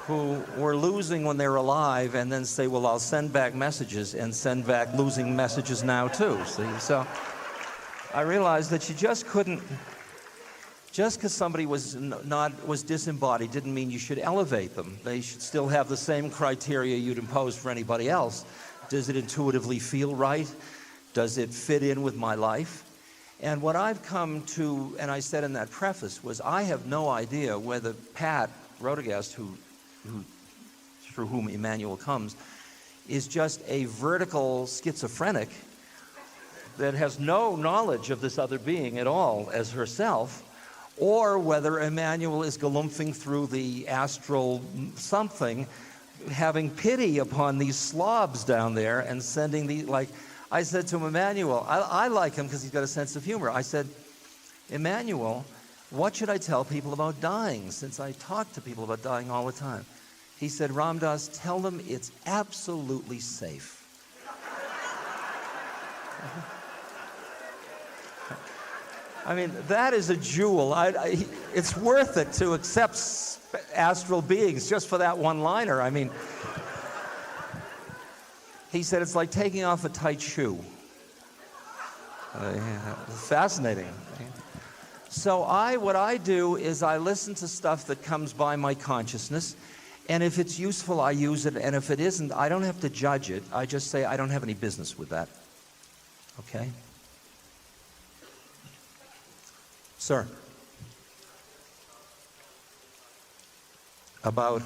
who were losing when they were alive and then say, well, I'll send back messages, and send back losing messages now too, see? So I realized that you just couldn't, just because somebody was was disembodied didn't mean you should elevate them. They should still have the same criteria you'd impose for anybody else. Does it intuitively feel right? Does it fit in with my life? And what I've come to, and I said in that preface, was I have no idea whether Pat Rodegast, through whom Emmanuel comes, is just a vertical schizophrenic that has no knowledge of this other being at all as herself, or whether Emmanuel is galumphing through the astral something, having pity upon these slobs down there and sending the, like, I said to him, Emmanuel, I like him because he's got a sense of humor. I said, Emmanuel, what should I tell people about dying, since I talk to people about dying all the time? He said, Ram Dass, tell them it's absolutely safe. I mean, that is a jewel. It's worth it to accept astral beings just for that one-liner. I mean, he said it's like taking off a tight shoe. Fascinating. So what I do is I listen to stuff that comes by my consciousness, and if it's useful, I use it, and if it isn't, I don't have to judge it. I just say I don't have any business with that. Okay? Sir? About?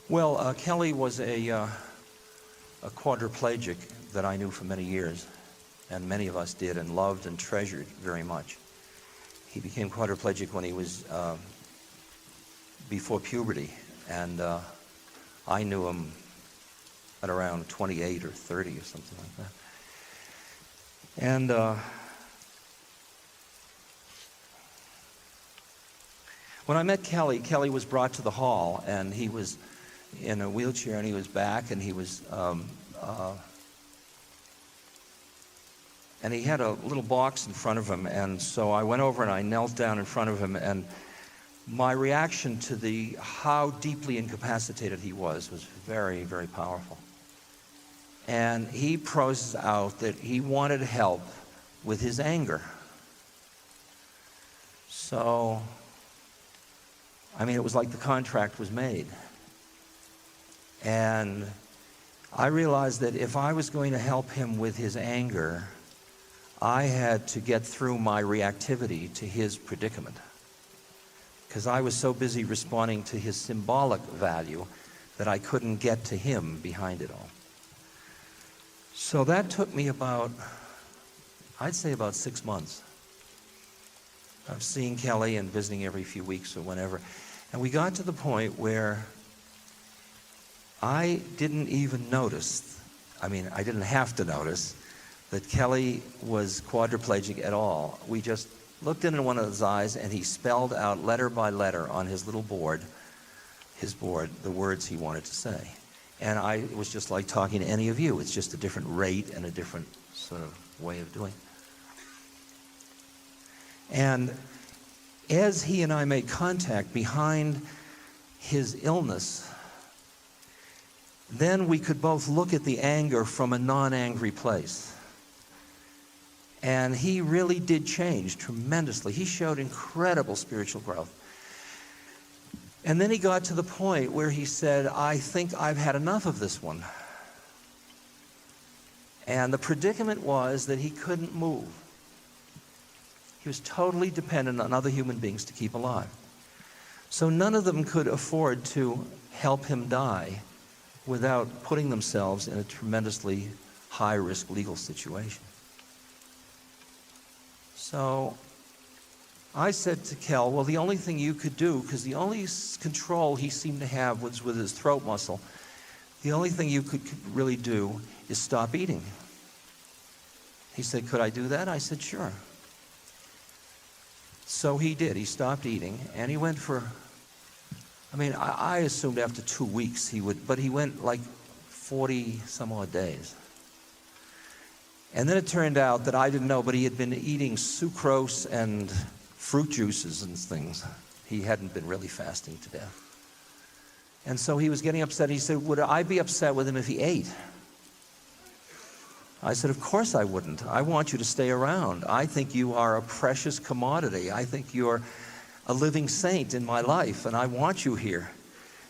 Well, Kelly was a quadriplegic that I knew for many years, and many of us did and loved and treasured very much. He became quadriplegic when he was before puberty, and I knew him at around 28 or 30 or something like that. And when I met Kelly, Kelly was brought to the hall, and he was in a wheelchair, and he was back, and he was and he had a little box in front of him, and so I went over and I knelt down in front of him, and my reaction to how deeply incapacitated he was very, very powerful. And he processed out that he wanted help with his anger. So, I mean, it was like the contract was made. And I realized that if I was going to help him with his anger, I had to get through my reactivity to his predicament, because I was so busy responding to his symbolic value that I couldn't get to him behind it all. So that took me I'd say about 6 months of seeing Kelly and visiting every few weeks or whenever. And we got to the point where I didn't even notice, I mean, I didn't have to notice that Kelly was quadriplegic at all. We just looked into one of his eyes, and he spelled out letter by letter on his little board, the words he wanted to say. And it was just like talking to any of you. It's just a different rate and a different sort of way of doing it. And as he and I made contact behind his illness, then we could both look at the anger from a non-angry place. And he really did change tremendously. He showed incredible spiritual growth. And then he got to the point where he said, I think I've had enough of this one. And the predicament was that he couldn't move. He was totally dependent on other human beings to keep alive. So none of them could afford to help him die without putting themselves in a tremendously high-risk legal situation. So I said to Kel, well, the only thing you could do, because the only control he seemed to have was with his throat muscle, the only thing you could really do is stop eating. He said, could I do that? I said, sure. So he did. He stopped eating, and he went for, I mean, I assumed after 2 weeks he would, but he went like 40 some odd days. And then it turned out that I didn't know, but he had been eating sucrose and fruit juices and things. He hadn't been really fasting to death. And so he was getting upset. He said, would I be upset with him if he ate? I said, of course I wouldn't. I want you to stay around. I think you are a precious commodity. I think you're a living saint in my life, and I want you here.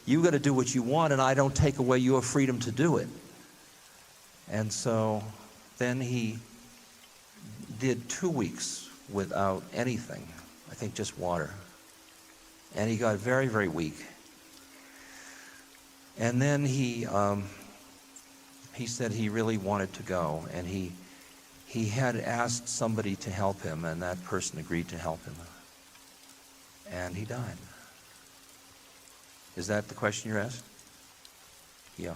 You got to do what you want, and I don't take away your freedom to do it. And so then he did 2 weeks without anything. I think just water. And he got very, very weak. And then he said he really wanted to go, and he had asked somebody to help him, and that person agreed to help him. And he died. Is that the question you're asked? Yeah.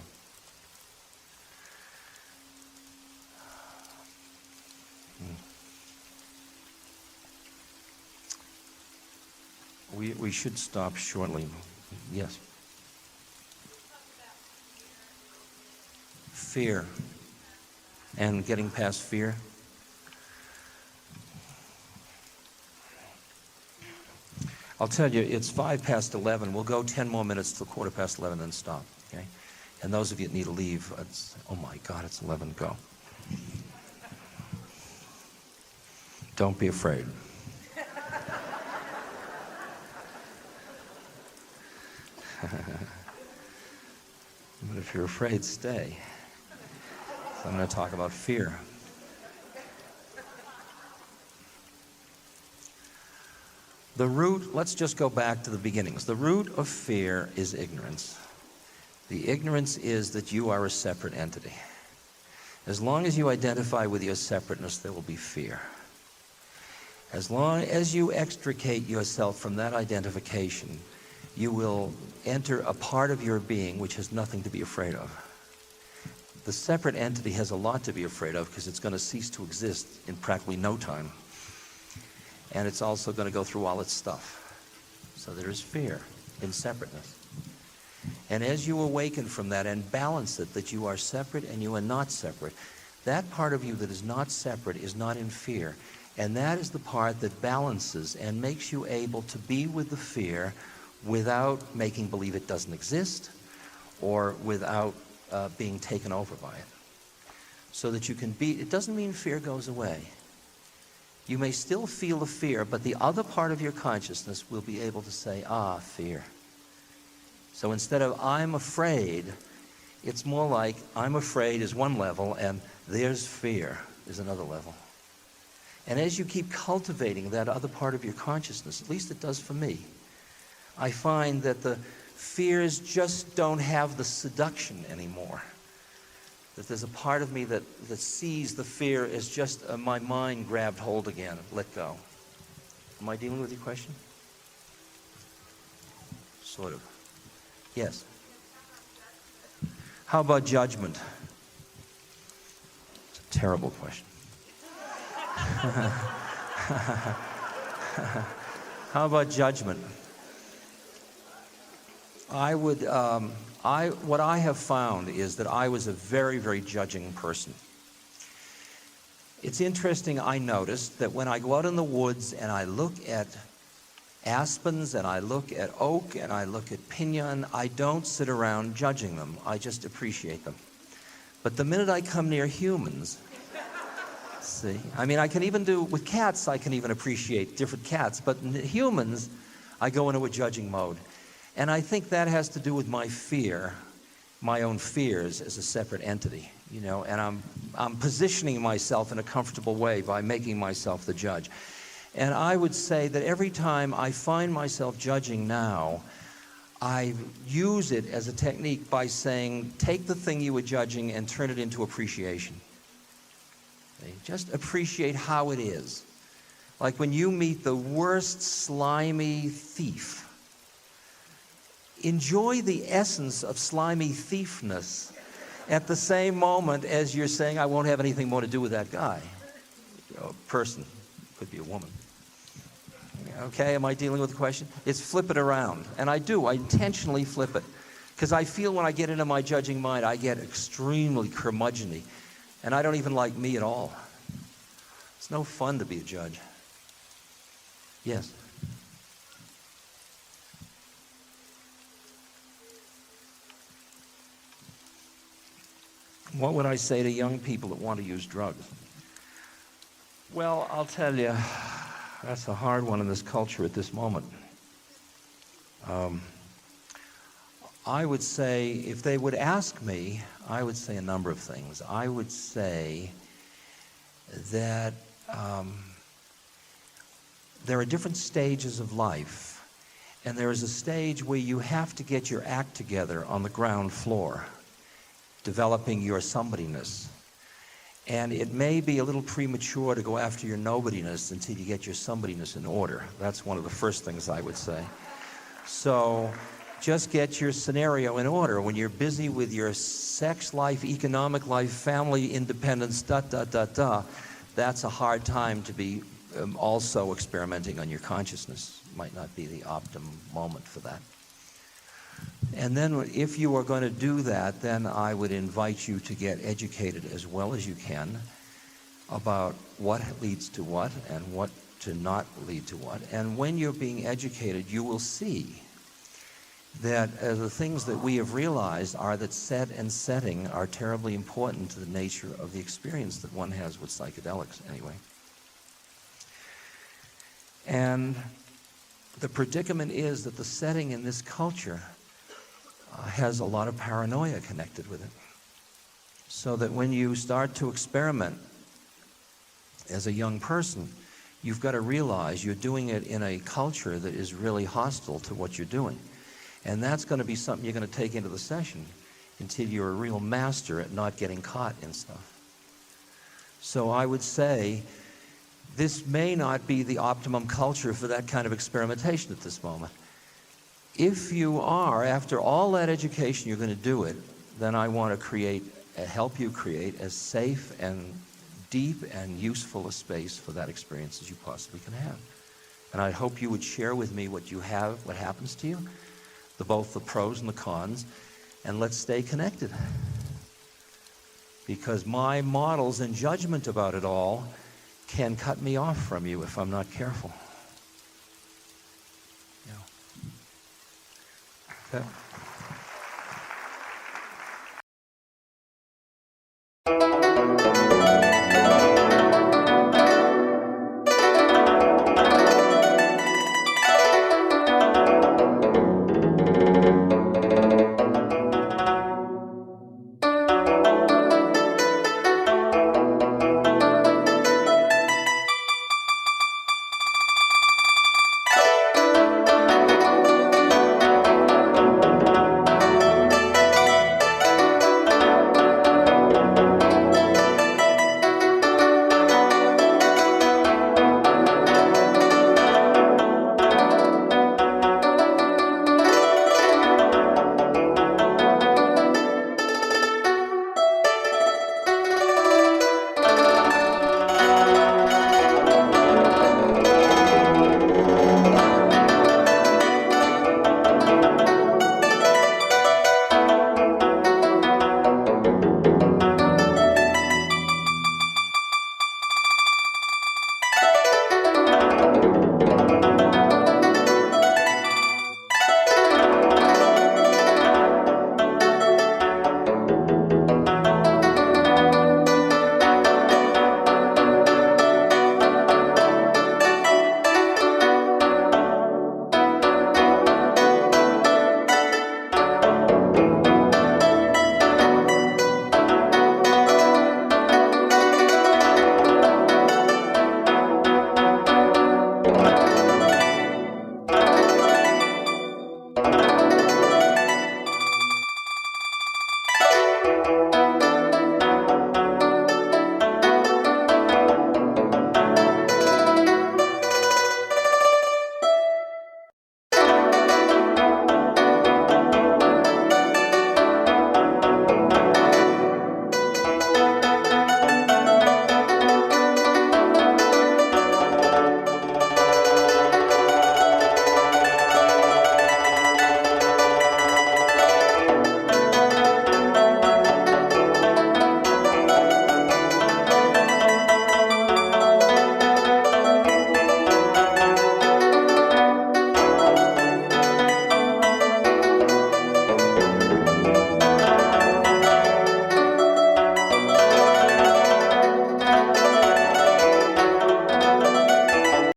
We should stop shortly. Yes. Fear. And getting past fear. I'll tell you, it's 11:05. We'll go 10 more minutes till 11:15, then stop. Okay? And those of you that need to leave, oh my God, it's 11. Go. Don't be afraid. But if you're afraid, stay. So I'm going to talk about fear. The root, let's just go back to the beginnings. The root of fear is ignorance. The ignorance is that you are a separate entity. As long as you identify with your separateness, there will be fear. As long as you extricate yourself from that identification, you will enter a part of your being which has nothing to be afraid of. The separate entity has a lot to be afraid of because it's going to cease to exist in practically no time. And it's also going to go through all its stuff. So there is fear in separateness. And as you awaken from that and balance it, that you are separate and you are not separate, that part of you that is not separate is not in fear. And that is the part that balances and makes you able to be with the fear without making believe it doesn't exist or without being taken over by it. So that you can be, it doesn't mean fear goes away. You may still feel the fear, but the other part of your consciousness will be able to say, fear. So instead of I'm afraid, it's more like I'm afraid is one level and there's fear is another level. And as you keep cultivating that other part of your consciousness, at least it does for me, I find that the fears just don't have the seduction anymore. That there's a part of me that sees the fear as just my mind grabbed hold again, let go. Am I dealing with your question? Sort of. Yes. How about judgment? It's a terrible question. How about judgment? What I have found is that I was a very, very judging person. It's interesting, I noticed that when I go out in the woods and I look at aspens and I look at oak and I look at pinyon, I don't sit around judging them. I just appreciate them. But the minute I come near humans, see, I mean, I can even do, with cats, I can even appreciate different cats, but in humans, I go into a judging mode. And I think that has to do with my fear, my own fears as a separate entity, you know, and I'm positioning myself in a comfortable way by making myself the judge. And I would say that every time I find myself judging now, I use it as a technique by saying, take the thing you were judging and turn it into appreciation. Okay? Just appreciate how it is. Like when you meet the worst slimy thief, enjoy the essence of slimy thiefness at the same moment as you're saying, I won't have anything more to do with that guy. A person, could be a woman. Okay, am I dealing with the question? It's flip it around. And I do, I intentionally flip it. Because I feel when I get into my judging mind, I get extremely curmudgeon-y. And I don't even like me at all. It's no fun to be a judge. Yes? What would I say to young people that want to use drugs? Well, I'll tell you, that's a hard one in this culture at this moment. I would say, if they would ask me, I would say a number of things. I would say that there are different stages of life, and there is a stage where you have to get your act together on the ground floor, developing your somebodyness. And it may be a little premature to go after your nobodyness until you get your somebodyness in order. That's one of the first things I would say. So just get your scenario in order. When you're busy with your sex life, economic life, family independence, that's a hard time to be also experimenting on your consciousness. Might not be the optimum moment for that. And then if you are going to do that, then I would invite you to get educated as well as you can about what leads to what and what to not lead to what. And when you're being educated, you will see that the things that we have realized are that set and setting are terribly important to the nature of the experience that one has with psychedelics anyway. And the predicament is that the setting in this culture has a lot of paranoia connected with it. So that when you start to experiment as a young person, you've got to realize you're doing it in a culture that is really hostile to what you're doing. And that's going to be something you're going to take into the session until you're a real master at not getting caught in stuff. So I would say this may not be the optimum culture for that kind of experimentation at this moment. If you are, after all that education, you're going to do it, then I want to help you create as safe and deep and useful a space for that experience as you possibly can have. And I hope you would share with me what you have, what happens to you, both the pros and the cons, and let's stay connected. Because my models and judgment about it all can cut me off from you if I'm not careful. Yeah. Okay.